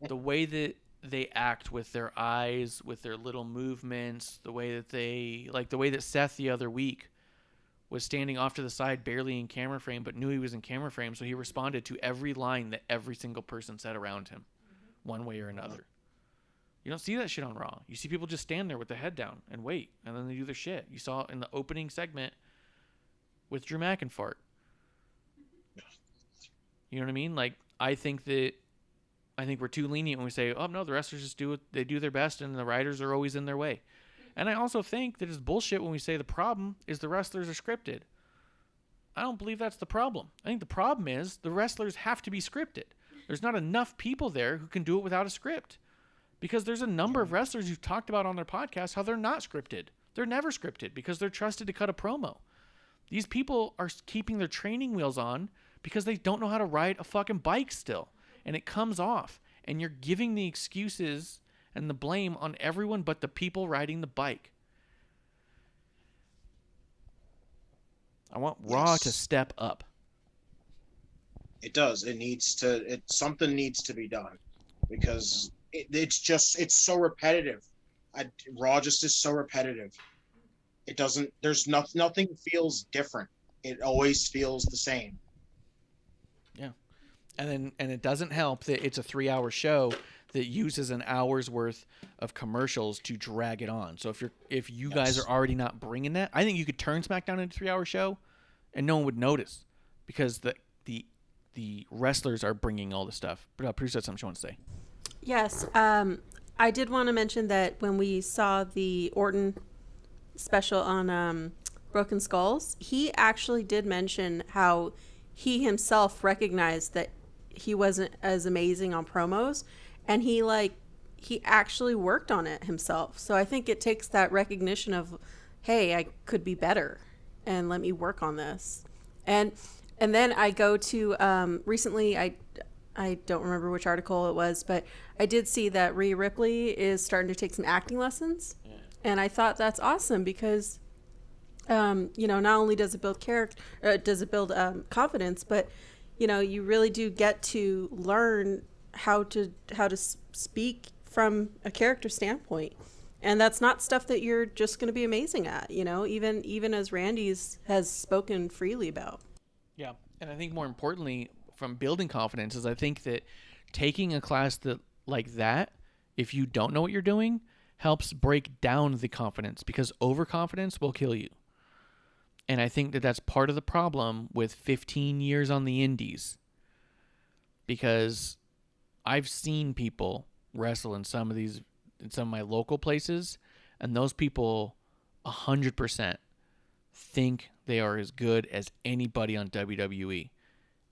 The way that they act with their eyes, with their little movements, the way that Seth the other week was standing off to the side, barely in camera frame, but knew he was in camera frame, so he responded to every line that every single person said around him, one way or another. You don't see that shit on Raw. You see people just stand there with the head down and wait, and then they do their shit. You saw it in the opening segment with Drew McIntyre. You know what I mean? Like, I think we're too lenient when we say, oh, no, the wrestlers just do their best, and the writers are always in their way. And I also think that it's bullshit when we say the problem is the wrestlers are scripted. I don't believe that's the problem. I think the problem is the wrestlers have to be scripted. There's not enough people there who can do it without a script. Because there's a number of wrestlers who've talked about on their podcast how they're not scripted. They're never scripted because they're trusted to cut a promo. These people are keeping their training wheels on because they don't know how to ride a fucking bike still. And it comes off. And you're giving the excuses and the blame on everyone but the people riding the bike. I want Raw to step up. It does. Something needs to be done because it's so repetitive. Raw just is so repetitive. It doesn't, nothing feels different It always feels the same. Yeah. And it doesn't help that it's a 3-hour show that uses an hour's worth of commercials to drag it on. So if you guys are already not bringing that, I think you could turn SmackDown into a 3-hour show and no one would notice because the wrestlers are bringing all the stuff. But Bruce had something she wants to say. Yes. I did want to mention that when we saw the Orton special on Broken Skulls, he actually did mention how he himself recognized that he wasn't as amazing on promos, and he actually worked on it himself. So I think it takes that recognition of, hey, I could be better, and let me work on this. And then I go to recently, I don't remember which article it was, but I did see that Rhea Ripley is starting to take some acting lessons. Yeah. And I thought that's awesome because, not only does it build confidence, but, you really do get to learn how to speak from a character standpoint. And that's not stuff that you're just going to be amazing at, even as Randy's has spoken freely about. Yeah. And I think more importantly, from building confidence is I think that taking a class like that, if you don't know what you're doing, helps break down the confidence because overconfidence will kill you. And I think that that's part of the problem with 15 years on the indies because I've seen people wrestle in some of my local places, and those people 100% think they are as good as anybody on WWE.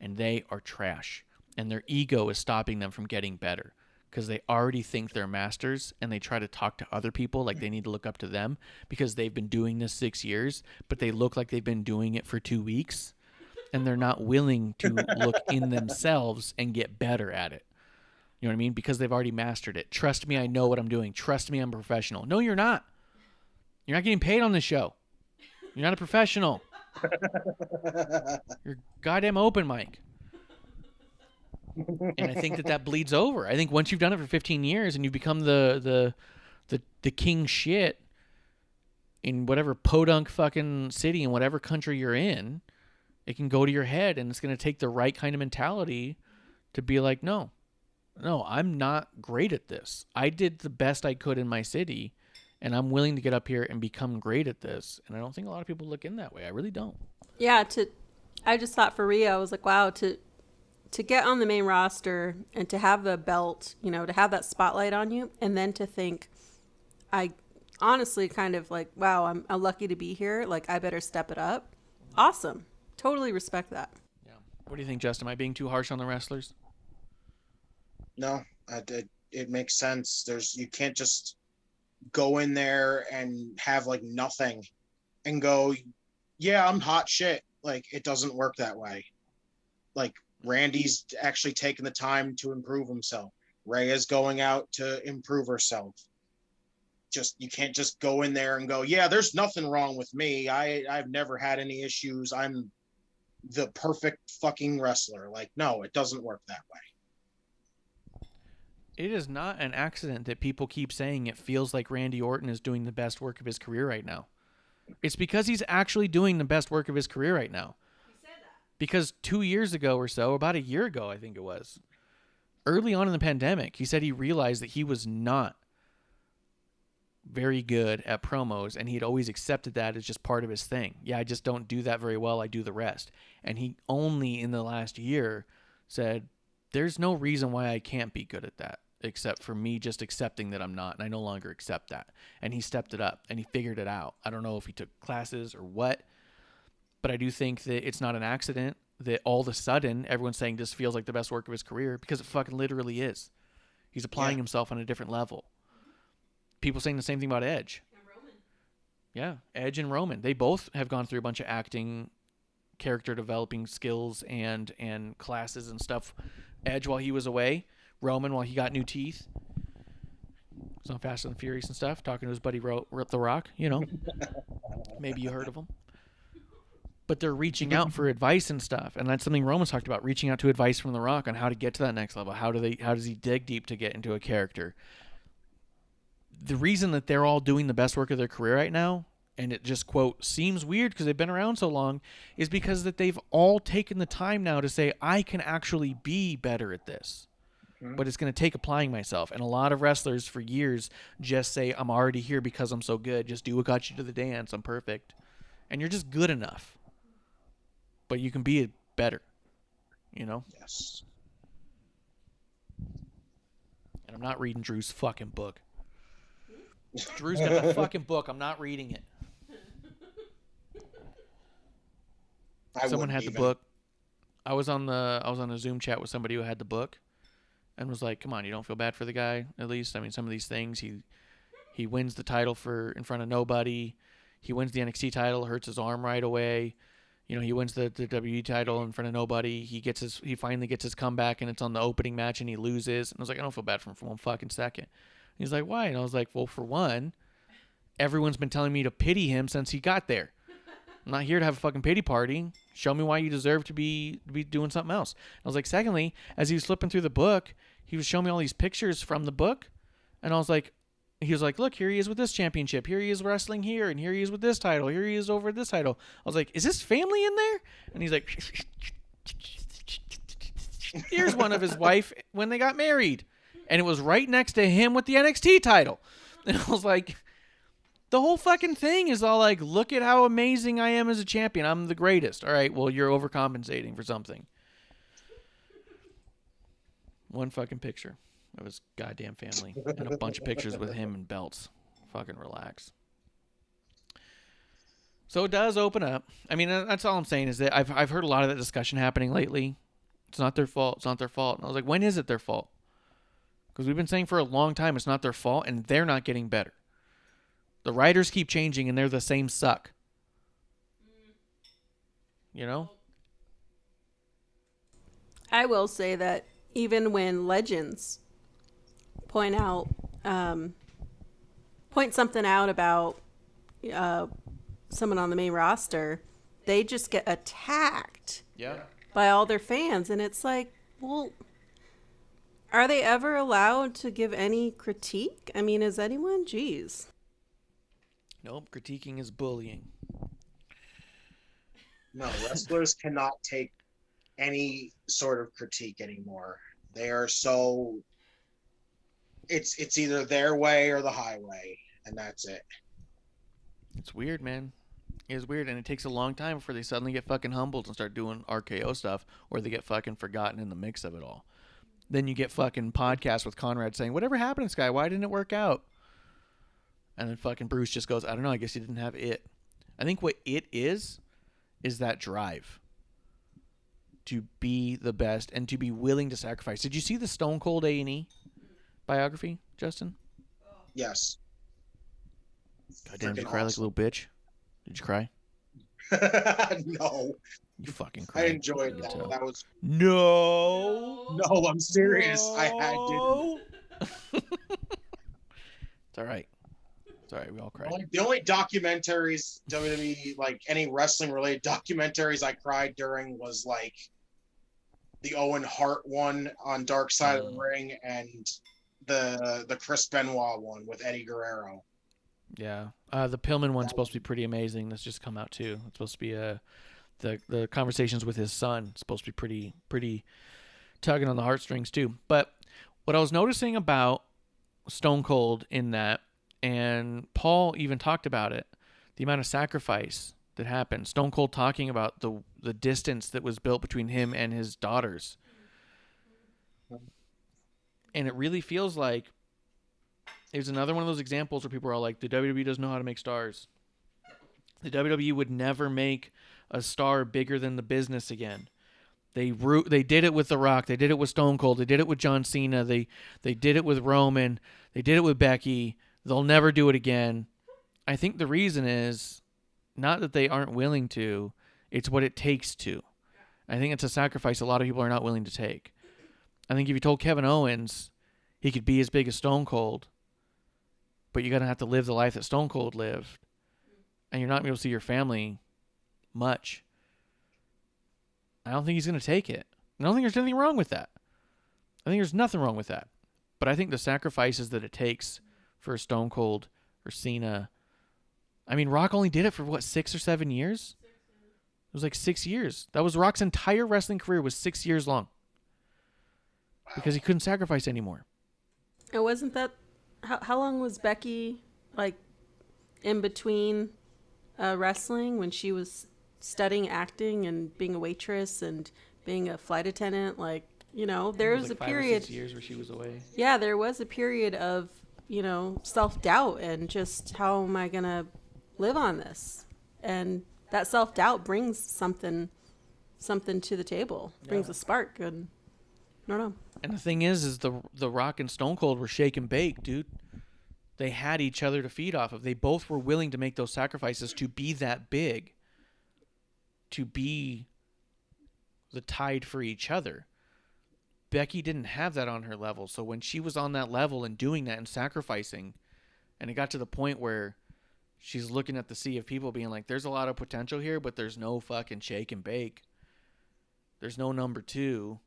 And they are trash. And their ego is stopping them from getting better because they already think they're masters and they try to talk to other people like they need to look up to them because they've been doing this 6 years, but they look like they've been doing it for 2 weeks and they're not willing to look in themselves and get better at it. You know what I mean? Because they've already mastered it. Trust me, I know what I'm doing. Trust me, I'm a professional. No, you're not. You're not getting paid on this show. You're not a professional. You're goddamn open mic. And I think that bleeds over. I think once you've done it for 15 years and you've become the king shit in whatever podunk fucking city in whatever country you're in, it can go to your head, and it's going to take the right kind of mentality to be like, no, I'm not great at this. I did the best I could in my city, and I'm willing to get up here and become great at this. And I don't think a lot of people look in that way. I really don't. Yeah, I just thought for Rhea, I was like, wow, to get on the main roster and to have the belt, to have that spotlight on you, and then to think, I honestly kind of like, wow, I'm lucky to be here. Like, I better step it up. Awesome. Totally respect that. Yeah. What do you think, Justin? Am I being too harsh on the wrestlers? No, it makes sense. You can't just go in there and have like nothing and go, yeah, I'm hot shit. Like, it doesn't work that way. Like, Randy's actually taking the time to improve himself. Rhea's going out to improve herself. You can't just go in there and go, yeah, there's nothing wrong with me. I've never had any issues. I'm the perfect fucking wrestler. Like, no, it doesn't work that way. It is not an accident that people keep saying it feels like Randy Orton is doing the best work of his career right now. It's because he's actually doing the best work of his career right now. He said that. Because 2 years ago or so, about a year ago, I think it was, early on in the pandemic, he said he realized that he was not very good at promos, and he'd always accepted that as just part of his thing. Yeah, I just don't do that very well. I do the rest. And he only in the last year said, there's no reason why I can't be good at that, except for me just accepting that I'm not, and I no longer accept that. And he stepped it up, and he figured it out. I don't know if he took classes or what, but I do think that it's not an accident that all of a sudden everyone's saying this feels like the best work of his career, because it fucking literally is. He's applying himself on a different level. People saying the same thing about Edge. And Roman. Yeah, Edge and Roman. They both have gone through a bunch of acting, character developing skills and classes and stuff. Edge while he was away. Roman while he got new teeth. He's on Fast and Furious and stuff, talking to his buddy The Rock, Maybe you heard of him. But they're reaching out for advice and stuff. And that's something Roman's talked about, reaching out to advice from The Rock on how to get to that next level. How does he dig deep to get into a character? The reason that they're all doing the best work of their career right now and it just, quote, seems weird because they've been around so long, is because that they've all taken the time now to say, I can actually be better at this. But it's going to take applying myself. And a lot of wrestlers for years just say, I'm already here because I'm so good. Just do what got you to the dance. I'm perfect. And you're just good enough. But you can be better. You know? Yes. And I'm not reading Drew's fucking book. Drew's got the fucking book. I'm not reading it. Someone had the book. I was on a Zoom chat with somebody who had the book. And was like, come on, you don't feel bad for the guy, at least? I mean, some of these things, he wins the title in front of nobody. He wins the NXT title, hurts his arm right away. You know, he wins the WWE title in front of nobody. He finally gets his comeback, and it's on the opening match, and he loses. And I was like, I don't feel bad for him for one fucking second. And he's like, why? And I was like, well, for one, everyone's been telling me to pity him since he got there. I'm not here to have a fucking pity party. Show me why you deserve to be doing something else. I was like, secondly, as he was flipping through the book, he was showing me all these pictures from the book. And I was like, he was like, look, here he is with this championship. Here he is wrestling here. And here he is with this title. Here he is over this title. I was like, is this family in there? And he's like, here's one of his wife when they got married. And it was right next to him with the NXT title. And I was like, the whole fucking thing is all like, look at how amazing I am as a champion. I'm the greatest. All right, well, you're overcompensating for something. One fucking picture of his goddamn family and a bunch of pictures with him and belts. Fucking relax. So it does open up. I mean, that's all I'm saying is that I've heard a lot of that discussion happening lately. It's not their fault. It's not their fault. And I was like, when is it their fault? Because we've been saying for a long time it's not their fault, and they're not getting better. The writers keep changing, and they're the same suck. You know? I will say that even when legends point something out about someone on the main roster, they just get attacked by all their fans. And it's like, well, are they ever allowed to give any critique? I mean, is anyone? Jeez. Nope, critiquing is bullying. No, wrestlers cannot take any sort of critique anymore. They are so... It's either their way or the highway, and that's it. It's weird, man. It's weird, and it takes a long time before they suddenly get fucking humbled and start doing RKO stuff, or they get fucking forgotten in the mix of it all. Then you get fucking podcasts with Conrad saying, whatever happened to this guy? Why didn't it work out? And then fucking Bruce just goes, I don't know, I guess he didn't have it. I think what it is that drive to be the best and to be willing to sacrifice. Did you see the Stone Cold A&E biography, Justin? Yes. Goddamn, did you cry like a little bitch? Did you cry? No. You fucking cried. I enjoyed that. That was... No, I'm serious. No. I had to. It's all right. It's all right. We all cried. The only documentaries, WWE, like any wrestling related documentaries I cried during was like the Owen Hart one on Dark Side of the Ring and the Chris Benoit one with Eddie Guerrero. Yeah. The Pillman one's supposed to be pretty amazing. That's just come out too. It's supposed to be the conversations with his son. It's supposed to be pretty tugging on the heartstrings too. But what I was noticing about Stone Cold in that, and Paul even talked about it, the amount of sacrifice that happened. Stone Cold talking about the distance that was built between him and his daughters. And it really feels like it's another one of those examples where people are all like, the WWE doesn't know how to make stars. The WWE would never make a star bigger than the business again. They did it with The Rock. They did it with Stone Cold. They did it with John Cena. They did it with Roman. They did it with Becky. They'll never do it again. I think the reason is not that they aren't willing to. It's what it takes to. I think it's a sacrifice a lot of people are not willing to take. I think if you told Kevin Owens he could be as big as Stone Cold, but you're going to have to live the life that Stone Cold lived, and you're not going to be able to see your family much, I don't think he's going to take it. I don't think there's anything wrong with that. I think there's nothing wrong with that. But I think the sacrifices that it takes for Stone Cold or Cena I mean, Rock only did it for what, 6 or 7 years? It was like 6 years. That was Rock's entire wrestling career was 6 years long. Because he couldn't sacrifice anymore. And wasn't that how long was Becky like in between wrestling when she was studying acting and being a waitress and being a flight attendant? Like, you know, there was like a 5 or 6 period. years where she was away. Yeah, there was a period of, you know, self-doubt and just how am I gonna live on this? And that self-doubt brings something to the table. Brings a spark. And I don't know. And the thing is the Rock and Stone Cold were shake and bake, dude. They had each other to feed off of. They both were willing to make those sacrifices to be that big, to be the tide for each other. Becky didn't have that on her level. So when she was on that level and doing that and sacrificing, and it got to the point where she's looking at the sea of people being like, there's a lot of potential here, but there's no fucking shake and bake. There's no number 2.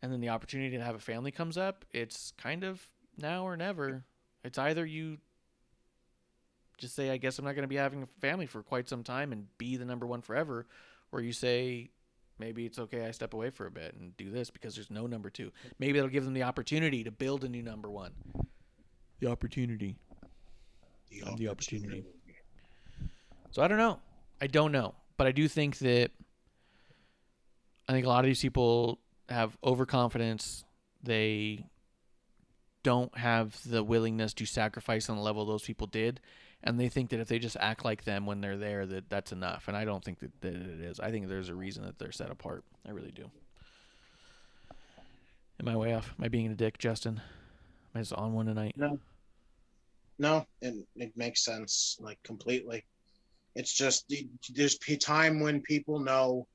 And then the opportunity to have a family comes up. It's kind of now or never. It's either you just say, I guess I'm not going to be having a family for quite some time and be the number 1 forever. Or you say, maybe it's okay, I step away for a bit and do this because there's no number 2. Maybe it'll give them the opportunity to build a new number 1. The opportunity. The opportunity. So I don't know. I don't know. But I do think that I think a lot of these people have overconfidence. They don't have the willingness to sacrifice on the level those people did. And they think that if they just act like them when they're there, that's enough. And I don't think that it is. I think there's a reason that they're set apart. I really do. Am I way off? Am I being a dick, Justin? Am I just on one tonight? No, it makes sense, like, completely. It's just there's a time when people know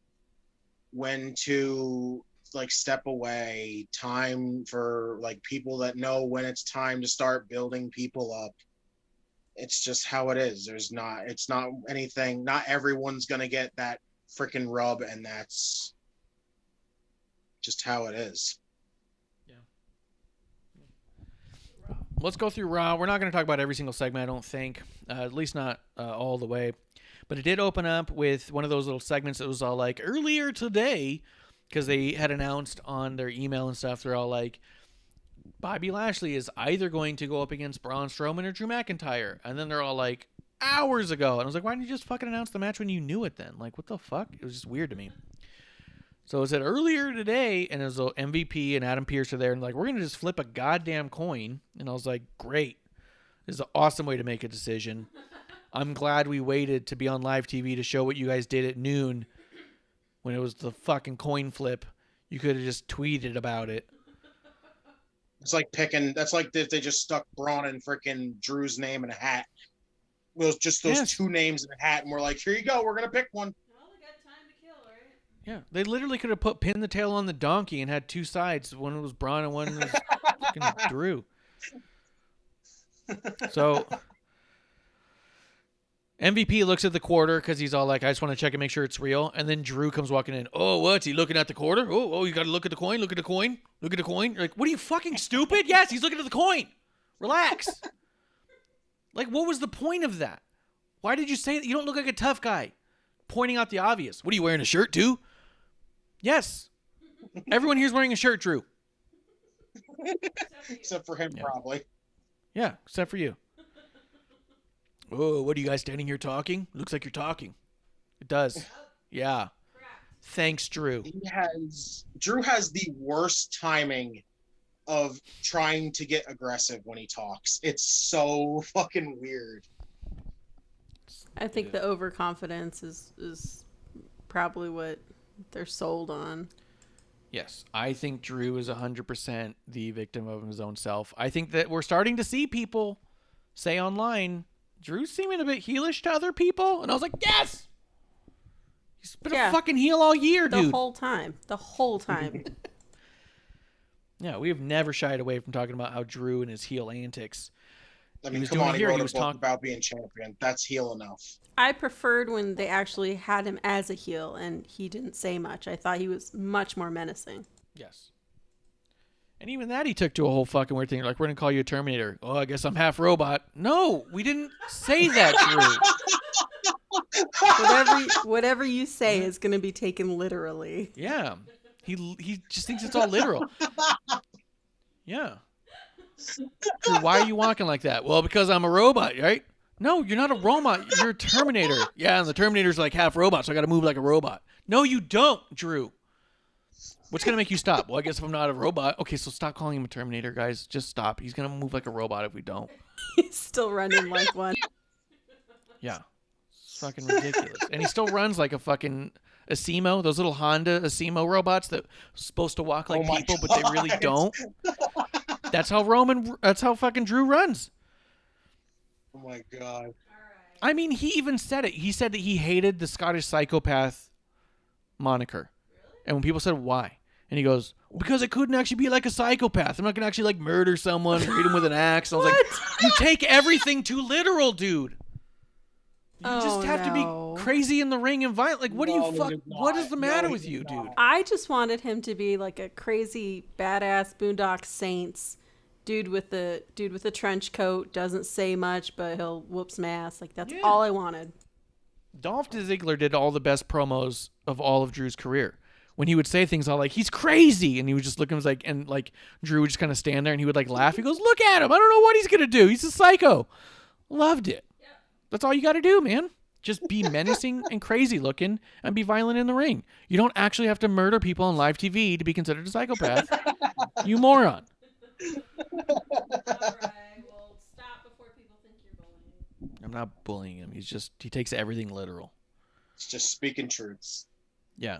when to, like, step away, time for, like, people that know when it's time to start building people up. It's just how it is. It's not anything, not everyone's gonna get that freaking rub, and that's just how it is. Let's go through Raw. We're not going to talk about every single segment, I don't think. At least not all the way. But it did open up with one of those little segments that was all like, earlier today, because they had announced on their email and stuff, they're all like, Bobby Lashley is either going to go up against Braun Strowman or Drew McIntyre. And then they're all like, hours ago. And I was like, why didn't you just fucking announce the match when you knew it then? Like, what the fuck? It was just weird to me. So it said earlier today, and it was MVP and Adam Pearce are there, and like, we're going to just flip a goddamn coin. And I was like, great. This is an awesome way to make a decision. I'm glad we waited to be on live TV to show what you guys did at noon when it was the fucking coin flip. You could have just tweeted about it. It's like that's like if they just stuck Braun and freaking Drew's name in a hat. Those 2 names in a hat, and we're like, here you go, we're going to pick one. Yeah, they literally could have pin the tail on the donkey and had 2 sides. One was Braun and one was fucking Drew. So MVP looks at the quarter because he's all like, I just want to check and make sure it's real. And then Drew comes walking in. Oh, what's he looking at the quarter? Oh, you got to look at the coin. Look at the coin. Look at the coin. You're like, what are you, fucking stupid? Yes, he's looking at the coin. Relax. Like, what was the point of that? Why did you say that? You don't look like a tough guy. Pointing out the obvious. What are you wearing, a shirt too? Yes. Everyone here's wearing a shirt, Drew. Except for him, probably. Yeah, except for you. Oh, what are you guys standing here talking? Looks like you're talking. It does. Yeah. Thanks, Drew. Drew has the worst timing of trying to get aggressive when he talks. It's so fucking weird. I think the overconfidence is probably what they're sold on. Yes, I think Drew is 100% the victim of his own self. I think that we're starting to see people say online, Drew's seeming a bit heelish to other people. And I was like, yes! He's been a fucking heel all year, dude. The whole time. Yeah, we have never shied away from talking about how Drew and his heel antics. I mean, come on, he wrote a book about being champion. That's heel enough. I preferred when they actually had him as a heel and he didn't say much. I thought he was much more menacing. Yes. And even that he took to a whole fucking weird thing. Like, we're going to call you a Terminator. Oh, I guess I'm half robot. No, we didn't say that, Drew. Whatever you say is going to be taken literally. Yeah. He just thinks it's all literal. Yeah. Drew, why are you walking like that? Well, because I'm a robot, right? No, you're not a robot. You're a Terminator. Yeah, and the Terminator's like half robot, so I got to move like a robot. No, you don't, Drew. What's going to make you stop? Well, I guess if I'm not a robot. Okay, so stop calling him a Terminator, guys. Just stop. He's going to move like a robot if we don't. He's still running like one. Yeah. It's fucking ridiculous. And he still runs like a fucking Asimo, those little Honda Asimo robots that are supposed to walk like people, but they really don't. That's how fucking Drew runs. Oh my God. I mean, he even said it. He said that he hated the Scottish psychopath moniker. And when people said why, and he goes, because it couldn't actually be like a psychopath. I'm not gonna actually like murder someone, hit him with an axe. And I was like, you take everything too literal, dude. You just have to be crazy in the ring and violent. Like, what do you fuck? What is the matter with you, dude? I just wanted him to be like a crazy badass Boondock Saints dude with the trench coat. Doesn't say much, but he'll whoop some ass. Like, that's all I wanted. Dolph Ziggler did all the best promos of all of Drew's career. When he would say things all like, he's crazy, and he would just look at him like, and like Drew would just kind of stand there and he would like laugh. He goes, look at him. I don't know what he's gonna do. He's a psycho. Loved it. That's all you got to do, man. Just be menacing and crazy looking and be violent in the ring. You don't actually have to murder people on live TV to be considered a psychopath. You moron. All right, well, stop before people think you're bullying. I'm not bullying him. He takes everything literal. It's just speaking truths. Yeah.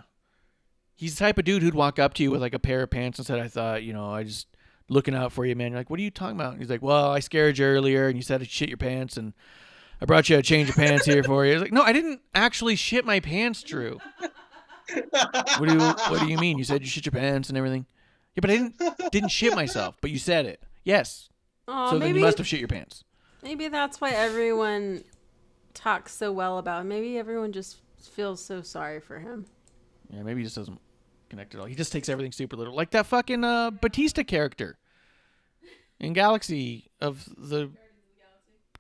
He's the type of dude who'd walk up to you with like a pair of pants and said, I thought, I just looking out for you, man. You're like, what are you talking about? And he's like, well, I scared you earlier and you said to shit your pants and I brought you a change of pants here for you. He's like, no, I didn't actually shit my pants, Drew. What do you mean? You said you shit your pants and everything. Yeah, but I didn't shit myself, but you said it. Yes. So then you must have shit your pants. Maybe that's why everyone talks so well about him. Maybe everyone just feels so sorry for him. Yeah, maybe he just doesn't connect at all. He just takes everything super literal. Like that fucking Batista character in Galaxy of the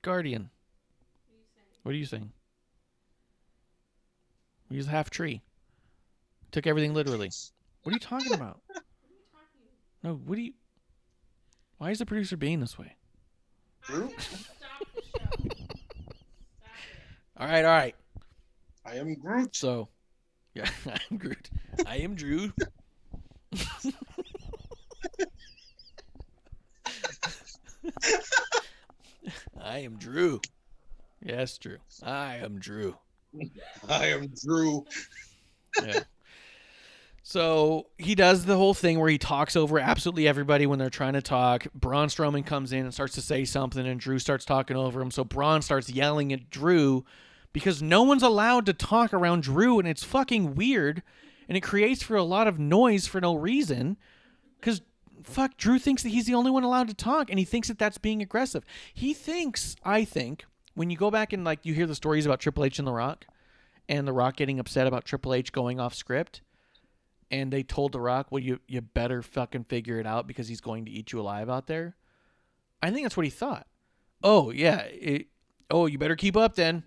Guardian. What are you saying? He's half tree. Took everything literally. What are you talking about? No, why is the producer being this way? All right. I am Groot. So, yeah, I am Groot. I am Drew. I am Drew. Yes, Drew. I am Drew. I am Drew. Yeah. So he does the whole thing where he talks over absolutely everybody when they're trying to talk. Braun Strowman comes in and starts to say something, and Drew starts talking over him. So Braun starts yelling at Drew because no one's allowed to talk around Drew, and it's fucking weird, and it creates for a lot of noise for no reason because Drew thinks that he's the only one allowed to talk, and he thinks that that's being aggressive. He thinks, I think, when you go back and like you hear the stories about Triple H and The Rock, and The Rock getting upset about Triple H going off script, and they told The Rock, well, you better fucking figure it out because he's going to eat you alive out there. I think that's what he thought. Oh, yeah. You better keep up then.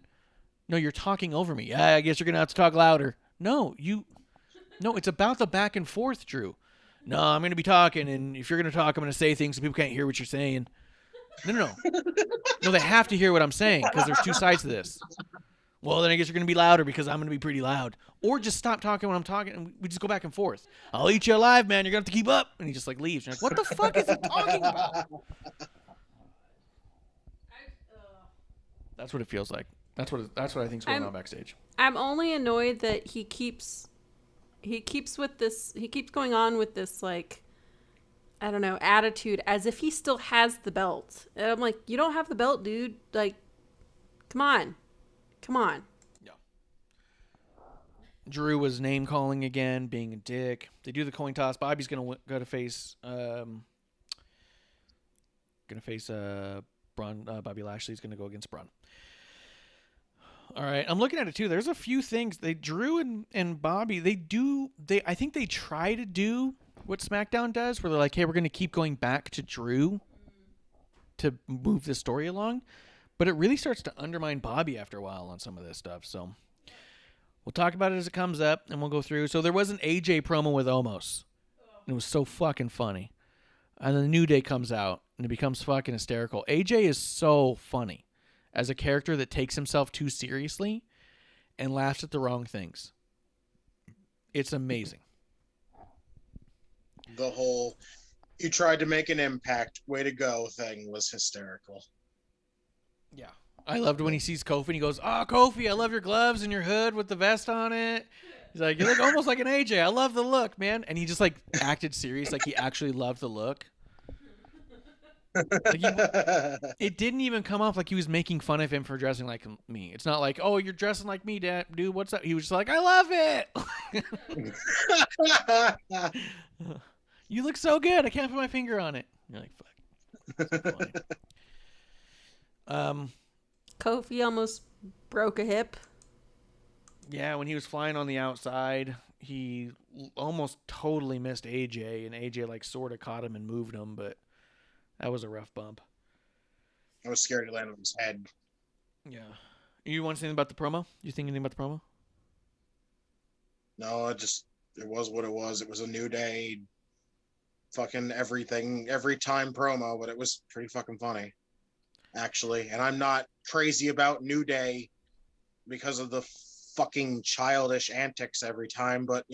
No, you're talking over me. Yeah, I guess you're going to have to talk louder. No, it's about the back and forth, Drew. No, I'm going to be talking, and if you're going to talk, I'm going to say things so people can't hear what you're saying. No. No, they have to hear what I'm saying because there's two sides to this. Well, then I guess you're going to be louder because I'm going to be pretty loud. Or just stop talking when I'm talking and we just go back and forth. I'll eat you alive, man. You're going to have to keep up. And he just like leaves. You're like, what the fuck is he talking about? That's what it feels like. That's what I think's going on backstage. I'm only annoyed that he keeps going on with this like, I don't know, attitude as if he still has the belt. And I'm like, you don't have the belt, dude. Like, come on. Yeah. Drew was name calling again, being a dick. They do the coin toss. Bobby's gonna go to face Braun. Bobby Lashley's gonna go against Braun. All right, I'm looking at it too. There's a few things Drew and Bobby. I think they try to do what SmackDown does, where they're like, hey, we're going to keep going back to Drew to move the story along. But it really starts to undermine Bobby after a while on some of this stuff. So we'll talk about it as it comes up, and we'll go through. So there was an AJ promo with Omos. And it was so fucking funny. And then the New Day comes out, and it becomes fucking hysterical. AJ is so funny as a character that takes himself too seriously and laughs at the wrong things. It's amazing. The whole "you tried to make an impact, way to go" thing was hysterical. Yeah. I loved when he sees Kofi and he goes, "Oh, Kofi, I love your gloves and your hood with the vest on it." He's like, "You look almost like an AJ. I love the look, man." And he just like acted serious, like he actually loved the look. Like it didn't even come off like he was making fun of him for dressing like me. It's not like, "Oh, you're dressing like me, Dad, dude. What's up?" He was just like, "I love it. You look so good. I can't put my finger on it." You're like, "Fuck." So funny. Kofi almost broke a hip. Yeah, when he was flying on the outside, he almost totally missed AJ, and AJ like sort of caught him and moved him, but that was a rough bump. I was scared he landed on his head. Yeah. You want to say anything about the promo? You think anything about the promo? No, it was what it was. It was a New Day, fucking everything, every time promo, but it was pretty fucking funny, actually. And I'm not crazy about New Day because of the fucking childish antics every time, but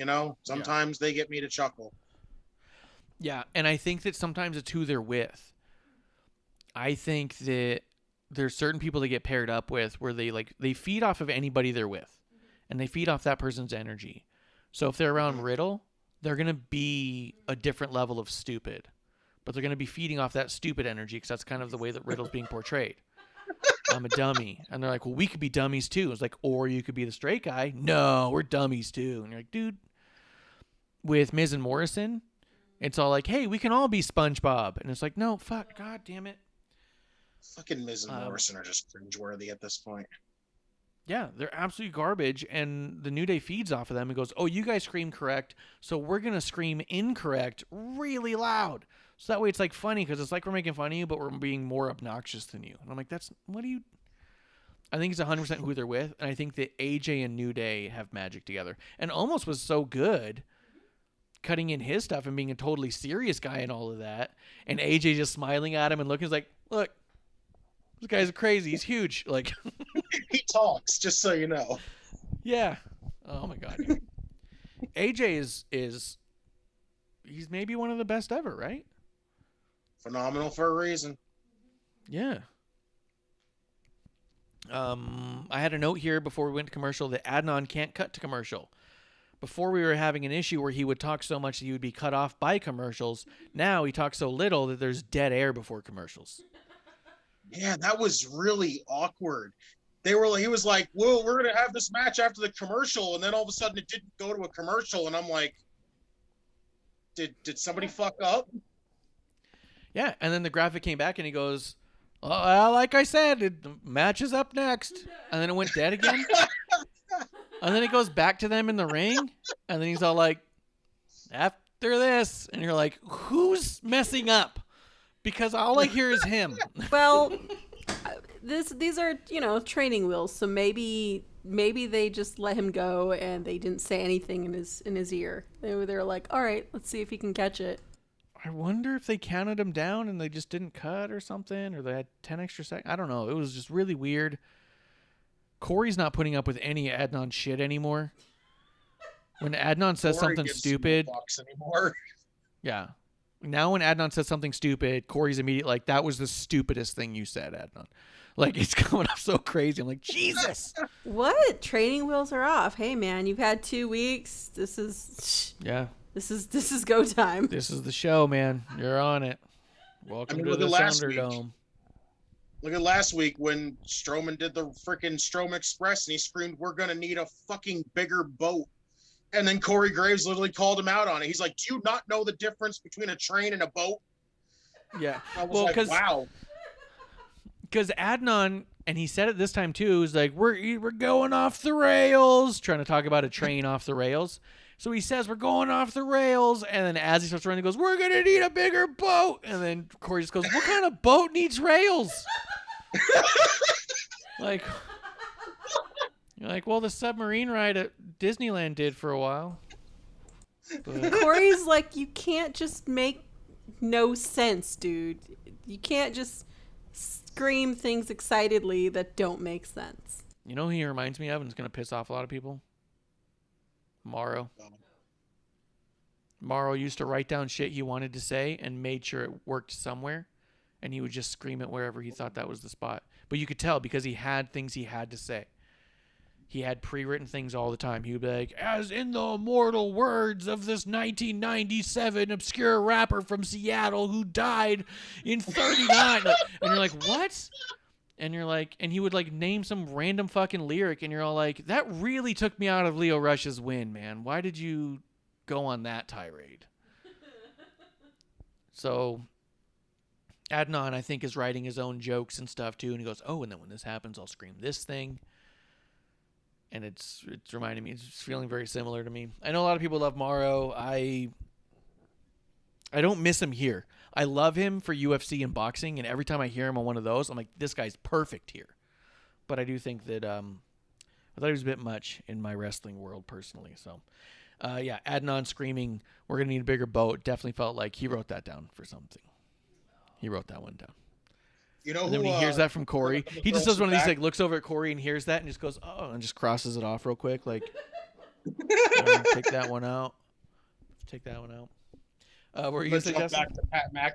sometimes they get me to chuckle. Yeah, and I think that sometimes it's who they're with. I think that there's certain people they get paired up with where they feed off of anybody they're with, and they feed off that person's energy. So if they're around Riddle, they're going to be a different level of stupid, but they're going to be feeding off that stupid energy because that's kind of the way that Riddle's being portrayed. I'm a dummy. And they're like, well, we could be dummies too. It's like, or you could be the straight guy. No, we're dummies too. And you're like, dude, with Miz and Morrison, it's all like, hey, we can all be SpongeBob. And it's like, no, fuck, God damn it. Fucking Miz and Morrison are just cringeworthy at this point. Yeah, they're absolutely garbage. And the New Day feeds off of them and goes, oh, you guys scream correct, so we're going to scream incorrect really loud. So that way it's like funny because it's like we're making fun of you, but we're being more obnoxious than you. And I'm like, I think it's 100% who they're with. And I think that AJ and New Day have magic together. And Almost was so good cutting in his stuff and being a totally serious guy and all of that. And AJ just smiling at him and looking, he's like, look, this guy's crazy. He's huge. Like he talks, just so you know. Yeah. Oh my God. AJ is he's maybe one of the best ever, right? Phenomenal for a reason. Yeah. I had a note here before we went to commercial that Adnan can't cut to commercial. Before we were having an issue where he would talk so much that he would be cut off by commercials. Now he talks so little that there's dead air before commercials. Yeah, that was really awkward. He was like, well, we're going to have this match after the commercial. And then all of a sudden it didn't go to a commercial. And I'm like, did somebody fuck up? Yeah, and then the graphic came back and he goes, well, like I said, the match is up next. And then it went dead again. And then it goes back to them in the ring. And then he's all like, after this. And you're like, who's messing up? Because all I hear is him. Well, these are, training wheels. So maybe they just let him go and they didn't say anything in his ear. They were like, all right, let's see if he can catch it. I wonder if they counted him down and they just didn't cut or something, or they had 10 extra seconds. I don't know. It was just really weird. Corey's not putting up with any Adnan shit anymore. When Adnan says something stupid. Anymore. Yeah. Now when Adnan says something stupid, Corey's immediately like, that was the stupidest thing you said, Adnan. Like, it's coming up so crazy. I'm like, Jesus. What? Training wheels are off. Hey, man, you've had 2 weeks. This is go time. This is the show, man. You're on it. Welcome to the Thunderdome. Look at last week when Strowman did the freaking Strom Express and he screamed, we're going to need a fucking bigger boat. And then Corey Graves literally called him out on it. He's like, do you not know the difference between a train and a boat? Yeah. I was like, wow. Because Adnan, and he said it this time too, is like, we're going off the rails, trying to talk about a train off the rails. So he says, we're going off the rails. And then as he starts running, he goes, we're going to need a bigger boat. And then Corey just goes, what kind of boat needs rails? Like, you're like, well, the submarine ride at Disneyland did for a while. But Corey's like, you can't just make no sense, dude. You can't just scream things excitedly that don't make sense. you know who he reminds me of, and it's going to piss off a lot of people? Morrow. Morrow used to write down shit he wanted to say and made sure it worked somewhere, and he would just scream it wherever he thought that was the spot. But you could tell because he had things he had to say. He had pre-written things all the time. He would be like, as in the immortal words of this 1997 obscure rapper from Seattle who died in 39. And you're like, what? And you're like, and he would like name some random fucking lyric, and you're all like, that really took me out of Leo Rush's win, man. Why did you go on that tirade? So Adnan, I think, is writing his own jokes and stuff too, and he goes, oh, and then when this happens, I'll scream this thing. And it's reminding me, it's feeling very similar to me. I know a lot of people love Morrow. I don't miss him here. I love him for UFC and boxing, and every time I hear him on one of those, I'm like, this guy's perfect here. But I do think that I thought he was a bit much in my wrestling world personally. So, yeah, Adnan screaming, we're going to need a bigger boat, definitely felt like he wrote that down for something. He wrote that one down. You know, and then when he hears that from Corey, he just does one of these, like, looks over at Corey and hears that and just goes, oh, and just crosses it off real quick. Like, take that one out. Take that one out. Were you going to say, I'm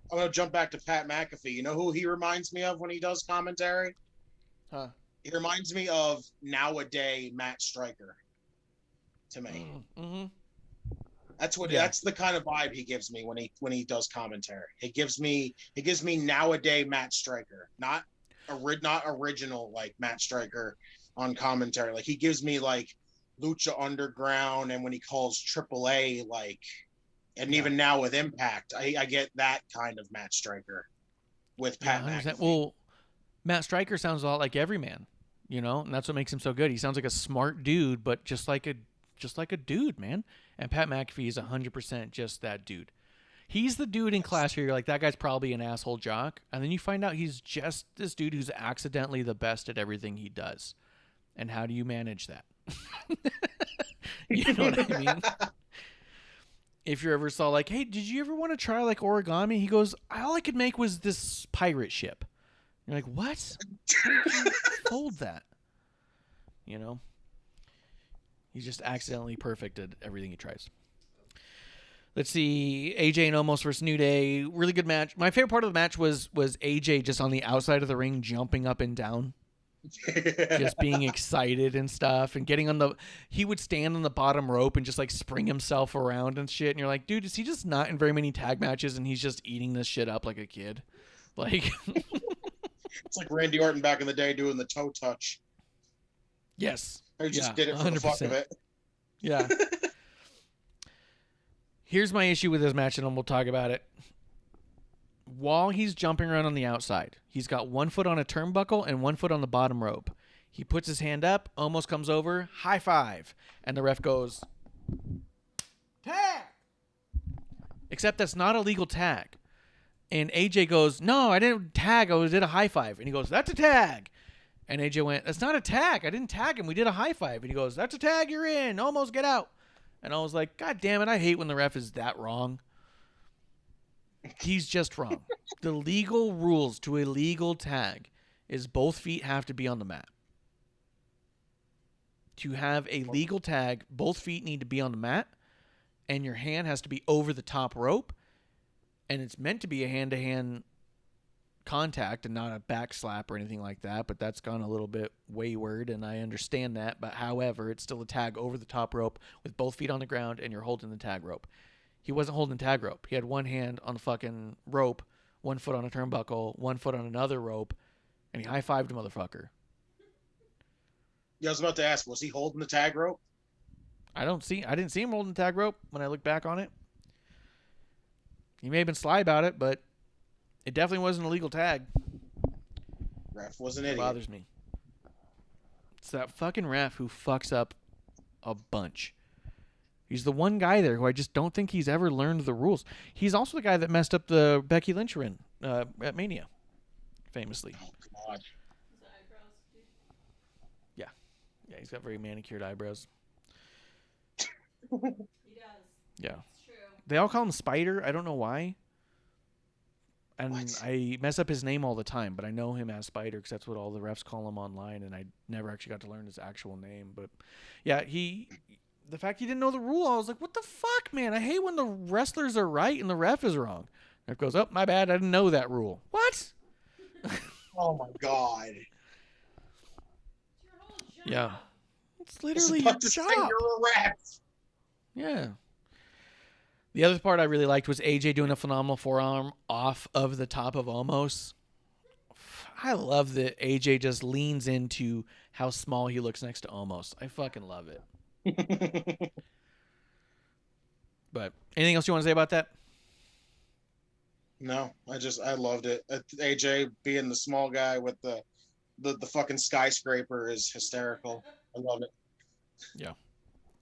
going to jump back to Pat McAfee. You know who he reminds me of when he does commentary? Huh. He reminds me of nowadays Matt Stryker. To me, that's the kind of vibe he gives me when he does commentary. He gives me nowadays Matt Stryker, not original like Matt Stryker on commentary. Like he gives me like Lucha Underground, and when he calls AAA, like, and even now with Impact, I get that kind of Matt Stryker with Pat McAfee. Well, Matt Stryker sounds a lot like Everyman, you know, and that's what makes him so good. He sounds like a smart dude, but just like a dude, man. And Pat McAfee is 100% just that dude. He's the dude in class where you're like, that guy's probably an asshole jock. And then you find out he's just this dude who's accidentally the best at everything he does. And how do you manage that? You know what I mean? If you ever saw like, hey, did you ever want to try like origami? He goes, all I could make was this pirate ship. You're like, what? How did you fold that? You know? He's just accidentally perfect at everything he tries. Let's see. AJ and Omos versus New Day. Really good match. My favorite part of the match was AJ just on the outside of the ring jumping up and down. Just being excited and stuff. And getting on he would stand on the bottom rope and just like spring himself around and shit. And you're like, dude, is he just not in very many tag matches and he's just eating this shit up like a kid? Like... It's like Randy Orton back in the day doing the toe touch. Yes. He just did it for 100%. The fuck of it. Yeah. Here's my issue with this match, and then we'll talk about it. While he's jumping around on the outside, he's got 1 foot on a turnbuckle and 1 foot on the bottom rope. He puts his hand up, almost comes over, high five, and the ref goes, tag! Except that's not a legal tag. And AJ goes, no, I didn't tag. I did a high five. And he goes, that's a tag. And AJ went, that's not a tag. I didn't tag him. We did a high five. And he goes, that's a tag. You're in. Almost get out. And I was like, God damn it. I hate when the ref is that wrong. He's just wrong. The legal rules to a legal tag is both feet have to be on the mat. To have a legal tag, both feet need to be on the mat. And your hand has to be over the top rope. And it's meant to be a hand-to-hand contact and not a back slap or anything like that, but that's gone a little bit wayward, and I understand that. But however, it's still a tag over the top rope with both feet on the ground, and you're holding the tag rope. He wasn't holding the tag rope. He had one hand on the fucking rope, 1 foot on a turnbuckle, 1 foot on another rope, and he high-fived a motherfucker. Yeah, I was about to ask, was he holding the tag rope? I didn't see him holding the tag rope when I look back on it. He may have been sly about it, but it definitely wasn't a legal tag. Ref was an idiot. It bothers me. It's that fucking ref who fucks up a bunch. He's the one guy there who I just don't think he's ever learned the rules. He's also the guy that messed up the Becky Lynch win at Mania, famously. Oh God. Yeah, he's got very manicured eyebrows. He does. Yeah. It's true. They all call him Spider. I don't know why. And What? I mess up his name all the time, but I know him as Spider because that's what all the refs call him online, and I never actually got to learn his actual name. But yeah, the fact he didn't know the rule, I was like, what the fuck, man? I hate when the wrestlers are right and the ref is wrong. And it goes, oh, my bad, I didn't know that rule. What? Oh my God. Yeah. It's I was literally your about to say job. you're a ref. Yeah. The other part I really liked was AJ doing a phenomenal forearm off of the top of Omos. I love that AJ just leans into how small he looks next to Omos. I fucking love it. But anything else you want to say about that? No, I loved it. AJ being the small guy with the fucking skyscraper is hysterical. I love it. Yeah.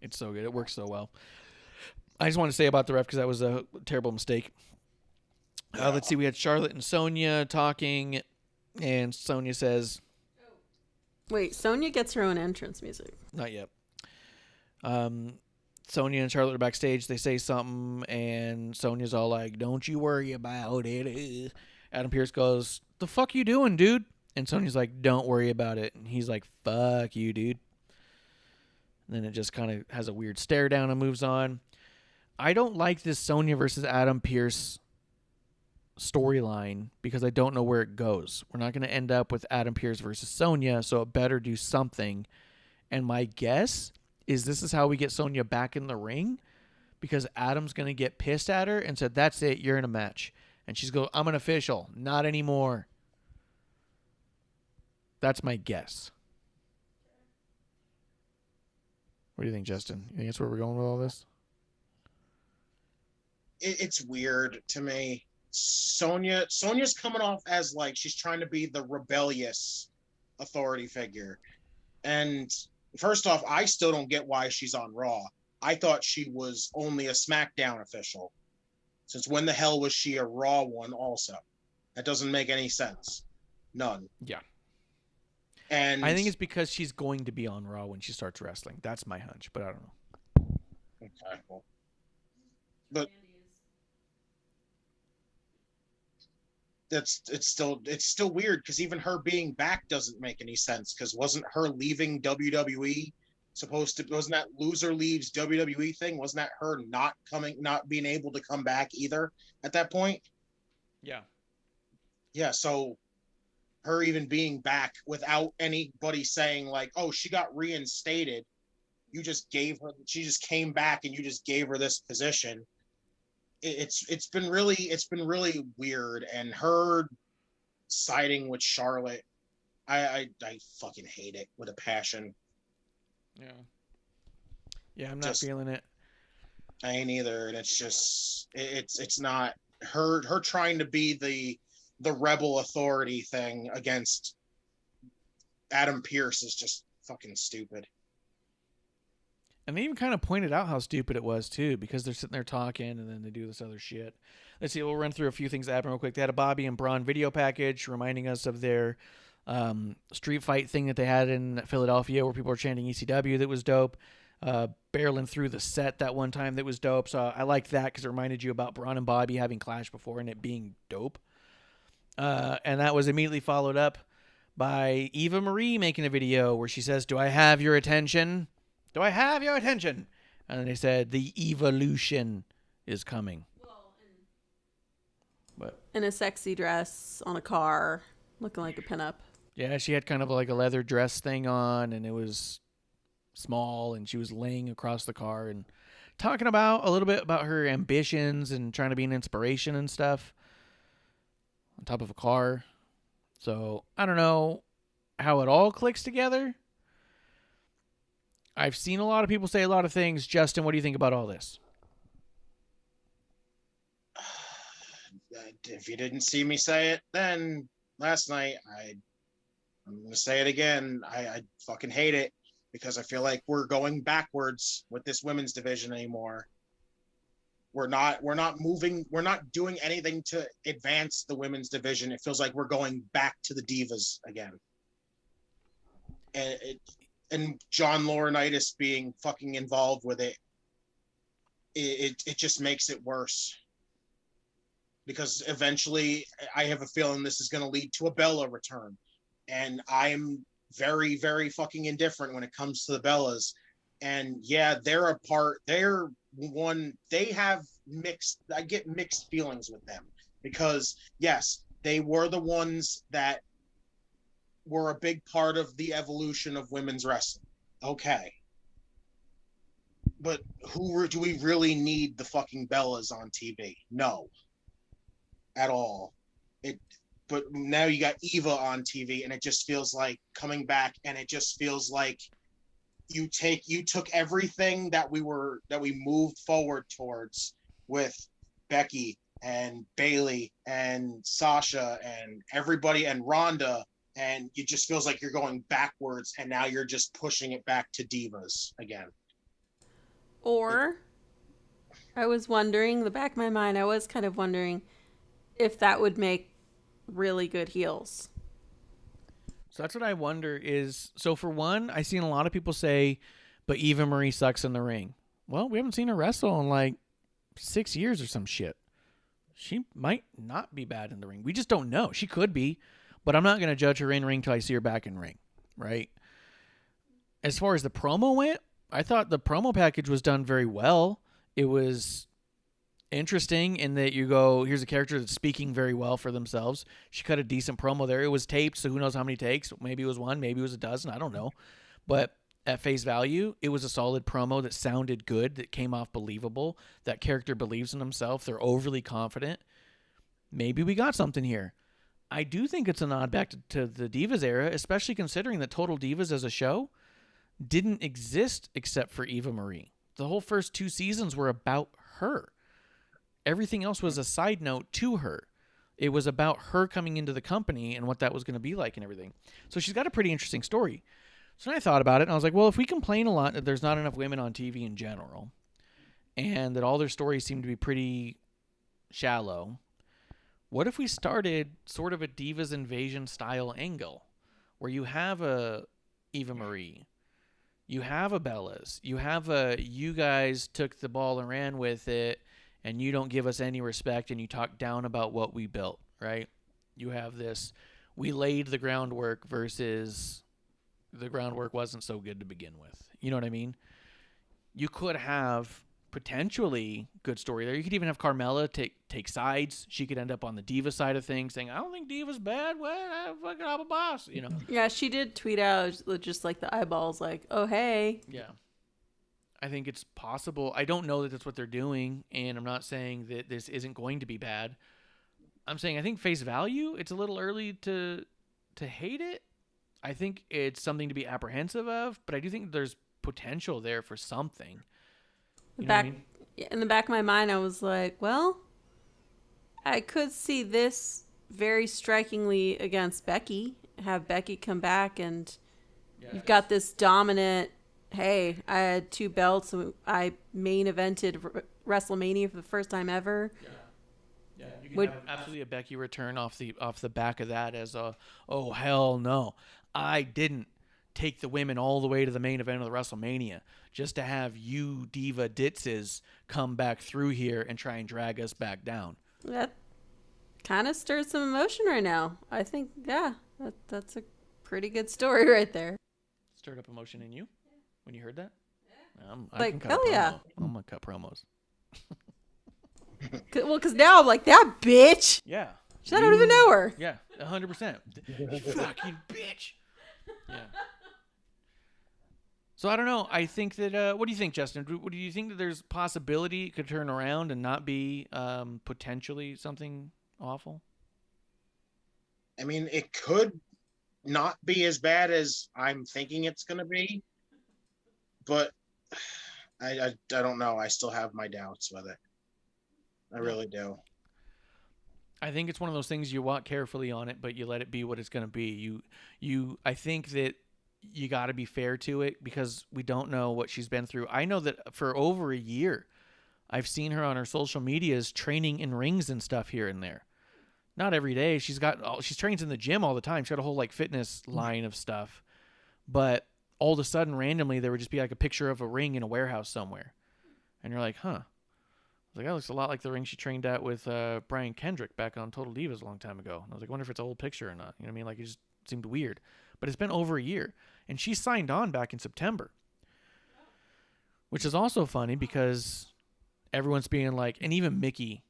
It's so good. It works so well. I just want to say about the ref because that was a terrible mistake. Let's see. We had Charlotte and Sonya talking, and Sonya says, Wait, Sonya gets her own entrance music. not yet. Sonya and Charlotte are backstage. They say something, and Sonya's all like, don't you worry about it. Adam Pearce goes, the fuck you doing, dude? And Sonya's like, don't worry about it. And he's like, fuck you, dude. And then it just kind of has a weird stare down and moves on. I don't like this Sonya versus Adam Pearce storyline because I don't know where it goes. We're not going to end up with Adam Pearce versus Sonya, so it better do something. And my guess is this is how we get Sonya back in the ring because Adam's going to get pissed at her and said, that's it, you're in a match. And she's going, I'm an official. Not anymore. That's my guess. What do you think, Justin? You think that's where we're going with all this? It's weird to me. Sonya's coming off as like she's trying to be the rebellious authority figure. And first off, I still don't get why she's on Raw. I thought she was only a SmackDown official. Since when the hell was she a Raw one also? That doesn't make any sense. None. Yeah. And I think it's because she's going to be on Raw when she starts wrestling. That's my hunch, but I don't know. okay, well. But it's still weird because even her being back doesn't make any sense because wasn't her leaving WWE wasn't that loser leaves WWE thing? Wasn't that her not being able to come back either at that point? Yeah. Yeah, so her even being back without anybody saying like, oh, she got reinstated. She just came back and you just gave her this position. It's been really weird, and her siding with Charlotte, I fucking hate it with a passion. Yeah, I'm not feeling it. I ain't either, and it's just it's not her trying to be the rebel authority thing against Adam Pearce is just fucking stupid. And they even kind of pointed out how stupid it was, too, because they're sitting there talking, and then they do this other shit. Let's see, we'll run through a few things that happened real quick. They had a Bobby and Braun video package reminding us of their street fight thing that they had in Philadelphia where people were chanting ECW that was dope. Barreling through the set that one time that was dope. So I liked that because it reminded you about Braun and Bobby having clashed before and it being dope. And that was immediately followed up by Eva Marie making a video where she says, do I have your attention? Do I have your attention? And then they said, the evolution is coming. But In a sexy dress on a car, looking like a pinup. yeah, she had kind of like a leather dress thing on, and it was small, and she was laying across the car and talking about a little bit about her ambitions and trying to be an inspiration and stuff on top of a car. So I don't know how it all clicks together. I've seen a lot of people say a lot of things. Justin, what do you think about all this? If you didn't see me say it then last night, I'm going to say it again. I fucking hate it. because I feel like we're going backwards with this women's division anymore. We're not doing anything to advance the women's division. It feels like we're going back to the divas again. And John Laurinaitis being fucking involved with it just makes it worse. Because eventually I have a feeling this is going to lead to a Bella return. And I'm very, very fucking indifferent when it comes to the Bellas. And yeah, they have I get mixed feelings with them. Because yes, they were the ones that were a big part of the evolution of women's wrestling. Okay. But do we really need the fucking Bellas on TV? No. At all. But now you got Eva on TV, and it just feels like coming back, and it just feels like you took everything that we moved forward towards with Becky and Bayley and Sasha and everybody and Ronda, and it just feels like you're going backwards, and now you're just pushing it back to divas again. Or I was wondering, in the back of my mind, I was kind of wondering if that would make really good heels. So that's what I wonder is, so for one, I've seen a lot of people say, but Eva Marie sucks in the ring. Well, we haven't seen her wrestle in like 6 years or some shit. She might not be bad in the ring. We just don't know. She could be, but I'm not going to judge her in ring till I see her back in ring, right? As far as the promo went, I thought the promo package was done very well. It was interesting in that you go, here's a character that's speaking very well for themselves. She cut a decent promo there. It was taped, so who knows how many takes. Maybe it was one, maybe it was a dozen. I don't know. But at face value, it was a solid promo that sounded good, that came off believable. That character believes in himself. They're overly confident. Maybe we got something here. I do think it's a nod back to the Divas era, especially considering that Total Divas as a show didn't exist except for Eva Marie. The whole first 2 seasons were about her. Everything else was a side note to her. It was about her coming into the company and what that was going to be like and everything. So she's got a pretty interesting story. So then I thought about it, and I was like, well, if we complain a lot that there's not enough women on TV in general, and that all their stories seem to be pretty shallow, what if we started sort of a Divas Invasion style angle, where you have a Eva Marie, you have a Bellas, you have a you guys took the ball and ran with it, and you don't give us any respect, and you talk down about what we built, right? You have this, we laid the groundwork versus the groundwork wasn't so good to begin with. You know what I mean? You could have potentially good story there. You could even have Carmella take sides. She could end up on the diva side of things, saying, I don't think Diva's bad. Well, I'm a boss, you know? Yeah, she did tweet out just like the eyeballs, like, oh, hey. Yeah. I think it's possible. I don't know that that's what they're doing, and I'm not saying that this isn't going to be bad. I'm saying I think face value, it's a little early to hate it. I think it's something to be apprehensive of, but I do think there's potential there for something. You know what I mean? In the back of my mind, I was like, well, I could see this very strikingly against Becky. Have Becky come back, and you've got this dominant, hey, I had 2 belts, and I main evented WrestleMania for the first time ever. Yeah, you can have absolutely a Becky return off the back of that as a, oh, hell no. I didn't take the women all the way to the main event of the WrestleMania just to have you diva ditzes come back through here and try and drag us back down. That kind of stirs some emotion right now. I think, yeah, that's a pretty good story right there. Stirred up emotion in you when you heard that? Yeah. I can cut hell yeah. I'm going to cut promos. Well, because now I'm like, that bitch. Yeah. I don't even know her. Yeah, 100%. Fucking bitch. Yeah. So I don't know. I think that. What do you think, Justin? Do you think that there's possibility it could turn around and not be potentially something awful? I mean, it could not be as bad as I'm thinking it's going to be, but I don't know. I still have my doubts with it. I really do. I think it's one of those things you walk carefully on it, but you let it be what it's going to be. I think that you got to be fair to it because we don't know what she's been through. I know that for over a year, I've seen her on her social medias training in rings and stuff here and there. Not every day. She trains in the gym all the time. She got a whole like fitness line of stuff. But all of a sudden, randomly, there would just be like a picture of a ring in a warehouse somewhere. And you're like, huh. I was like, that looks a lot like the ring she trained at with Brian Kendrick back on Total Divas a long time ago. And I was like, I wonder if it's an old picture or not. You know what I mean? Like, it just seemed weird. But it's been over a year. And she signed on back in September. Which is also funny because everyone's being like, and even Mickey,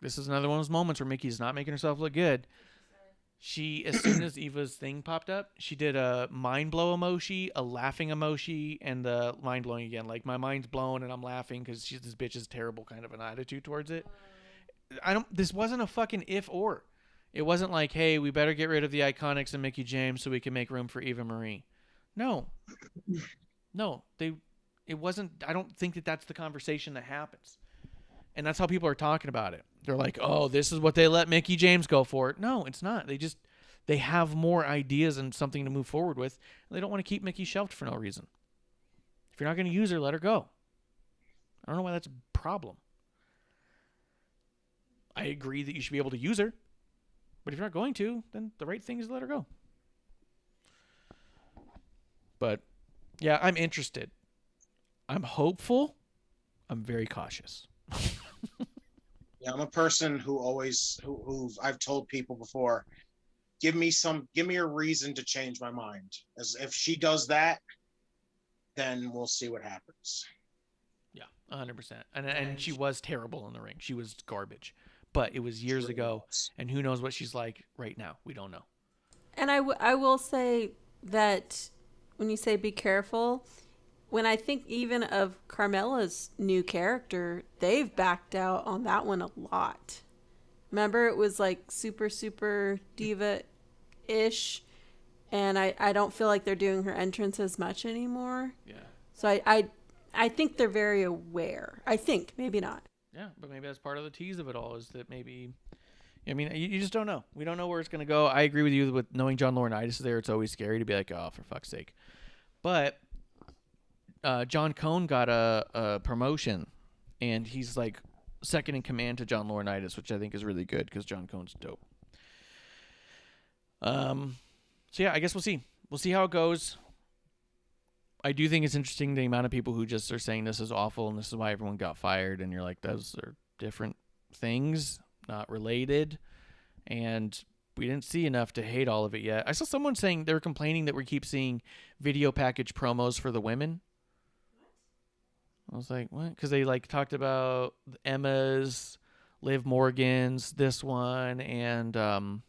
this is another one of those moments where Mickey's not making herself look good. She, as soon as Eva's thing popped up, she did a mind blow emoji, a laughing emoji, and the mind blowing again. Like, my mind's blown and I'm laughing because this bitch is terrible kind of an attitude towards it. This wasn't a fucking if or. It wasn't like, hey, we better get rid of the Iconics and Mickey James so we can make room for Eva Marie. No. It wasn't. I don't think that that's the conversation that happens. And that's how people are talking about it. They're like, oh, this is what they let Mickey James go for. No, it's not. They have more ideas and something to move forward with. And they don't want to keep Mickey shelved for no reason. If you're not going to use her, let her go. I don't know why that's a problem. I agree that you should be able to use her. But if you're not going to, then the right thing is to let her go. But, yeah, I'm interested. I'm hopeful. I'm very cautious. Yeah, I'm a person who I've told people before, give me a reason to change my mind. As if she does that, then we'll see what happens. Yeah, 100%. And she was terrible in the ring. She was garbage. But it was years ago, and who knows what she's like right now. We don't know. And I will say that when you say be careful, when I think even of Carmella's new character, they've backed out on that one a lot. Remember, it was like super, super diva-ish, and I don't feel like they're doing her entrance as much anymore. Yeah. So I think they're very aware. I think, maybe not. Yeah, but maybe that's part of the tease of it all is that maybe... I mean, you just don't know. We don't know where it's going to go. I agree with you with knowing John Laurinaitis is there. It's always scary to be like, oh, for fuck's sake. But... John Cone got a promotion, and he's like second in command to John Laurinaitis, which I think is really good because John Cone's dope. So yeah, I guess we'll see. We'll see how it goes. I do think it's interesting the amount of people who just are saying this is awful and this is why everyone got fired, and you're like, those are different things, not related, and we didn't see enough to hate all of it yet. I saw someone saying they were complaining that we keep seeing video package promos for the women. I was like, what? Because they like talked about Emma's, Liv Morgan's, this one, and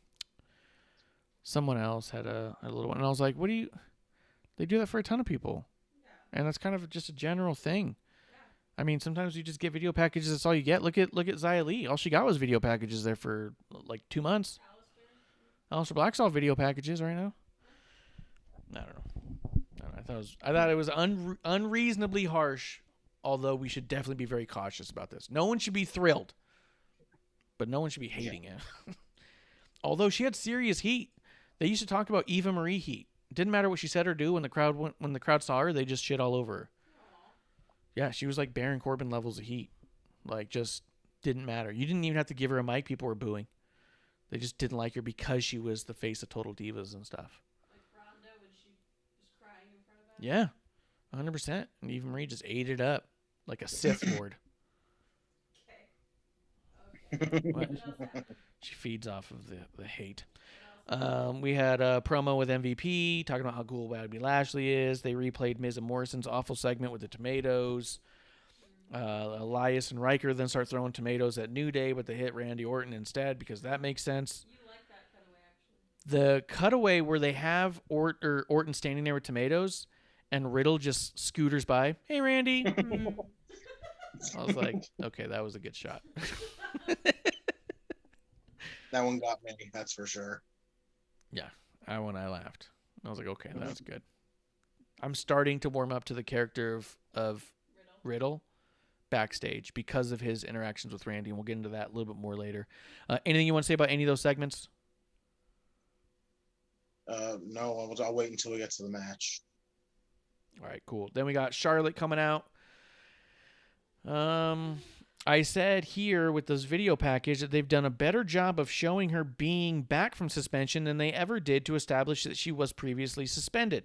someone else had a little one. And I was like, they do that for a ton of people. Yeah. And that's kind of just a general thing. Yeah. I mean, sometimes you just get video packages. That's all you get. Look at Xia Li. All she got was video packages there for like 2 months. Aleister Black's all video packages right now. I don't know. I thought it was unreasonably harsh. Although we should definitely be very cautious about this. No one should be thrilled, but no one should be hating it. Although she had serious heat. They used to talk about Eva Marie heat. It didn't matter what she said or do when the crowd saw her, they just shit all over her. Yeah, she was like Baron Corbin levels of heat. Like, just didn't matter. You didn't even have to give her a mic. People were booing. They just didn't like her because she was the face of Total Divas and stuff. Like Ronda when she was crying in front of us? Yeah, 100%. And Eva Marie just ate it up. Like a Sith Lord. Okay. What? She feeds off of the hate. We had a promo with MVP talking about how cool Bobby Lashley is. They replayed Miz and Morrison's awful segment with the tomatoes. Elias and Riker then start throwing tomatoes at New Day, but they hit Randy Orton instead because that makes sense. You like that cutaway, actually. The cutaway where they have Orton standing there with tomatoes and Riddle just scooters by. Hey, Randy. I was like, okay, that was a good shot. That one got me, that's for sure. Yeah, I laughed. I was like, okay, that's good. I'm starting to warm up to the character of Riddle backstage because of his interactions with Randy, and we'll get into that a little bit more later. Anything you want to say about any of those segments? No, I'll wait until we get to the match. All right, cool. Then we got Charlotte coming out. I said here with this video package that they've done a better job of showing her being back from suspension than they ever did to establish that she was previously suspended.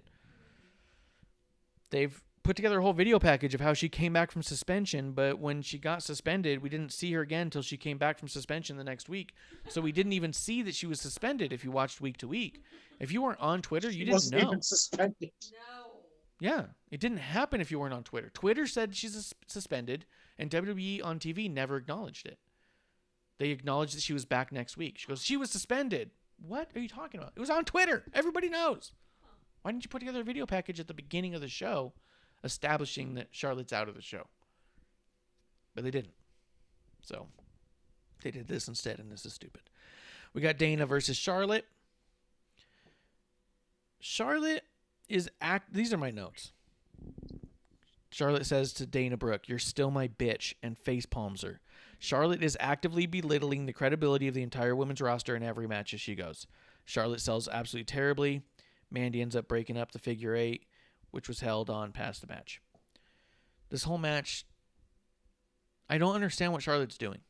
They've put together a whole video package of how she came back from suspension, but when she got suspended, we didn't see her again until she came back from suspension the next week. So we didn't even see that she was suspended if you watched week to week. If you weren't on Twitter, you didn't know. Even suspended. No. Yeah, it didn't happen if you weren't on Twitter. Twitter said she's suspended, and WWE on TV never acknowledged it. They acknowledged that she was back next week. She goes, she was suspended. What are you talking about? It was on Twitter. Everybody knows. Why didn't you put together a video package at the beginning of the show establishing that Charlotte's out of the show? But they didn't. So they did this instead, and this is stupid. We got Dana versus Charlotte. Charlotte is these are my notes. Charlotte says to Dana Brooke, "You're still my bitch," and face palms her. Charlotte is actively belittling the credibility of the entire women's roster in every match as she goes. Charlotte sells absolutely terribly. Mandy ends up breaking up the figure eight, which was held on past the match. This whole match, I don't understand what Charlotte's doing.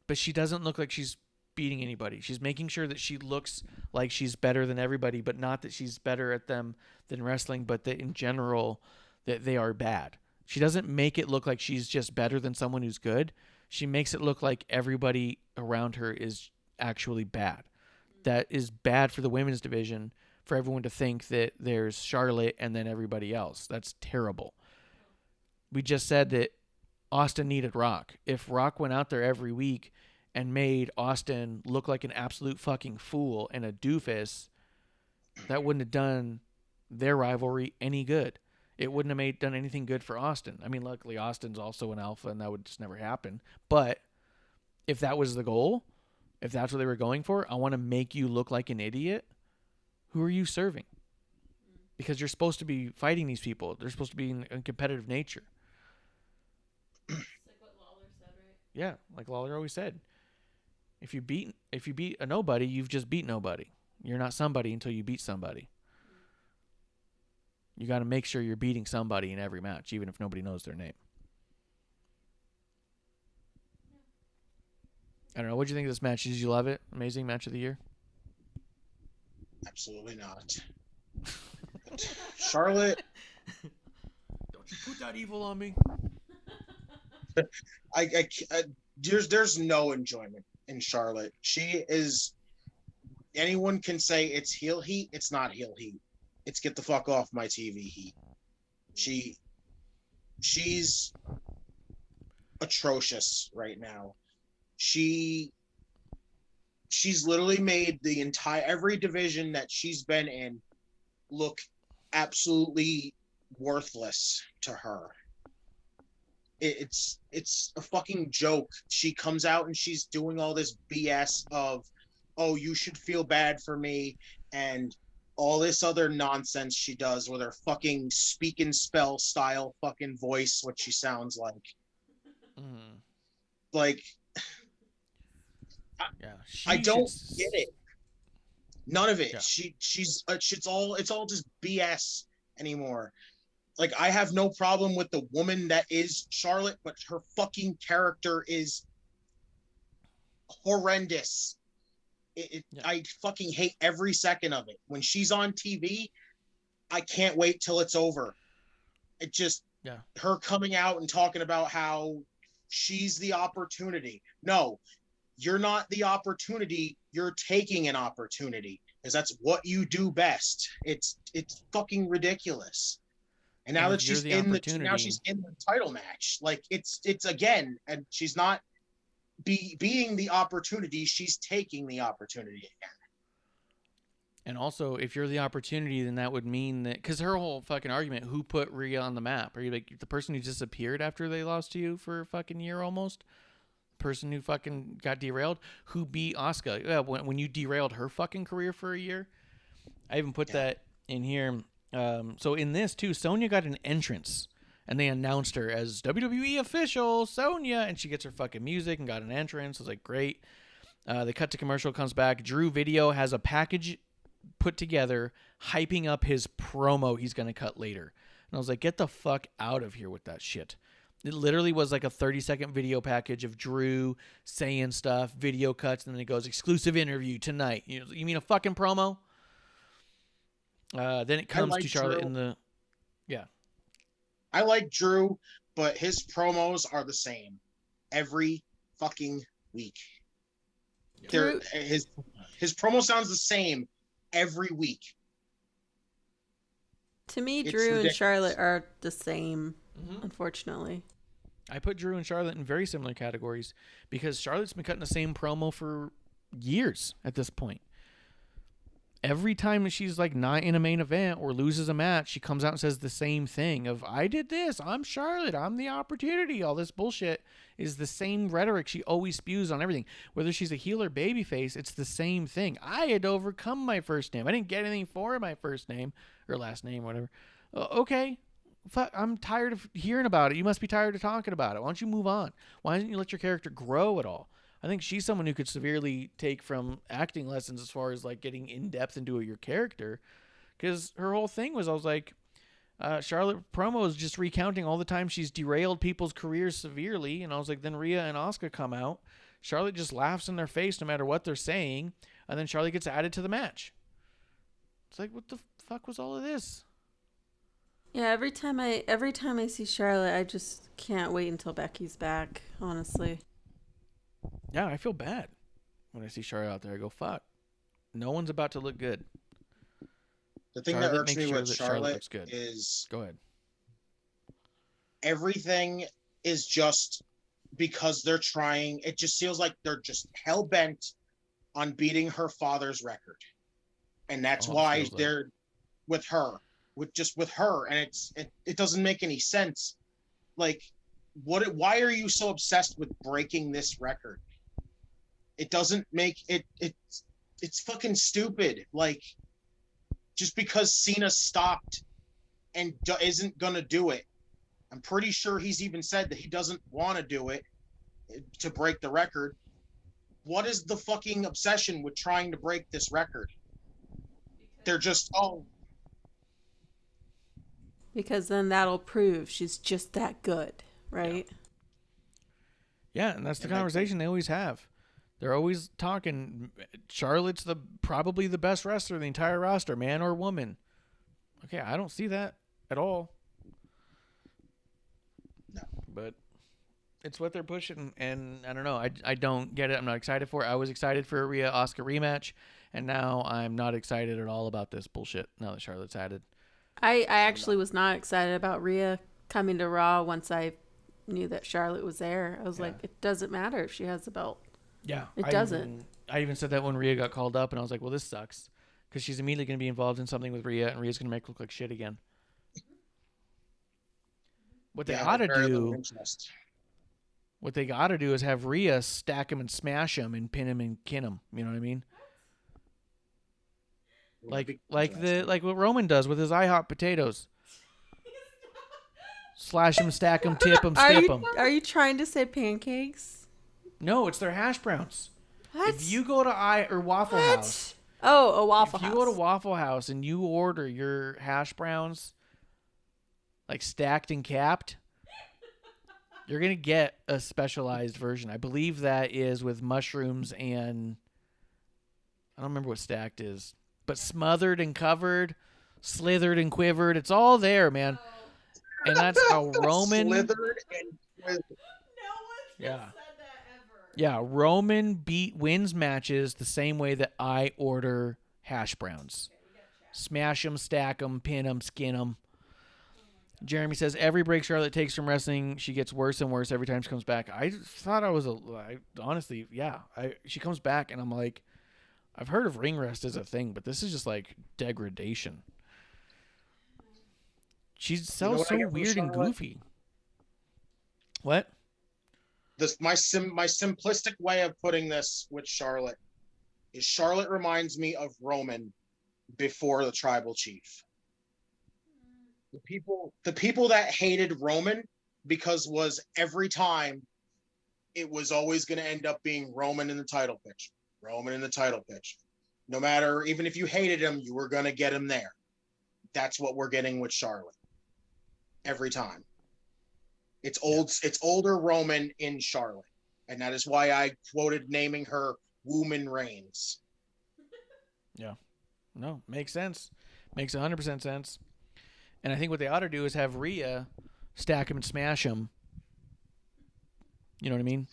But she doesn't look like she's beating anybody. She's making sure that she looks like she's better than everybody, but not that she's better at them than wrestling, but that in general that they are bad. She doesn't make it look like she's just better than someone who's good. She makes it look like everybody around her is actually bad. That is bad for the women's division, for everyone to think that there's Charlotte and then everybody else. That's terrible. We just said that Austin needed Rock. If Rock went out there every week and made Austin look like an absolute fucking fool and a doofus, that wouldn't have done their rivalry any good. It wouldn't have done anything good for Austin. I mean, luckily Austin's also an alpha and that would just never happen. But if that was the goal, if that's what they were going for, I want to make you look like an idiot. Who are you serving? Because you're supposed to be fighting these people. They're supposed to be in a competitive nature. It's like what Lawler said, right? Yeah, like Lawler always said. If you beat a nobody, you've just beat nobody. You're not somebody until you beat somebody. You got to make sure you're beating somebody in every match, even if nobody knows their name. I don't know. What do you think of this match? Did you love it? Amazing match of the year? Absolutely not. Charlotte. Don't you put that evil on me. There's no enjoyment in Charlotte. She is. Anyone can say it's heel heat. It's not heel heat. It's get the fuck off my TV heat. She's atrocious right now. She's literally made the every division that she's been in look absolutely worthless to her. It's a fucking joke. She comes out and she's doing all this BS of, oh, you should feel bad for me, and all this other nonsense she does with her fucking speak and spell style fucking voice, what she sounds like. Mm. Like, yeah, I don't get it. None of it. Yeah. It's all just BS anymore. Like, I have no problem with the woman that is Charlotte, but her fucking character is horrendous. I fucking hate every second of it. When she's on TV, I can't wait till it's over. It just, her coming out and talking about how she's the opportunity. No, you're not the opportunity. You're taking an opportunity, because that's what you do best. It's fucking ridiculous. And now that she's in the title match, like it's again, and she's not being the opportunity, she's taking the opportunity again. And also, if you're the opportunity, then that would mean that, because her whole fucking argument, who put Rhea on the map? Are you like the person who disappeared after they lost to you for a fucking year almost? Person who fucking got derailed? Who beat Asuka? Yeah, when you derailed her fucking career for a year? I even put that in here. So in this too, Sonya got an entrance, and they announced her as WWE official Sonya, and she gets her fucking music and got an entrance. I was like, great. They cut to commercial, comes back. Drew Video has a package put together hyping up his promo he's going to cut later. And I was like, get the fuck out of here with that shit. It literally was like a 30-second video package of Drew saying stuff, video cuts, and then it goes, exclusive interview tonight. You mean a fucking promo? Then it comes to Charlotte Drew. in the... Yeah. I like Drew, but his promos are the same every fucking week. Drew- His promo sounds the same every week. To me, It's Drew and ridiculous. Charlotte are the same, unfortunately. I put Drew and Charlotte in very similar categories because Charlotte's been cutting the same promo for years at this point. Every time she's like not in a main event or loses a match, she comes out and says the same thing of, I did this, I'm Charlotte, I'm the opportunity. All this bullshit is the same rhetoric she always spews on everything. Whether she's a heel or babyface, it's the same thing. I had to overcome my first name. I didn't get anything for my first name or last name, whatever. Okay. Fuck, I'm tired of hearing about it. You must be tired of talking about it. Why don't you move on? Why don't you let your character grow at all? I think she's someone who could severely take from acting lessons as far as like getting in depth into your character. Because her whole thing was, I was like, Charlotte promo is just recounting all the time she's derailed people's careers severely. And I was like, then Rhea and Asuka come out. Charlotte just laughs in their face no matter what they're saying. And then Charlotte gets added to the match. It's like, what the fuck was all of this? Yeah, every time I see Charlotte, I just can't wait until Becky's back, honestly. Yeah, I feel bad when I see Charlotte out there. I go, fuck. No one's about to look good. The thing Charlotte that irks makes me sure with that Charlotte Charlotte looks good. is Go ahead. everything is just because they're trying. It just feels like they're just hell bent on beating her father's record, and that's Oh, it why feels like- they're with her, with her, and it doesn't make any sense. Like, why are you so obsessed with breaking this record? It doesn't make it. It's fucking stupid. Like, just because Cena stopped and isn't gonna do it, I'm pretty sure he's even said that he doesn't want to do it to break the record. What is the fucking obsession with trying to break this record? They're just, Because then that'll prove she's just that good, right? Yeah, and that's the And, like, conversation they always have. They're always talking. Charlotte's probably the best wrestler in the entire roster, man or woman. Okay, I don't see that at all. No. But it's what they're pushing, and I don't know. I don't get it. I'm not excited for it. I was excited for a Rhea Asuka rematch, and now I'm not excited at all about this bullshit now that Charlotte's added. I actually was not excited about Rhea coming to Raw once I knew that Charlotte was there. I was like, it doesn't matter if she has the belt. Yeah, It doesn't. I even said that when Rhea got called up, and I was like, well, this sucks. Because she's immediately going to be involved in something with Rhea, and Rhea's going to make her look like shit again. What they ought to do is have Rhea stack him and smash him and pin him and kin him. You know what I mean? Like what Roman does with his IHOP potatoes. Slash him, stack him, tip him, skip him. Are you trying to say pancakes? No, it's their hash browns. What? If you go to Waffle What? House. Oh, a Waffle If House. you go to Waffle House and you order your hash browns like stacked and capped, you're going to get a specialized version. I believe that is with mushrooms and I don't remember what stacked is, but smothered and covered, slithered and quivered. It's all there, man. And that's how Roman slithered and quivered. Yeah. Yeah, Roman wins matches the same way that I order hash browns. Smash them, stack them, pin them, skin them. Jeremy says every break Charlotte takes from wrestling, she gets worse and worse every time she comes back. I thought honestly, yeah. She comes back and I'm like, I've heard of ring rest as a thing, but this is just like degradation. She sounds so weird and goofy. What? My simplistic way of putting this with Charlotte is Charlotte reminds me of Roman before the tribal chief. The people that hated Roman because was every time it was always going to end up being Roman in the title picture. Roman in the title picture. No matter, even if you hated him, you were going to get him there. That's what we're getting with Charlotte. Every time. It's older Roman in Charlotte. And that is why I quoted naming her Woman Reigns. Yeah. No, makes sense. Makes 100% sense. And I think what they ought to do is have Rhea stack him and smash him. You know what I mean?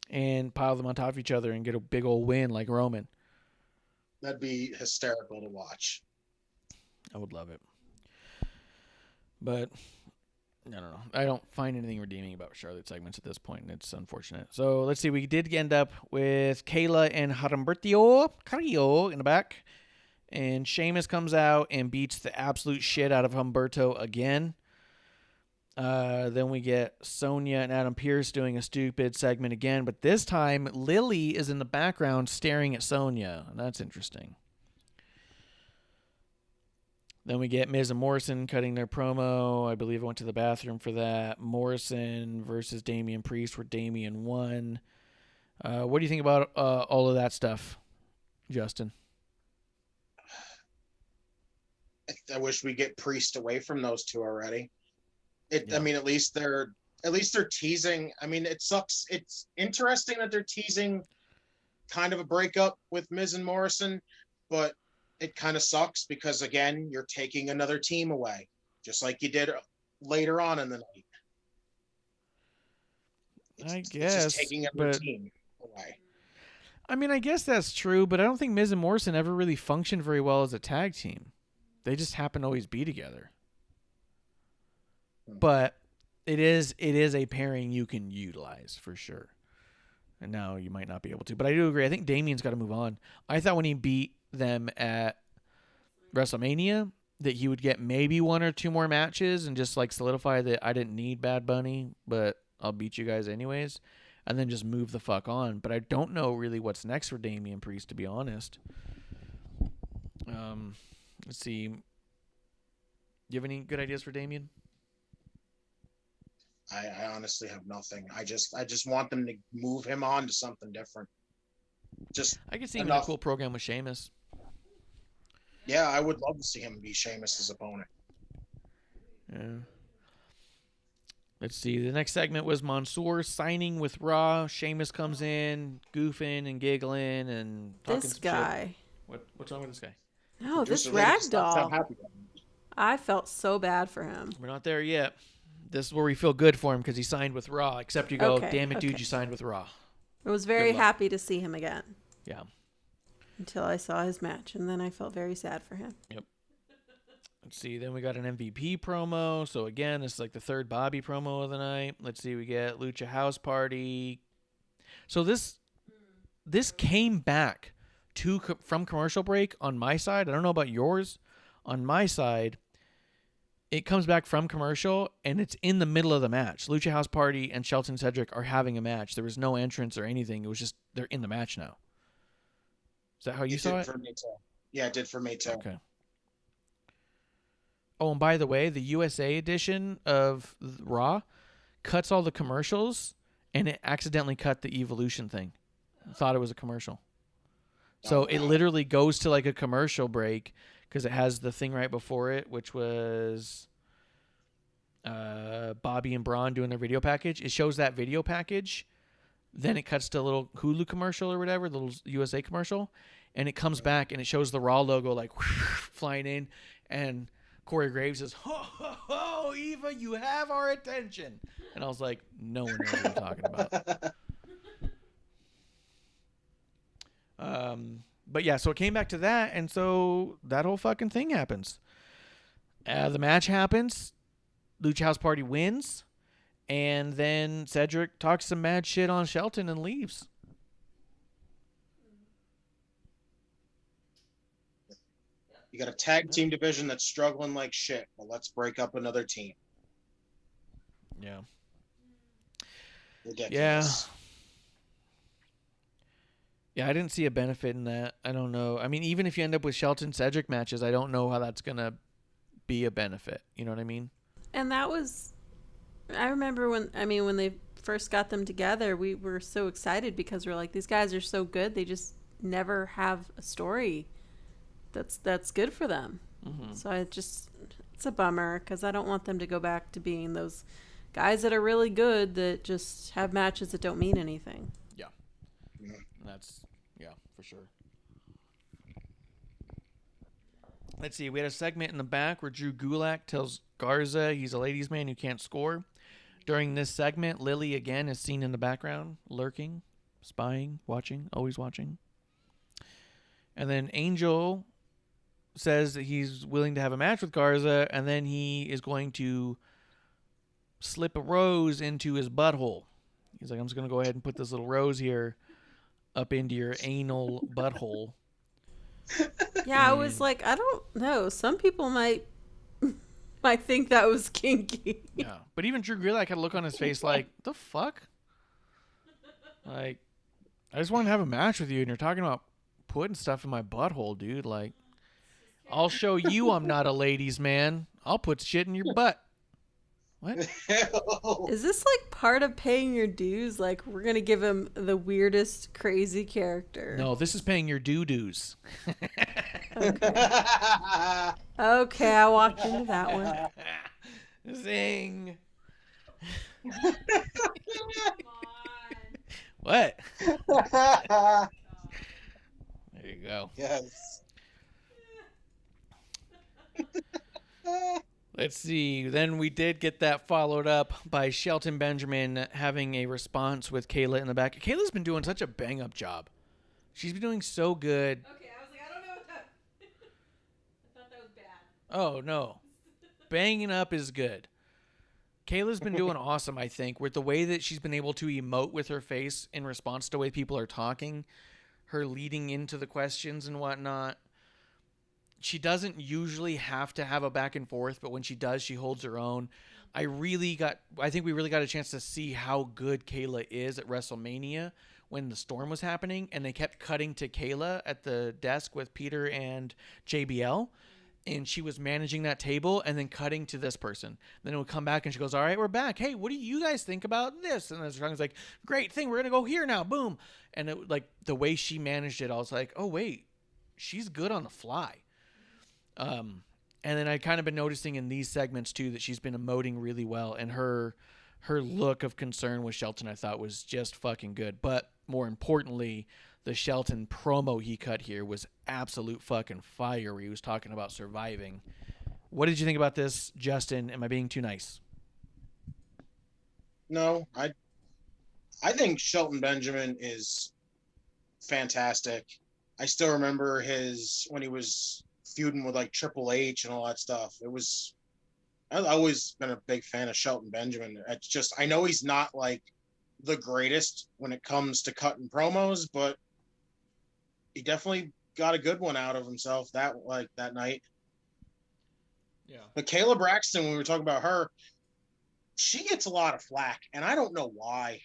And pile them on top of each other and get a big old win like Roman. That'd be hysterical to watch. I would love it. But I don't know. I don't find anything redeeming about Charlotte segments at this point, and it's unfortunate. So let's see. We did end up with Kayla and Humberto Carrillo in the back. And Sheamus comes out and beats the absolute shit out of Humberto again. Then we get Sonya and Adam Pearce doing a stupid segment again, but this time Lily is in the background staring at Sonya, and that's interesting. Then we get Miz and Morrison cutting their promo. I believe I went to the bathroom for that. Morrison versus Damian Priest, where Damian won. What do you think about all of that stuff, Justin? I wish we get Priest away from those two already. Yeah. I mean, at least they're teasing. I mean, it sucks. It's interesting that they're teasing kind of a breakup with Miz and Morrison, but it kind of sucks because, again, you're taking another team away, just like you did later on in the night. I guess, it's just taking another team away. I mean, I guess that's true, but I don't think Miz and Morrison ever really functioned very well as a tag team. They just happen to always be together. But it is a pairing you can utilize for sure. And now you might not be able to. But I do agree. I think Damian's got to move on. I thought when he beat them at WrestleMania that he would get maybe one or two more matches and just like solidify that I didn't need Bad Bunny, but I'll beat you guys anyways. And then just move the fuck on. But I don't know really what's next for Damian Priest, to be honest. Let's see. Do you have any good ideas for Damian? I honestly have nothing. I just want them to move him on to something different. I could see him in a cool program with Sheamus. Yeah, I would love to see him be Sheamus' opponent. Yeah. Let's see. The next segment was Mansoor signing with Raw. Sheamus comes in, goofing and giggling and talking This some guy. shit. What's wrong with this guy? No, this Producer lady does not sound ragdoll. happy. I felt so bad for him. We're not there yet. This is where we feel good for him because he signed with Raw. Except you go, Okay, damn it, dude, okay. you signed with Raw. I was very Good luck. happy to see him again Yeah. until I saw his match, and then I felt very sad for him. Yep. Let's see. Then we got an MVP promo. So again, this is like the third Bobby promo of the night. Let's see. We get Lucha House Party. So this came back from commercial break on my side. I don't know about yours. On my side, it comes back from commercial and it's in the middle of the match. Lucha House Party and Shelton Cedric are having a match. There was no entrance or anything. It was just they're in the match now. Is that how you saw it? For me too. Yeah, it did for me too. Okay. Oh, and by the way, the USA edition of Raw cuts all the commercials, and it accidentally cut the Evolution thing. I thought it was a commercial. So it literally goes to like a commercial break because it has the thing right before it, which was Bobby and Braun doing their video package. It shows that video package. Then it cuts to a little Hulu commercial or whatever, the little USA commercial. And it comes back and it shows the Raw logo like flying in. And Corey Graves says, ho, ho, ho, Eva, you have our attention. And I was like, no one knows what I'm talking about. But yeah, so it came back to that. And so that whole fucking thing happens. The match happens. Lucha House Party wins. And then Cedric talks some mad shit on Shelton and leaves. You got a tag team division that's struggling like shit. Well, let's break up another team. Yeah. Ridiculous. Yeah, I didn't see a benefit in that. I don't know. I mean, even if you end up with Shelton Cedric matches, I don't know how that's going to be a benefit. You know what I mean? And that was, I remember when they first got them together, we were so excited because we're like, these guys are so good. They just never have a story that's good for them. So it's a bummer because I don't want them to go back to being those guys that are really good that just have matches that don't mean anything. Yeah. That's, for sure. Let's see. We had a segment in the back where Drew Gulak tells Garza he's a ladies' man who can't score. During this segment, Lily again is seen in the background, lurking, spying, watching, always watching. And then Angel says that he's willing to have a match with Garza, and then he is going to slip a rose into his butthole. He's like, I'm just going to go ahead and put this little rose here up into your anal butthole. Yeah, I was like, I don't know. Some people might think that was kinky. Yeah, but even Drew Gulak had a look on his face like, the fuck? Like, I just want to have a match with you, and you're talking about putting stuff in my butthole, dude. Like, I'll show you I'm not a ladies' man. I'll put shit in your butt. What? Is this like part of paying your dues? Like, we're going to give him the weirdest, crazy character. No, this is paying your doo-doos. Okay, I walked into that one. Zing. What? There you go. Yes. Let's see. Then we did get that followed up by Shelton Benjamin having a response with Kayla in the back. Kayla's been doing such a bang-up job. She's been doing so good. Okay, I was like, I don't know what that... I thought that was bad. Oh, no. Banging up is good. Kayla's been doing awesome, I think, with the way that she's been able to emote with her face in response to the way people are talking, her leading into the questions and whatnot. She doesn't usually have to have a back and forth, but when she does, she holds her own. I think we really got a chance to see how good Kayla is at WrestleMania when the storm was happening, and they kept cutting to Kayla at the desk with Peter and JBL, and she was managing that table and then cutting to this person. Then it would come back and she goes, all right, we're back. Hey, what do you guys think about this? And then Strong's like, great thing. We're going to go here now. Boom. And it, like the way she managed it, I was like, oh, wait, she's good on the fly. And then I kind of been noticing in these segments too that she's been emoting really well, and her look of concern with Shelton I thought was just fucking good. But more importantly, the Shelton promo he cut here was absolute fucking fire, where he was talking about surviving. What did you think about this, Justin? Am I being too nice? No, I think Shelton Benjamin is fantastic. I still remember when he was feuding with like Triple H and all that stuff. I've always been a big fan of Shelton Benjamin. It's just, I know he's not like the greatest when it comes to cutting promos, but he definitely got a good one out of himself that night. Yeah. But Kayla Braxton, when we were talking about her, she gets a lot of flack, and I don't know why.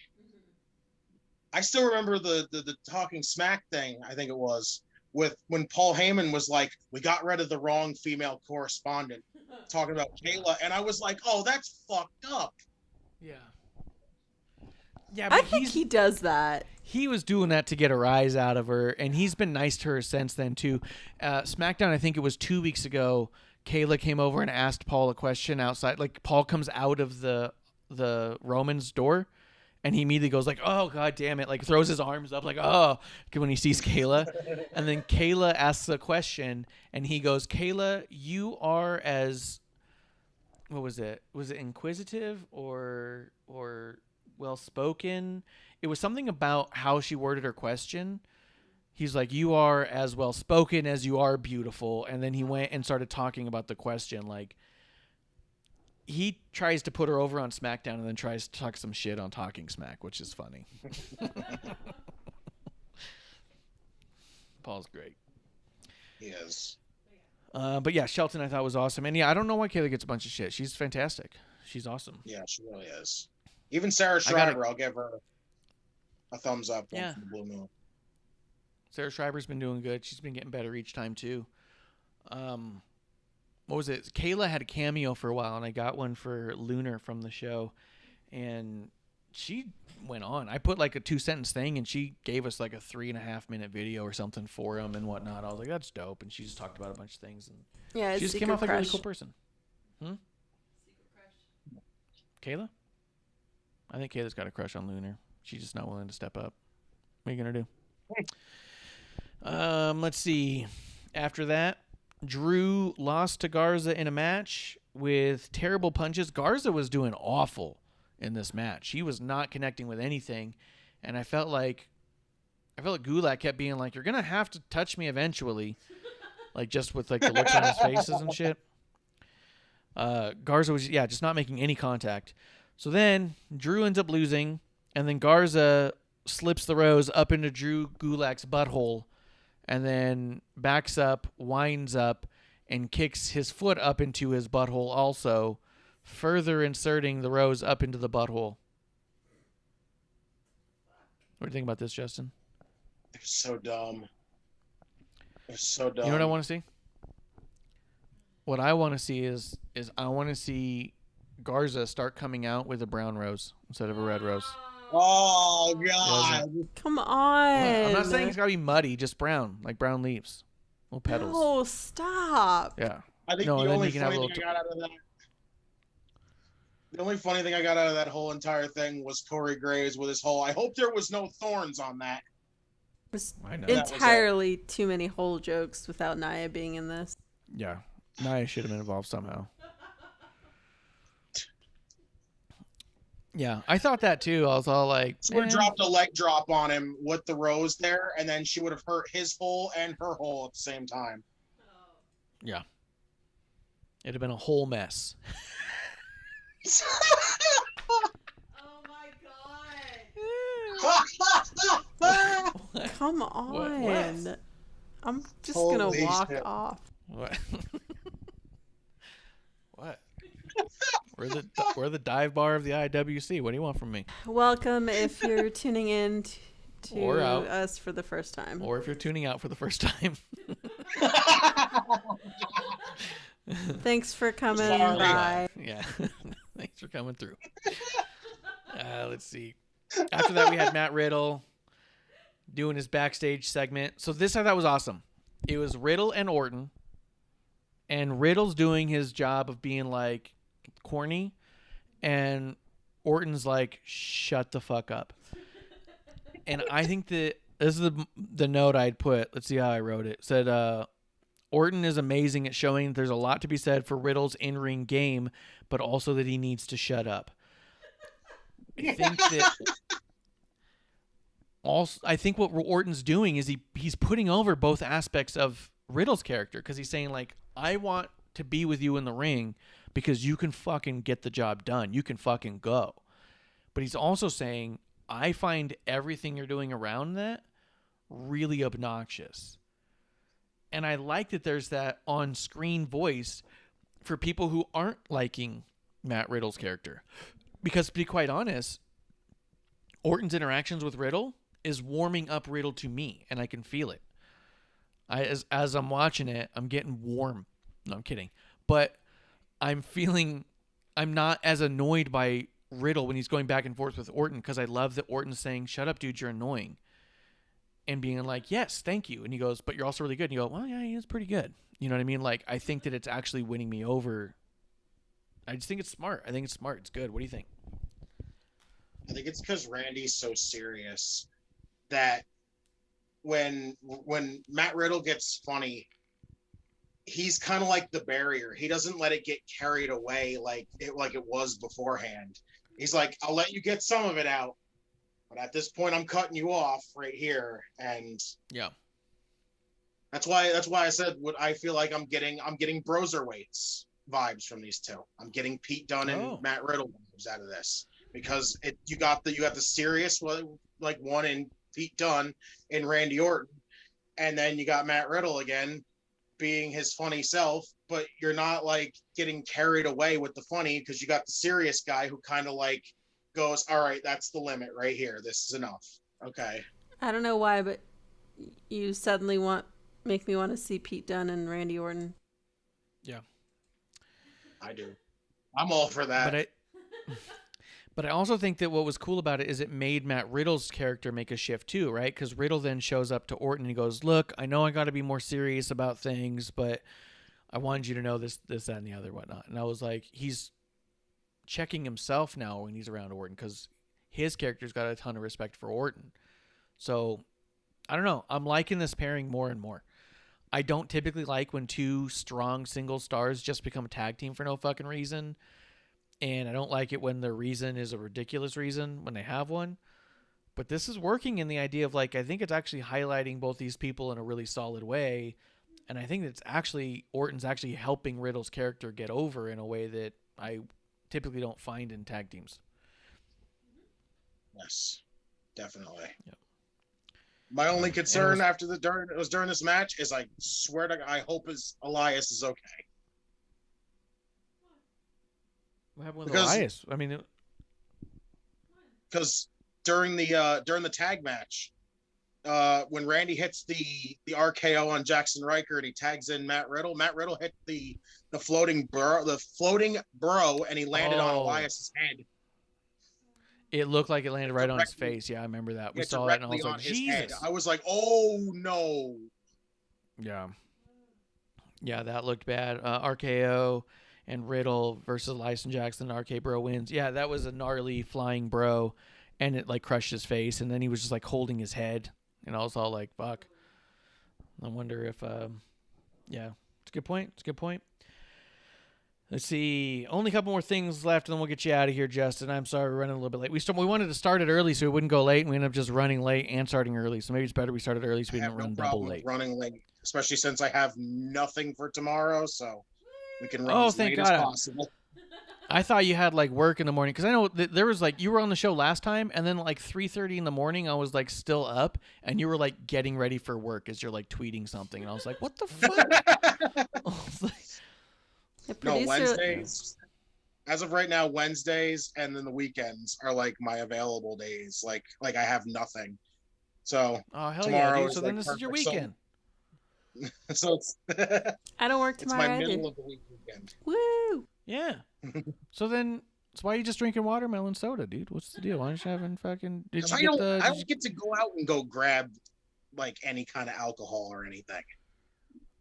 I still remember the Talking Smack thing, I think it was, with when Paul Heyman was like, we got rid of the wrong female correspondent, talking about Kayla, and I was like, oh, that's fucked up. Yeah. Yeah, but I think he does that. He was doing that to get a rise out of her, and he's been nice to her since then, too. Smackdown, I think it was 2 weeks ago, Kayla came over and asked Paul a question outside. Like, Paul comes out of the Roman's door, and he immediately goes like, oh, God damn it, like throws his arms up like, oh, when he sees Kayla. And then Kayla asks a question, and he goes, Kayla, you are as, what was it? Was it inquisitive or well-spoken? It was something about how she worded her question. He's like, you are as well-spoken as you are beautiful. And then he went and started talking about the question. Like, he tries to put her over on SmackDown and then tries to talk some shit on Talking Smack, which is funny. Paul's great. He is. But yeah, Shelton I thought was awesome. And yeah, I don't know why Kayla gets a bunch of shit. She's fantastic. She's awesome. Yeah, she really is. Even Sarah Schreiber, I'll give her a thumbs up. Yeah. For the Blue Moon. Sarah Schreiber's been doing good. She's been getting better each time too. What was it? Kayla had a cameo for a while, and I got one for Lunar from the show, and she went on. I put like a 2-sentence thing, and she gave us like a 3.5-minute video or something for him and whatnot. I was like, that's dope. And she just talked about a bunch of things, and Yeah, she just came off like a really cool person. Kayla? I think Kayla's got a crush on Lunar. She's just not willing to step up. What are you gonna do? Let's see. After that, Drew lost to Garza in a match with terrible punches. Garza was doing awful in this match. He was not connecting with anything, and I felt like Gulak kept being like, "You're gonna have to touch me eventually," like just with like the looks on his faces and shit. Garza was just not making any contact. So then Drew ends up losing, and then Garza slips the rose up into Drew Gulak's butthole, and then backs up, winds up, and kicks his foot up into his butthole also, further inserting the rose up into the butthole. What do you think about this, Justin? It was so dumb. It was so dumb. You know what I want to see? What I want to see is I want to see Garza start coming out with a brown rose instead of a red rose. Oh, God. Come on. I'm not saying it's got to be muddy, just brown, like brown leaves. Little petals. Oh, stop. Yeah. I think No, the and then only you can have funny a thing little I got out of that. The only funny thing I got out of that whole entire thing was Corey Graves with his whole, I hope there was no thorns on that. It I know. was entirely too many whole jokes without Nia being in this. Yeah. Nia should have been involved somehow. Yeah, I thought that too. I was all like, She would have dropped a leg drop on him with the rose there, and then she would have hurt his hole and her hole at the same time. yeah. It'd have been a whole mess. Oh my god. Come on. What? I'm just Holy gonna walk shit. off. What? What? We're the dive bar of the IWC. What do you want from me? Welcome if you're tuning in to Or out. us for the first time. Or if you're tuning out for the first time. Thanks for coming Sorry. by. Yeah. Thanks for coming through. Let's see. After that, we had Matt Riddle doing his backstage segment. So this I thought was awesome. It was Riddle and Orton. And Riddle's doing his job of being like corny. And Orton's like, shut the fuck up. And I think that this is the note I'd put. Let's see how I wrote it. It said, Orton is amazing at showing there's a lot to be said for Riddle's in-ring game, but also that he needs to shut up. I think that also, I think what Orton's doing is he's putting over both aspects of Riddle's character, because he's saying like, I want to be with you in the ring because you can fucking get the job done. You can fucking go. But he's also saying, I find everything you're doing around that really obnoxious. And I like that there's that on-screen voice for people who aren't liking Matt Riddle's character. Because to be quite honest, Orton's interactions with Riddle is warming up Riddle to me, and I can feel it. As I'm watching it, I'm getting warm. No, I'm kidding. But I'm not as annoyed by Riddle when he's going back and forth with Orton, because I love that Orton's saying, shut up, dude, you're annoying. And being like, yes, thank you. And he goes, but you're also really good. And you go, well, yeah, he is pretty good. You know what I mean? Like, I think that it's actually winning me over. I just think it's smart. I think it's smart. It's good. What do you think? I think it's because Randy's so serious that when Matt Riddle gets funny, he's kind of like the barrier. He doesn't let it get carried away like it was beforehand. He's like, I'll let you get some of it out, but at this point, I'm cutting you off right here. And Yeah. that's why I said what I feel like I'm getting Broserweights vibes from these two. I'm getting Pete Dunne and Matt Riddle vibes out of this, because you got the serious one in Pete Dunne and Randy Orton, and then you got Matt Riddle again being his funny self, but you're not like getting carried away with the funny, because you got the serious guy who kind of like goes, all right, that's the limit right here. This is enough. Okay. I don't know why, but you suddenly make me want to see Pete Dunne and Randy Orton. Yeah. I do. I'm all for that. But I also think that what was cool about it is it made Matt Riddle's character make a shift too, right? Because Riddle then shows up to Orton and he goes, look, I know I got to be more serious about things, but I wanted you to know this, that, and the other, whatnot. And I was like, he's checking himself now when he's around Orton because his character's got a ton of respect for Orton. So, I don't know. I'm liking this pairing more and more. I don't typically like when two strong single stars just become a tag team for no fucking reason. And I don't like it when their reason is a ridiculous reason when they have one. But this is working in the idea of, like, I think it's actually highlighting both these people in a really solid way. And I think it's actually, Orton's actually helping Riddle's character get over in a way that I typically don't find in tag teams. Yes, definitely. Yep. My only concern during this match is I swear to God, I hope Elias is okay. What happened with Elias? I mean, because during the tag match, when Randy hits the RKO on Jackson Riker and he tags in Matt Riddle hit the floating bro, and he landed on Elias's head. It looked like it landed right on his face. Yeah, I remember that. We saw that, and I was like, Jesus. Head. I was like, oh no. Yeah. Yeah, that looked bad. RKO and Riddle versus Elias and Jackson. RK Bro wins. Yeah, that was a gnarly flying bro, and it like crushed his face, and then he was just like holding his head, and I was all like, fuck. I wonder if, yeah, it's a good point. It's a good point. Let's see. Only a couple more things left, and then we'll get you out of here, Justin. I'm sorry we're running a little bit late. We wanted to start it early so we wouldn't go late, and we ended up just running late and starting early. So maybe it's better we started early so we didn't run double late. Running late, especially since I have nothing for tomorrow, so we can run as late as possible. I thought you had like work in the morning because I know there was like you were on the show last time, and then like 3:30 in the morning I was like still up, and you were like getting ready for work as you're like tweeting something, and I was like, what the fuck? I was like, no, Wednesdays. As of right now, Wednesdays and then the weekends are like my available days. Like I have nothing. So oh hell yeah, dude. So then this is your weekend. So it's I don't work tomorrow. It's my middle of the weekend. Woo! Yeah. So why are you just drinking watermelon soda, dude? What's the deal? Why aren't you having fucking? I don't get to go out and go grab like any kind of alcohol or anything.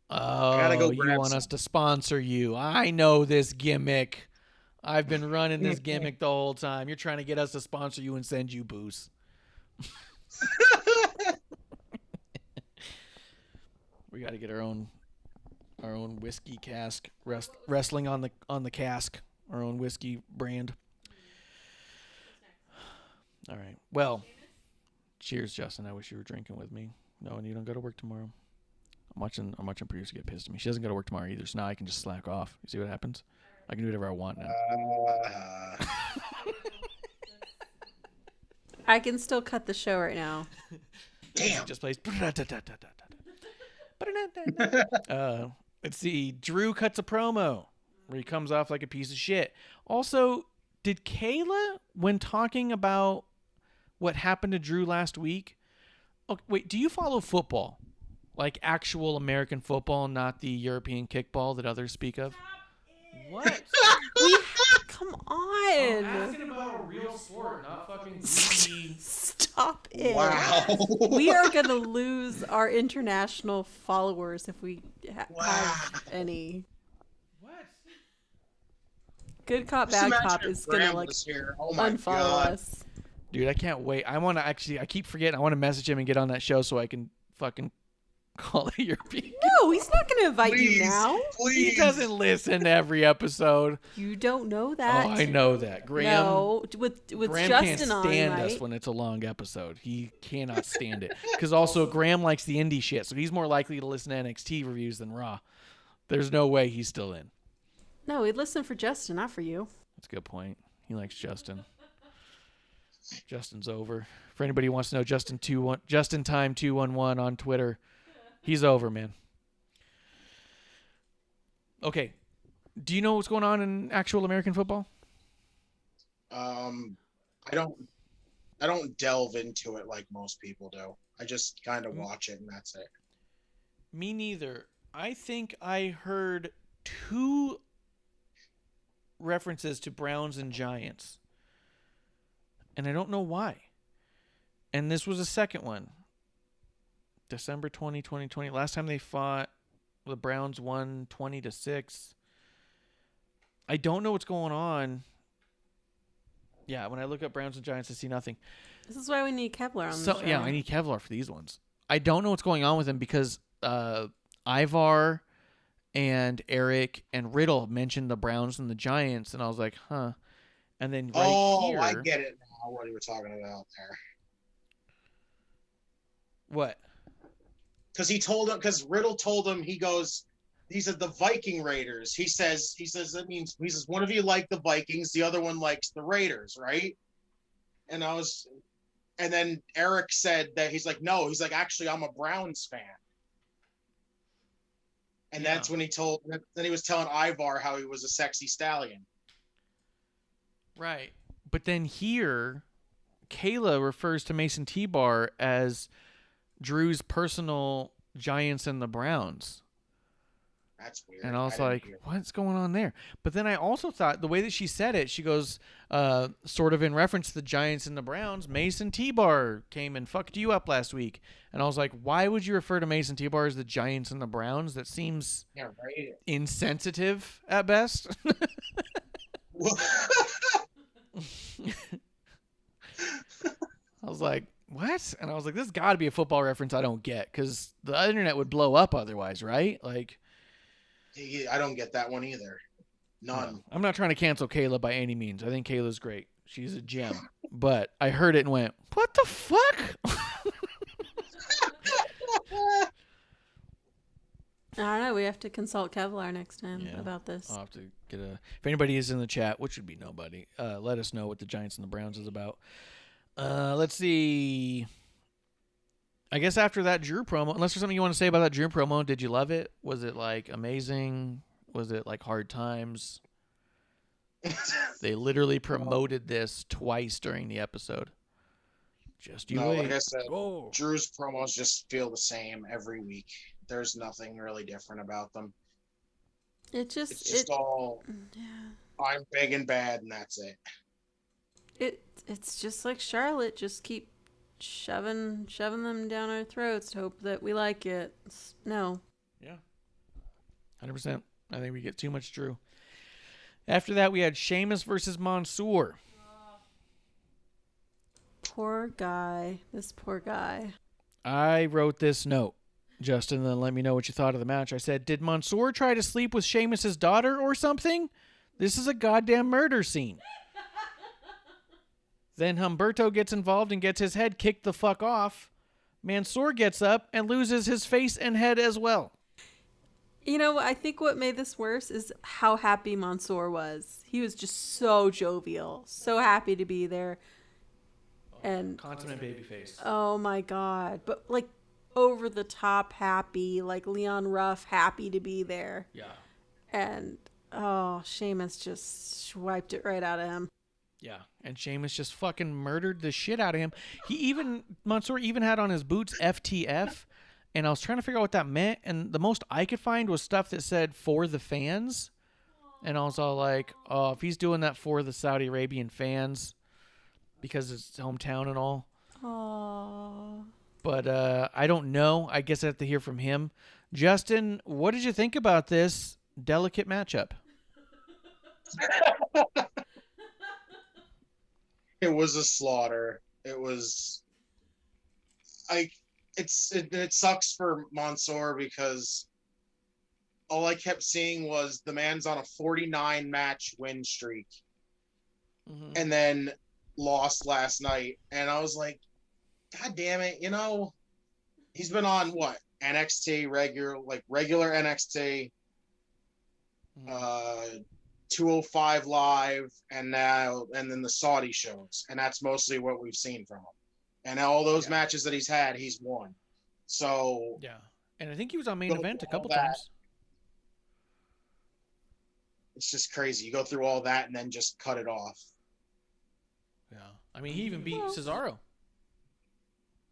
Oh, you want us to sponsor you? I know this gimmick. I've been running this gimmick the whole time. You're trying to get us to sponsor you and send you booze. We got to get our own whiskey cask, wrestling on the cask, our own whiskey brand. All right. Well, cheers, Justin. I wish you were drinking with me. No, and you don't go to work tomorrow. I'm watching producer get pissed at me. She doesn't go to work tomorrow either, so now I can just slack off. You see what happens? I can do whatever I want now. I can still cut the show right now. Damn. Just plays. Let's see. Drew cuts a promo where he comes off like a piece of shit. Also, did Kayla, when talking about what happened to Drew last week, okay, wait, do you follow football? Like actual American football, not the European kickball that others speak of? What? Come on. I'm asking about a real sport, not fucking greedy. Stop it. Wow. We are going to lose our international followers if we have any. What? Good cop, bad cop is going to like unfollow us. Dude, I can't wait. I keep forgetting. I want to message him and get on that show so I can fucking call it European. No, he's not going to invite you now. Please. He doesn't listen to every episode. You don't know that. Oh, I know that. Graham. No, with Graham Justin can't stand on, right? us when it's a long episode. He cannot stand it. Because also Graham likes the indie shit, so he's more likely to listen to NXT reviews than Raw. There's no way he's still in. No, he'd listen for Justin, not for you. That's a good point. He likes Justin. Justin's over. For anybody who wants to know, Justin Time 211 on Twitter. He's over, man. Okay. Do you know what's going on in actual American football? I don't delve into it like most people do. I just kind of watch it and that's it. Me neither. I think I heard 2 references to Browns and Giants. and I don't know why. And this was the second one. December 2020. Last time they fought, the Browns won 20-6. I don't know what's going on. Yeah, when I look up Browns and Giants, I see nothing. This is why we need Kevlar on the show. Yeah, I need Kevlar for these ones. I don't know what's going on with him because Ivar and Eric and Riddle mentioned the Browns and the Giants, and I was like, huh. And then here... I get it now, what you were talking about there. What? Because Riddle told him, he goes, these are the Viking Raiders. He says one of you like the Vikings, the other one likes the Raiders, right? And then Eric said that he's like, no, he's like, actually, I'm a Browns fan. And that's when then he was telling Ivar how he was a sexy stallion. Right. But then here, Kayla refers to Mason T-Bar as Drew's personal Giants and the Browns. That's weird. And I was like, what's going on there? But then I also thought the way that she said it, she goes, sort of in reference to the Giants and the Browns, Mason T-Bar came and fucked you up last week. And I was like, why would you refer to Mason T-Bar as the Giants and the Browns? That seems insensitive at best. I was like, what? And I was like, this has got to be a football reference I don't get, because the internet would blow up otherwise, right? Like, I don't get that one either. None. No. I'm not trying to cancel Kayla by any means. I think Kayla's great. She's a gem. But I heard it and went, what the fuck? I don't know. We have to consult Kevlar next time about this. I'll have to get if anybody is in the chat, which would be nobody, let us know what the Giants and the Browns is about. Let's see. I guess after that Drew promo, unless there's something you want to say about that Drew promo, did you love it? Was it like amazing? Was it like hard times? They literally promoted this twice during the episode. Just you wait. Like I said, Drew's promos just feel the same every week. There's nothing really different about them. It's just all I'm big and bad, and that's it. It's just like Charlotte. Just keep shoving them down our throats to hope that we like it. No. Yeah. 100%. I think we get too much Drew. After that, we had Sheamus versus Mansoor. Poor guy. This poor guy. I wrote this note, Justin, then let me know what you thought of the match. I said, did Mansoor try to sleep with Sheamus' daughter or something? This is a goddamn murder scene. Then Humberto gets involved and gets his head kicked the fuck off. Mansoor gets up and loses his face and head as well. You know, I think what made this worse is how happy Mansoor was. He was just so jovial, so happy to be there. And consummate babyface. Oh my God. But like over the top happy, like Leon Ruff happy to be there. Yeah. And Sheamus just wiped it right out of him. Yeah, and Sheamus just fucking murdered the shit out of him. Mansoor even had on his boots FTF, and I was trying to figure out what that meant, and the most I could find was stuff that said for the fans, and I was all like, oh, if he's doing that for the Saudi Arabian fans, because it's his hometown and all. Aww. But I don't know. I guess I have to hear from him. Justin, what did you think about this delicate matchup? It was a slaughter. It was it sucks for Mansoor because all I kept seeing was the man's on a 49 match win streak. Mm-hmm. And then lost last night. And I was like, God damn it, he's been on what? NXT regular NXT 205 Live, and then the Saudi shows, and that's mostly what we've seen from him. And all those matches that he's had, he's won. So yeah, and I think he was on main event a couple times. It's just crazy. You go through all that and then just cut it off. Yeah, I mean, he even beat Cesaro.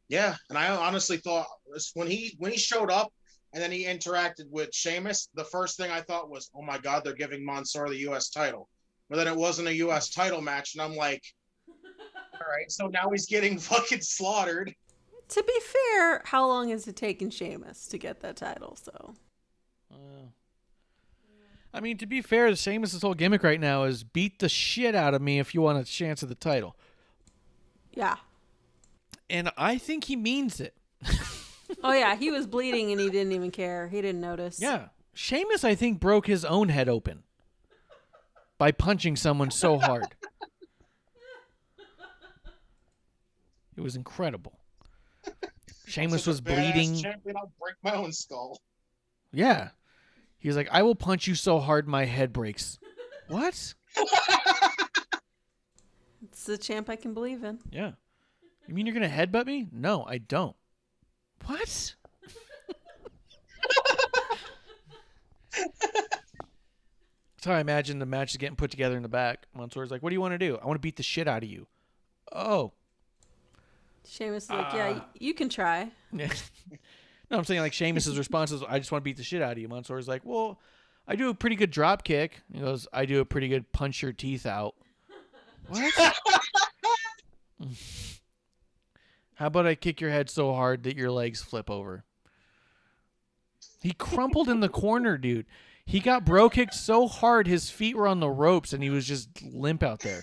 Yeah, and I honestly thought when he showed up and then he interacted with Sheamus, the first thing I thought was, oh my God, they're giving Mansoor the U.S. title. But then it wasn't a U.S. title match, and I'm like, right, so now he's getting fucking slaughtered. To be fair, how long has it taken Sheamus to get that title? So, I mean, to be fair, Sheamus' whole gimmick right now is beat the shit out of me if you want a chance at the title. yeah. And I think he means it. Oh, yeah, he was bleeding and he didn't even care. He didn't notice. Yeah. Sheamus, I think, broke his own head open by punching someone so hard. It was incredible. Sheamus was bleeding. Champion, I'll break my own skull. Yeah. He was like, I will punch you so hard my head breaks. What? It's the champ I can believe in. Yeah. You mean you're going to headbutt me? No, I don't. What? That's how I imagine the match is getting put together in the back. Mansoor's like, what do you want to do? I want to beat the shit out of you. Oh. Sheamus is like, yeah, you can try. Yeah. No, I'm saying like Sheamus' response is, I just want to beat the shit out of you. Mansoor's like, well, I do a pretty good drop kick. He goes, I do a pretty good punch your teeth out. What? How about I kick your head so hard that your legs flip over? He crumpled in the corner, dude. He got bro kicked so hard his feet were on the ropes and he was just limp out there.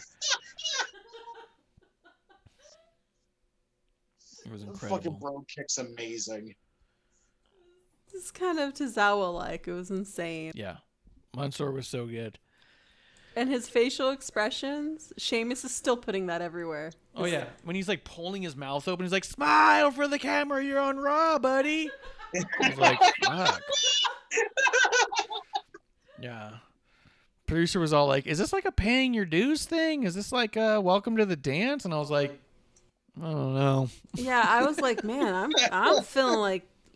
It was incredible. Fucking bro kick's amazing. It's kind of Tozawa-like. It was insane. Yeah. Mansoor was so good. And his facial expressions, Sheamus is still putting that everywhere. Oh, yeah. When he's like pulling his mouth open, he's like, smile for the camera. You're on Raw, buddy. I was like, fuck. Yeah. Producer was all like, is this like a paying your dues thing? Is this like welcome to the dance? And I was like, I don't know. Yeah, I was like, man, I'm feeling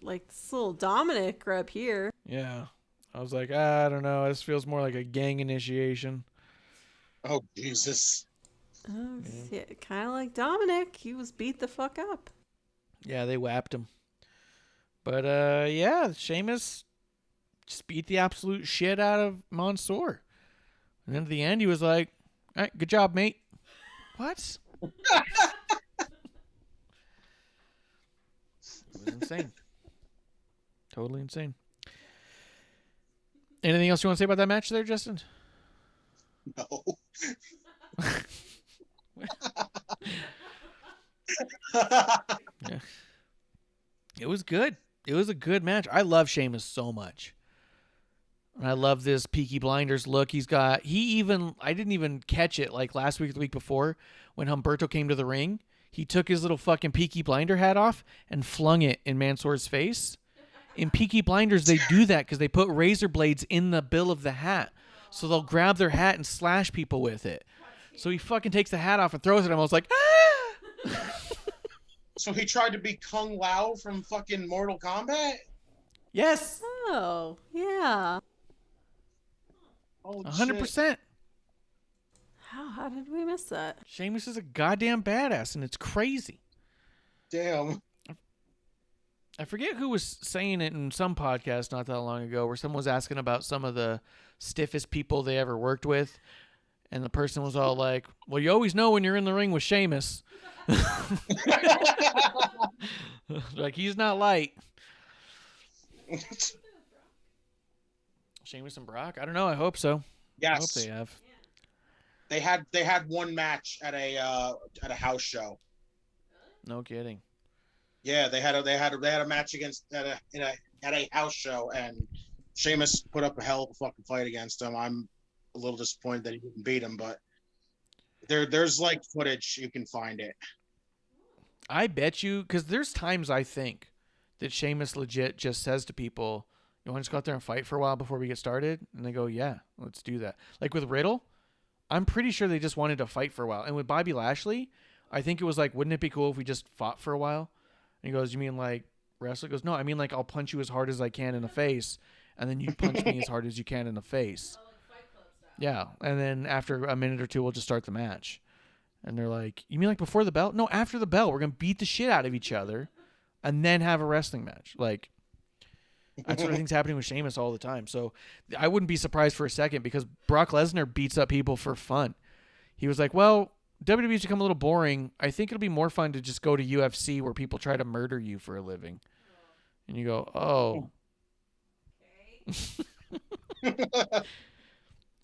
like this little Dominic rep here. Yeah. I was like, I don't know. This feels more like a gang initiation. Oh, Jesus. Oh, yeah, kind of like Dominic. He was beat the fuck up. Yeah, they whapped him. But, yeah, Sheamus just beat the absolute shit out of Mansoor. And then at the end, he was like, all right, good job, mate. What? It was insane. Totally insane. Anything else you want to say about that match there, Justin? No. Yeah. It was good. It was a good match. I love Sheamus so much. And I love this Peaky Blinders look he's got. I didn't even catch it like last week or the week before when Humberto came to the ring. He took his little fucking Peaky Blinder hat off and flung it in Mansoor's face. In Peaky Blinders, they do that because they put razor blades in the bill of the hat. So they'll grab their hat and slash people with it. So he fucking takes the hat off and throws it at him. I was like, ah! So he tried to be Kung Lao from fucking Mortal Kombat? Yes. Oh, yeah. Holy 100%. shit. How did we miss that? Sheamus is a goddamn badass, and it's crazy. Damn. I forget who was saying it in some podcast not that long ago where someone was asking about some of the stiffest people they ever worked with. And the person was all like, well, you always know when you're in the ring with Sheamus. Like, he's not light. Sheamus and Brock? I don't know. I hope so. Yes. I hope they have. They had one match at a house show. No kidding. Yeah, they had a match against at a house show, and Sheamus put up a hell of a fucking fight against him. I'm a little disappointed that he didn't beat him, but there's like footage, you can find it. I bet you, because there's times I think that Sheamus legit just says to people, you want to just go out there and fight for a while before we get started? And they go, yeah, let's do that. Like with Riddle, I'm pretty sure they just wanted to fight for a while. And with Bobby Lashley, I think it was like, wouldn't it be cool if we just fought for a while? And he goes, you mean like wrestle? He goes, no, I mean like I'll punch you as hard as I can in the face, and then you punch me as hard as you can in the face. Yeah, and then after a minute or two, we'll just start the match. And they're like, you mean like before the bell? No, after the bell. We're going to beat the shit out of each other and then have a wrestling match. Like, that sort of thing's happening with Sheamus all the time. So I wouldn't be surprised for a second because Brock Lesnar beats up people for fun. He was like, well, WWE's become a little boring. I think it'll be more fun to just go to UFC where people try to murder you for a living. And you go, oh.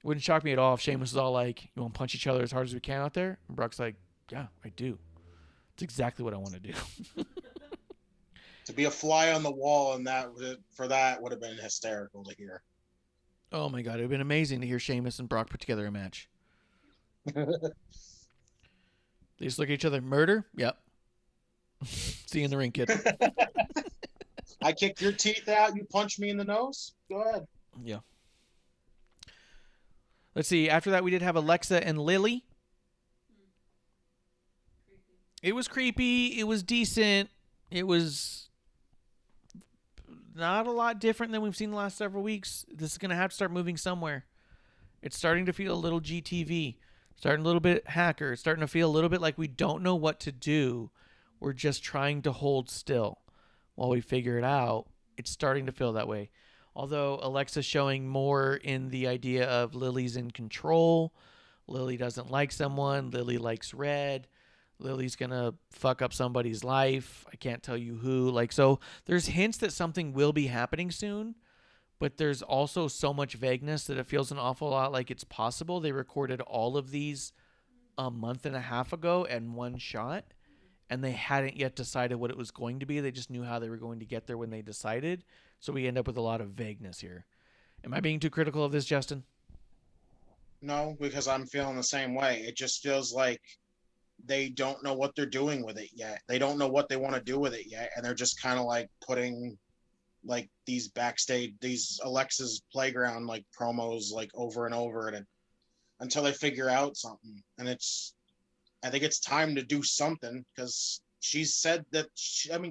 Wouldn't shock me at all if Sheamus was all like, you want to punch each other as hard as we can out there? And Brock's like, yeah, I do. It's exactly what I want to do. To be a fly on the wall and that would have been hysterical to hear. Oh my God, it would have been amazing to hear Sheamus and Brock put together a match. They just look at each other. Murder? Yep. See you in the ring, kid. I kicked your teeth out. You punched me in the nose. Go ahead. Yeah. Let's see. After that, we did have Alexa and Lily. It was creepy. It was decent. It was not a lot different than we've seen the last several weeks. This is going to have to start moving somewhere. It's starting to feel a little GTV. Starting a little bit hacker. It's starting to feel a little bit like we don't know what to do. We're just trying to hold still while we figure it out. It's starting to feel that way. Although Alexa's showing more in the idea of Lily's in control. Lily doesn't like someone. Lily likes red. Lily's going to fuck up somebody's life. I can't tell you who. So there's hints that something will be happening soon. But there's also so much vagueness that it feels an awful lot like it's possible. They recorded all of these a month and a half ago in one shot, and they hadn't yet decided what it was going to be. They just knew how they were going to get there when they decided. So we end up with a lot of vagueness here. Am I being too critical of this, Justin? No, because I'm feeling the same way. It just feels like they don't know what they're doing with it yet. They don't know what they want to do with it yet, and they're just kind of like putting these backstage, these Alexa's Playground promos over and over and until they figure out something. And I think it's time to do something because she said that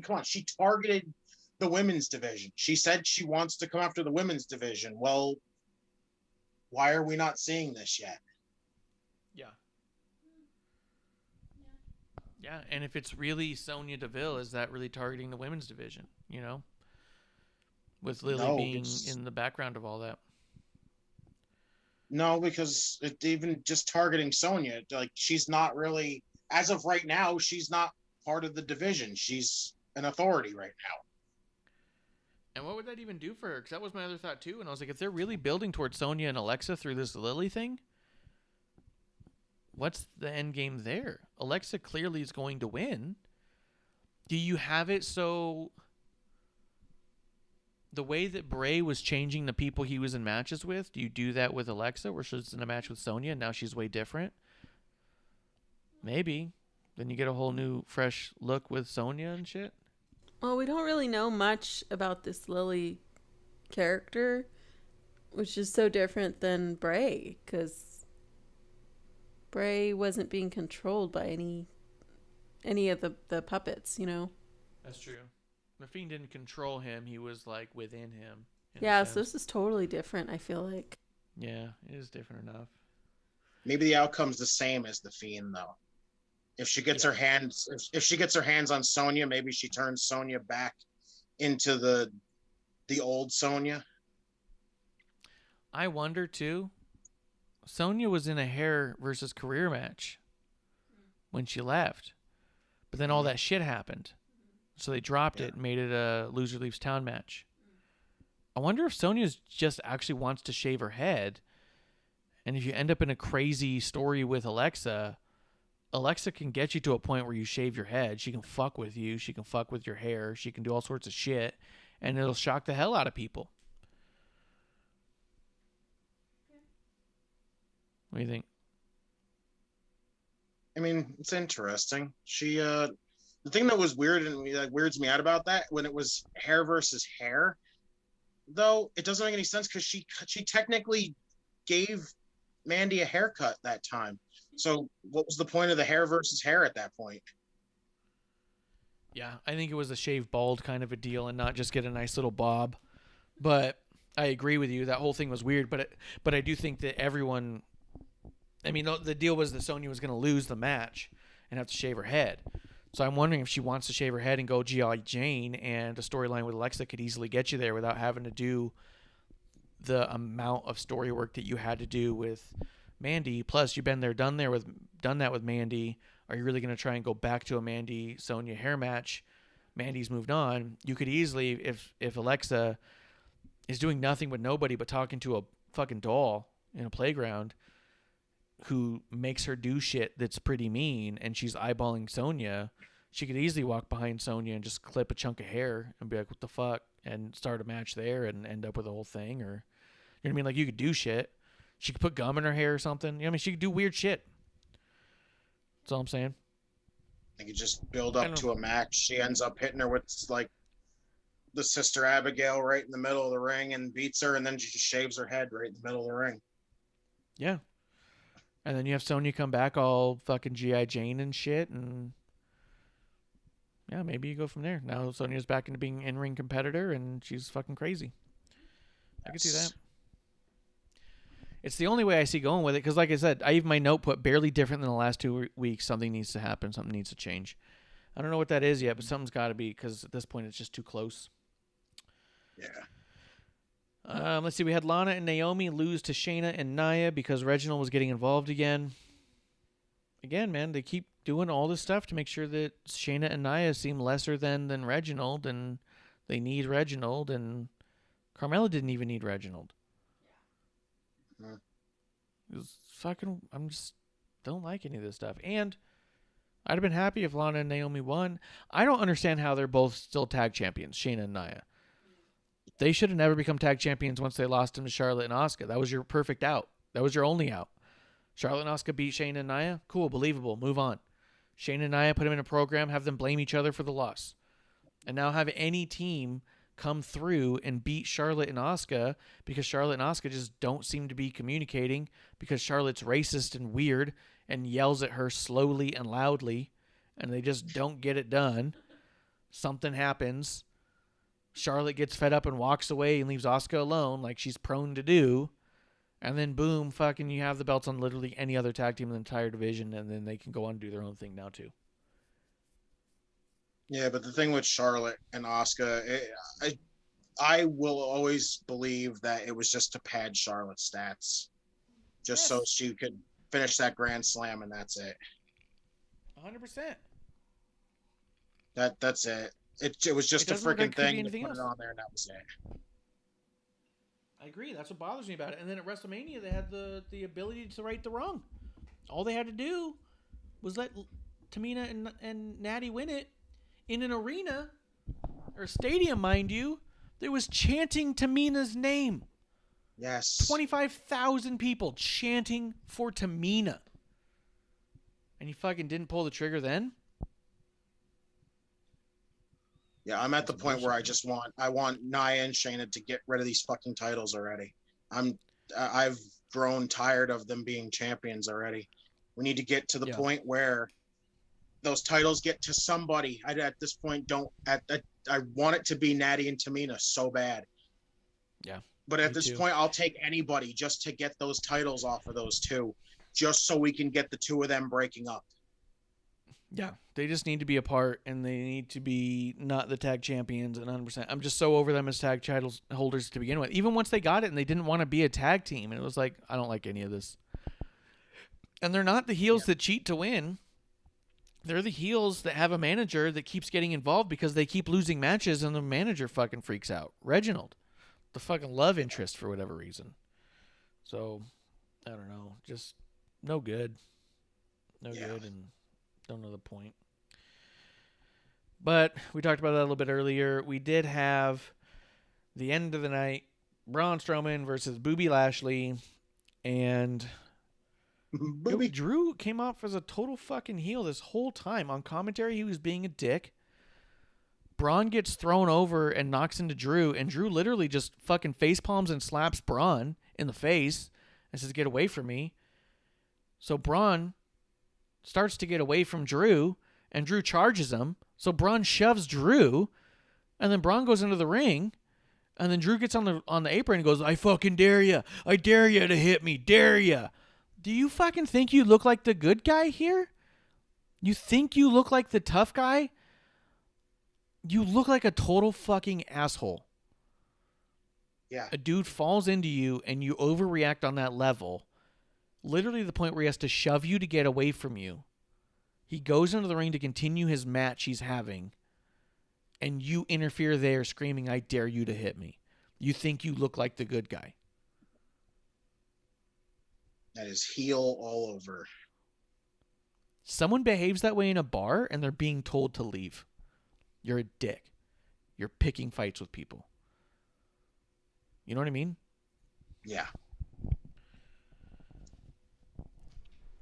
come on, she targeted the women's division. She said she wants to come after the women's division. Well, why are we not seeing this yet? Yeah, and if it's really Sonya Deville, is that really targeting the women's division, With Lily being in the background of all that. No, because even just targeting Sonya, she's not really, as of right now, she's not part of the division. She's an authority right now. And what would that even do for her? Because that was my other thought too. And I was like, if they're really building towards Sonya and Alexa through this Lily thing, what's the end game there? Alexa clearly is going to win. Do you have it so the way that Bray was changing the people he was in matches with, do you do that with Alexa where she's in a match with Sonya and now she's way different? Maybe. Then you get a whole new fresh look with Sonya and shit. Well, we don't really know much about this Lily character, which is so different than Bray, because Bray wasn't being controlled by any of the puppets, That's true. The Fiend didn't control him. He was within him. Yeah, so this is totally different, I feel like. Yeah, it is different enough. Maybe the outcome's the same as the Fiend, though. If she gets her hands, if she gets her hands on Sonya, maybe she turns Sonya back into the old Sonya. I wonder too. Sonya was in a hair versus career match when she left, but then all that shit happened, so they dropped it and made it a loser leaves town match. I wonder if Sonya's just actually wants to shave her head, and if you end up in a crazy story with Alexa can get you to a point where you shave your head. She can fuck with you. She can fuck with your hair. She can do all sorts of shit, and it'll shock the hell out of people. What do you think? I mean, it's interesting. She, the thing that was weird and weirds me out about that when it was hair versus hair, though, it doesn't make any sense because she technically gave Mandy a haircut that time. So what was the point of the hair versus hair at that point? Yeah, I think it was a shave bald kind of a deal and not just get a nice little bob. But I agree with you. That whole thing was weird. But I do think that everyone... I mean, the deal was that Sonya was going to lose the match and have to shave her head. So I'm wondering if she wants to shave her head and go G.I. Jane, and a storyline with Alexa could easily get you there without having to do the amount of story work that you had to do with Mandy. Plus, you've been there, done that with Mandy. Are you really going to try and go back to a Mandy Sonya hair match? Mandy's moved on. You could easily, if Alexa is doing nothing with nobody but talking to a fucking doll in a playground who makes her do shit that's pretty mean, and she's eyeballing Sonya, she could easily walk behind Sonya and just clip a chunk of hair and be like, what the fuck? And start a match there and end up with the whole thing. Or, you know what I mean? Like, you could do shit. She could put gum in her hair or something. You know what I mean? She could do weird shit. That's all I'm saying. They could just build up to a match. She ends up hitting her with, like, the sister Abigail right in the middle of the ring and beats her, and then she just shaves her head right in the middle of the ring. Yeah. And then you have Sonya come back all fucking G.I. Jane and shit, and yeah, maybe you go from there. Now Sonya's back into being an in-ring competitor, and she's fucking crazy. Yes. I can see that. It's the only way I see going with it, because like I said, I even my note put barely different than the last 2 weeks. Something needs to happen. Something needs to change. I don't know what that is yet, but something's got to be, because at this point it's just too close. Yeah. Let's see. We had Lana and Naomi lose to Shayna and Nia because Reginald was getting involved again. Again, man, they keep doing all this stuff to make sure that Shayna and Nia seem lesser than Reginald, and they need Reginald, and Carmella didn't even need Reginald. Yeah. It was fucking. I'm just don't like any of this stuff, and I'd have been happy if Lana and Naomi won. I don't understand how they're both still tag champions, Shayna and Nia. They should have never become tag champions once they lost them to Charlotte and Asuka. That was your perfect out. That was your only out. Charlotte and Asuka beat Shayna and Nia. Cool, believable. Move on. Shayna and Nia, put them in a program, have them blame each other for the loss. And now have any team come through and beat Charlotte and Asuka because Charlotte and Asuka just don't seem to be communicating because Charlotte's racist and weird and yells at her slowly and loudly, and they just don't get it done. Something happens. Charlotte gets fed up and walks away and leaves Asuka alone like she's prone to do. And then boom, fucking you have the belts on literally any other tag team in the entire division, and then they can go on and do their own thing now too. Yeah, but the thing with Charlotte and Asuka, I will always believe that it was just to pad Charlotte's stats. Just so she could finish that Grand Slam, and that's it. 100%. That's it. It was just a freaking thing to put it on there, and that was it. I agree. That's what bothers me about it. And then at WrestleMania, they had the ability to right the wrong. All they had to do was let Tamina and Natty win it in an arena, or stadium, mind you, that was chanting Tamina's name. Yes. 25,000 people chanting for Tamina. And you fucking didn't pull the trigger then? Yeah, I'm at the point where I want Nia and Shayna to get rid of these fucking titles already. I've grown tired of them being champions already. We need to get to the point where those titles get to somebody. At this point I want it to be Natty and Tamina so bad. Yeah. But at this point, I'll take anybody just to get those titles off of those two, just so we can get the two of them breaking up. Yeah, they just need to be apart, and they need to be not the tag champions and 100%. I'm just so over them as tag titles holders to begin with. Even once they got it and they didn't want to be a tag team, and it was like, I don't like any of this. And they're not the heels that cheat to win. They're the heels that have a manager that keeps getting involved because they keep losing matches, and the manager fucking freaks out. Reginald, the fucking love interest for whatever reason. So, I don't know. Just no good. No good, and don't know the point. But we talked about that a little bit earlier. We did have the end of the night, Braun Strowman versus Bobby Lashley, and Drew came off as a total fucking heel this whole time. On commentary, he was being a dick. Braun gets thrown over and knocks into Drew, and Drew literally just fucking face palms and slaps Braun in the face and says, "Get away from me." So Braun starts to get away from Drew, and Drew charges him. So Braun shoves Drew, and then Braun goes into the ring, and then Drew gets on the apron and goes, "I fucking dare you. I dare you to hit me. Dare you." Do you fucking think you look like the good guy here? You think you look like the tough guy? You look like a total fucking asshole. Yeah. A dude falls into you and you overreact on that level, Literally the point where he has to shove you to get away from you. He goes into the ring to continue his match he's having, and you interfere there screaming, "I dare you to hit me." You think you look like the good guy. That is heel all over. Someone behaves that way in a bar and they're being told to leave. You're a dick. You're picking fights with people. You know what I mean? Yeah.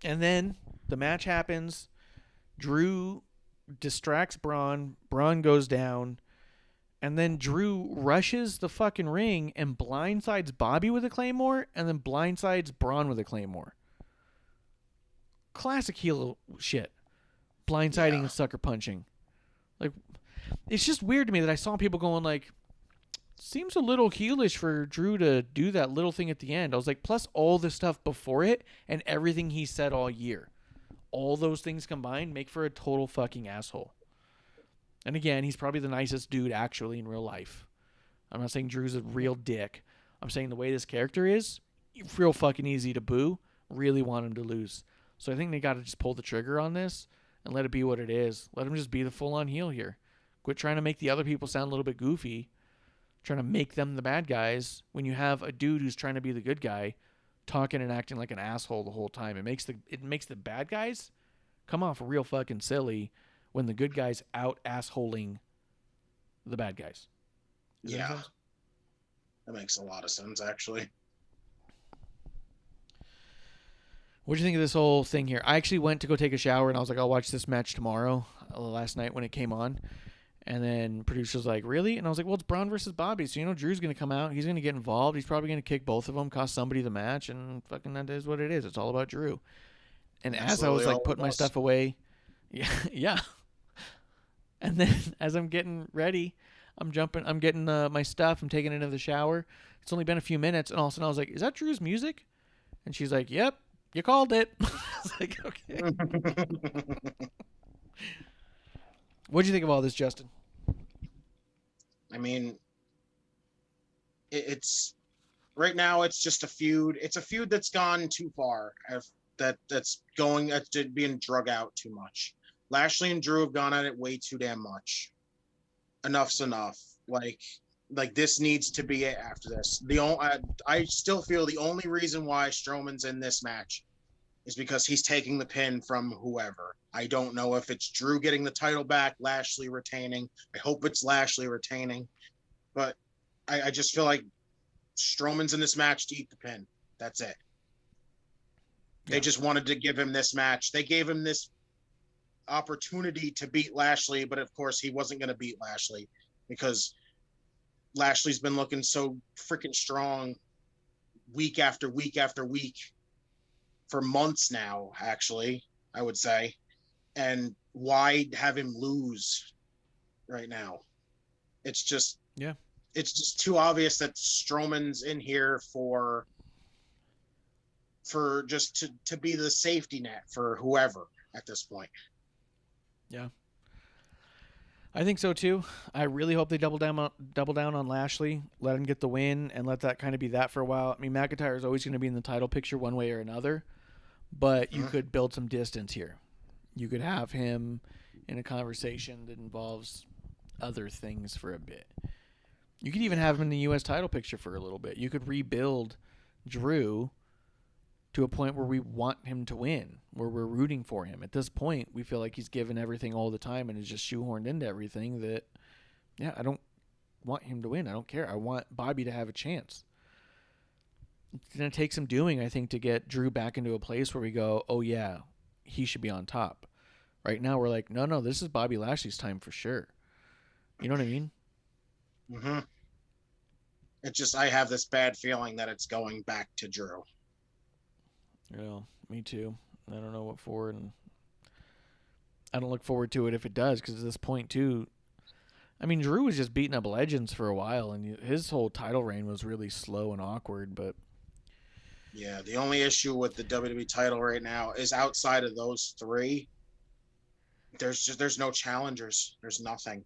And then the match happens. Drew distracts Braun. Braun goes down. And then Drew rushes the fucking ring and blindsides Bobby with a Claymore and then blindsides Braun with a Claymore. Classic heel shit. Blindsiding and sucker punching. Like, it's just weird to me that I saw people going like, seems a little heelish for Drew to do that little thing at the end. I was like, plus all the stuff before it and everything he said all year. All those things combined make for a total fucking asshole. And again, he's probably the nicest dude actually in real life. I'm not saying Drew's a real dick. I'm saying the way this character is, real fucking easy to boo. Really want him to lose. So I think they got to just pull the trigger on this and let it be what it is. Let him just be the full-on heel here. Quit trying to make the other people sound a little bit goofy. Trying to make them the bad guys when you have a dude who's trying to be the good guy talking and acting like an asshole the whole time. It makes the bad guys come off real fucking silly when the good guys out assholing the bad guys. Does that make sense? That makes a lot of sense, actually. What do you think of this whole thing here? I actually went to go take a shower and I was like, I'll watch this match tomorrow, last night when it came on. And then producer's like, really? And I was like, well, it's Braun versus Bobby. So, Drew's going to come out. He's going to get involved. He's probably going to kick both of them, cost somebody the match. And fucking that is what it is. It's all about Drew. And as I was like putting my stuff away, yeah. And then as I'm getting ready, I'm getting my stuff. I'm taking it into the shower. It's only been a few minutes. And all of a sudden I was like, is that Drew's music? And she's like, yep, you called it. I was like, okay. What'd you think of all this, Justin? I mean, it's right now. It's just a feud. It's a feud that's gone too far. That's being drug out too much. Lashley and Drew have gone at it way too damn much. Enough's enough. Like this needs to be it after this. I still feel the only reason why Strowman's in this match is because he's taking the pin from whoever. I don't know if it's Drew getting the title back, Lashley retaining. I hope it's Lashley retaining. But I just feel like Strowman's in this match to eat the pin. That's it. Yeah. They just wanted to give him this match. They gave him this opportunity to beat Lashley, but of course he wasn't going to beat Lashley because Lashley's been looking so freaking strong week after week after week for months now, actually, I would say. And why have him lose right now? It's just too obvious that Strowman's in here for just to be the safety net for whoever at this point. Yeah. I think so too. I really hope they double down on Lashley, let him get the win, and let that kind of be that for a while. I mean, McIntyre is always going to be in the title picture one way or another, but you could build some distance here. You could have him in a conversation that involves other things for a bit. You could even have him in the U.S. title picture for a little bit. You could rebuild Drew to a point where we want him to win, where we're rooting for him. At this point, we feel like he's given everything all the time and is just shoehorned into everything that, I don't want him to win. I don't care. I want Bobby to have a chance. It's going to take some doing, I think, to get Drew back into a place where we go, oh, yeah, he should be on top. Right now, we're like, no, this is Bobby Lashley's time for sure. You know what I mean? Mm-hmm. It's just, I have this bad feeling that it's going back to Drew. Yeah, me too. I don't know what for, and I don't look forward to it if it does, because at this point, too, I mean, Drew was just beating up legends for a while, and his whole title reign was really slow and awkward, but... Yeah, the only issue with the WWE title right now is outside of those three, there's no challengers. There's nothing.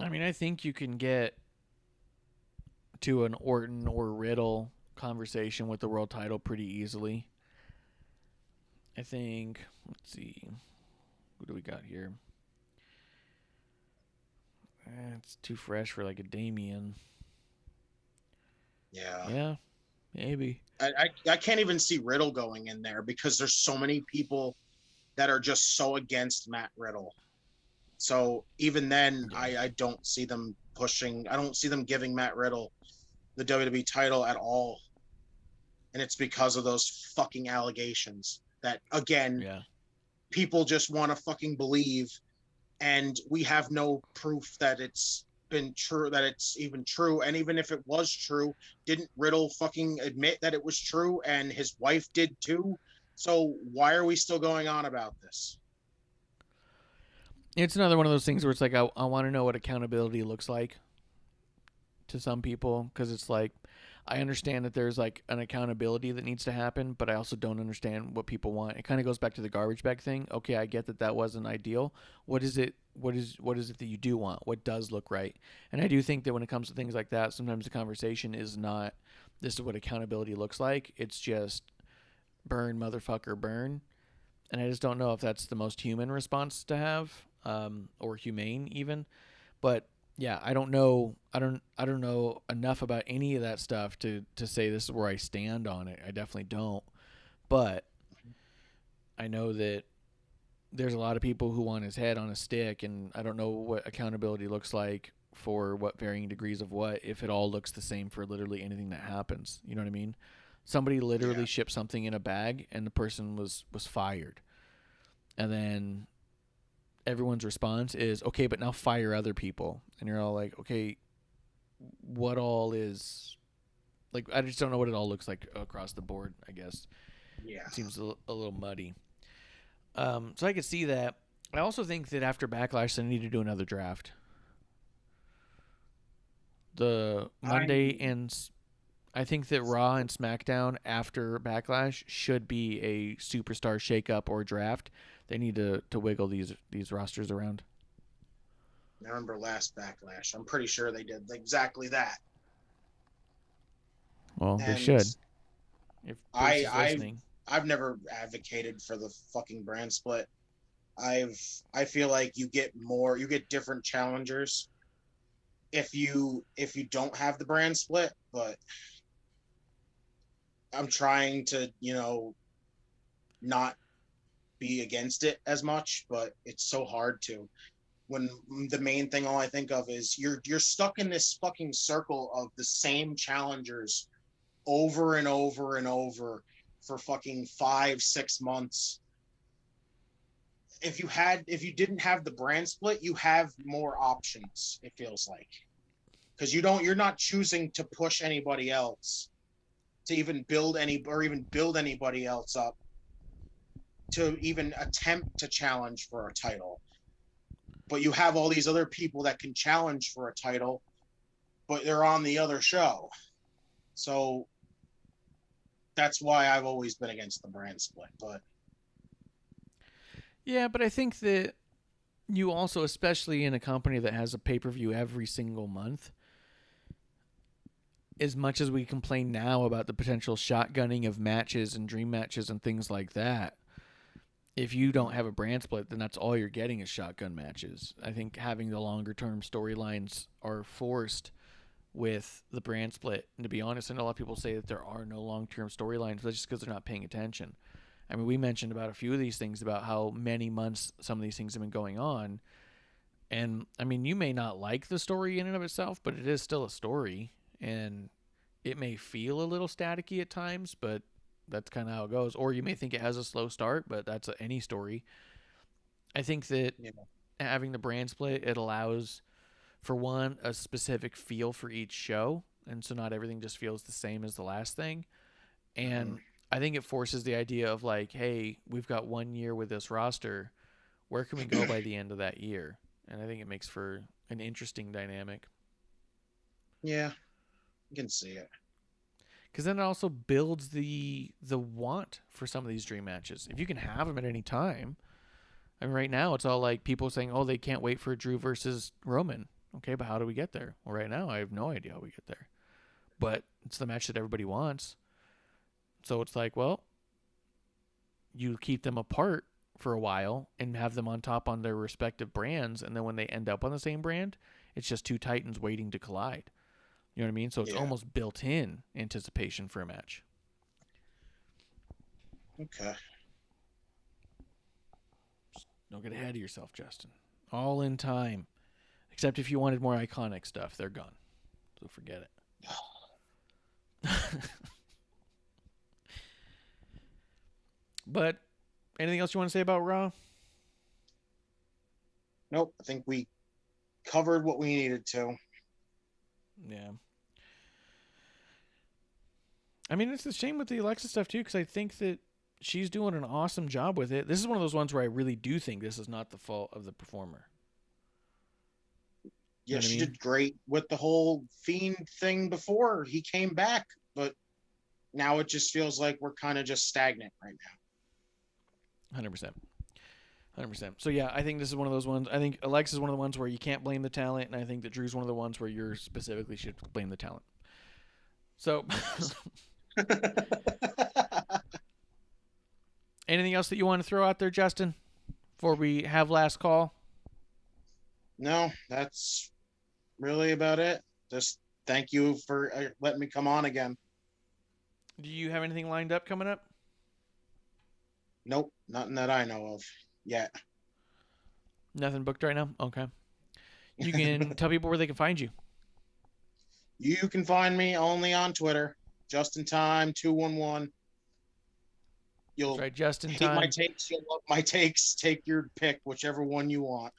I mean, I think you can get to an Orton or Riddle conversation with the world title pretty easily. I think, let's see, what do we got here? It's too fresh for like a Damien. Yeah. Yeah, maybe. I can't even see Riddle going in there because there's so many people that are just so against Matt Riddle. So even then, I don't see them pushing. I don't see them giving Matt Riddle the WWE title at all. And it's because of those fucking allegations that, again, people just want to fucking believe. And we have no proof that it's been true, that it's even true. And even if it was true, didn't Riddle fucking admit that it was true? And his wife did too. So why are we still going on about this? It's another one of those things where it's like, I want to know what accountability looks like to some people, because it's like, I understand that there's like an accountability that needs to happen, but I also don't understand what people want. It kind of goes back to the garbage bag thing. Okay, I get that that wasn't ideal. What is it? What is it that you do want? What does look right? And I do think that when it comes to things like that, sometimes the conversation is not, this is what accountability looks like. It's just burn, motherfucker, burn. And I just don't know if that's the most human response to have, or humane even. But yeah, I don't know. I don't know enough about any of that stuff to say this is where I stand on it. I definitely don't. But I know that there's a lot of people who want his head on a stick, and I don't know what accountability looks like for what varying degrees of what, if it all looks the same for literally anything that happens. You know what I mean? Somebody literally shipped something in a bag, and the person was fired. And then everyone's response is, okay, but now fire other people. And you're all like, okay, what all is, like, I just don't know what it all looks like across the board, I guess. Yeah. It seems a little muddy. So I could see that. I also think that after Backlash, they need to do another draft. The Monday and I think that Raw and SmackDown after Backlash should be a superstar shakeup or draft. They need to wiggle these rosters around. I remember last Backlash. I'm pretty sure they did exactly that. Well, And they should. If Bruce is listening. I've never advocated for the fucking brand split. I feel like you get different challengers if you don't have the brand split, but I'm trying to, not be against it as much, but it's so hard to, when the main thing all I think of is you're stuck in this fucking circle of the same challengers over and over and over for fucking 5-6 months. If you didn't have the brand split, you have more options, it feels like. Because you're not choosing to push anybody else to even build anybody else up to even attempt to challenge for a title. But you have all these other people that can challenge for a title, but they're on the other show. So that's why I've always been against the brand split. But yeah, but I think that you also, especially in a company that has a pay-per-view every single month, as much as we complain now about the potential shotgunning of matches and dream matches and things like that, if you don't have a brand split, then that's all you're getting is shotgun matches. I think having the longer-term storylines are forced with the brand split. And to be honest, I know a lot of people say that there are no long-term storylines, but that's just because they're not paying attention. I mean, we mentioned about a few of these things, about how many months some of these things have been going on. And, I mean, you may not like the story in and of itself, but it is still a story. And it may feel a little staticky at times, but that's kind of how it goes. Or you may think it has a slow start, but that's any story. I think that having the brand split, it allows, for one, a specific feel for each show. And so not everything just feels the same as the last thing. And I think it forces the idea of like, hey, we've got 1 year with this roster. Where can we go by the end of that year? And I think it makes for an interesting dynamic. Yeah, you can see it. Because then it also builds the want for some of these dream matches. If you can have them at any time. I mean, right now it's all like people saying, oh, they can't wait for Drew versus Roman. Okay, but how do we get there? Well, right now I have no idea how we get there. but it's the match that everybody wants. So it's like, well, you keep them apart for a while and have them on top on their respective brands, and then when they end up on the same brand, it's just two titans waiting to collide. You know what I mean? So it's almost built-in anticipation for a match. Okay. Don't get ahead of yourself, Justin. All in time. Except if you wanted more iconic stuff, they're gone. So forget it. But anything else you want to say about Raw? Nope. I think we covered what we needed to. Yeah. I mean, it's a shame with the Alexa stuff, too, because I think that she's doing an awesome job with it. This is one of those ones where I really do think this is not the fault of the performer. Yeah, she did great with the whole Fiend thing before he came back, but now it just feels like we're kind of just stagnant right now. 100%. 100%. So, yeah, I think this is one of those ones. I think Alexa's one of the ones where you can't blame the talent, and I think that Drew's one of the ones where you specifically should blame the talent. So, anything else that you want to throw out there, Justin, before we have last call? No, that's really about it. Just thank you for letting me come on again. Do you have anything lined up coming up? Nope, nothing that I know of yet. Nothing booked right now? Okay. You can tell people where they can find you. You can find me only on Twitter, JustinTime211. You'll That's right, Justin hate Time. my takes. You'll love my takes. Take your pick, whichever one you want.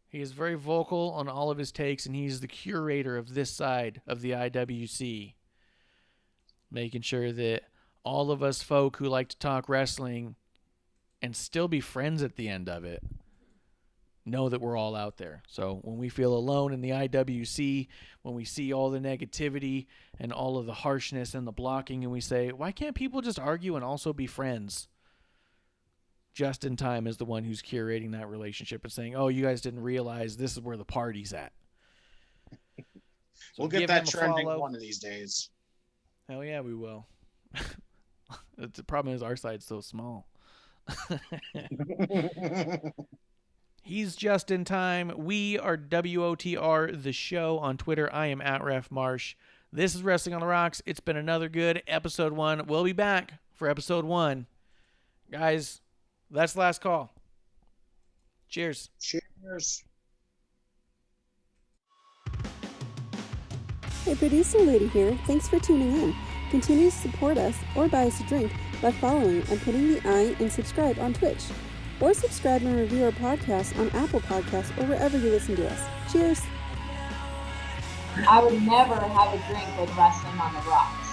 He is very vocal on all of his takes, and he's the curator of this side of the IWC, making sure that all of us folk who like to talk wrestling and still be friends at the end of it know that we're all out there. So when we feel alone in the IWC, when we see all the negativity and all of the harshness and the blocking, and we say, why can't people just argue and also be friends? Justin Time is the one who's curating that relationship and saying, oh, you guys didn't realize this is where the party's at. So we'll get that trending one of these days. Hell yeah, we will. The problem is our side's so small. He's Justin Time. We are WOTR the show on Twitter. I am at Ref Marsh. This is Wrestling on the Rocks. It's been another good episode 1. We'll be back for episode 1. Guys, that's the last call. Cheers. Cheers. Hey, producer lady here. Thanks for tuning in. Continue to support us or buy us a drink by following and putting the I in subscribe on Twitch. Or subscribe and review our podcast on Apple Podcasts or wherever you listen to us. Cheers! I would never have a drink with Wrestling on the Rocks.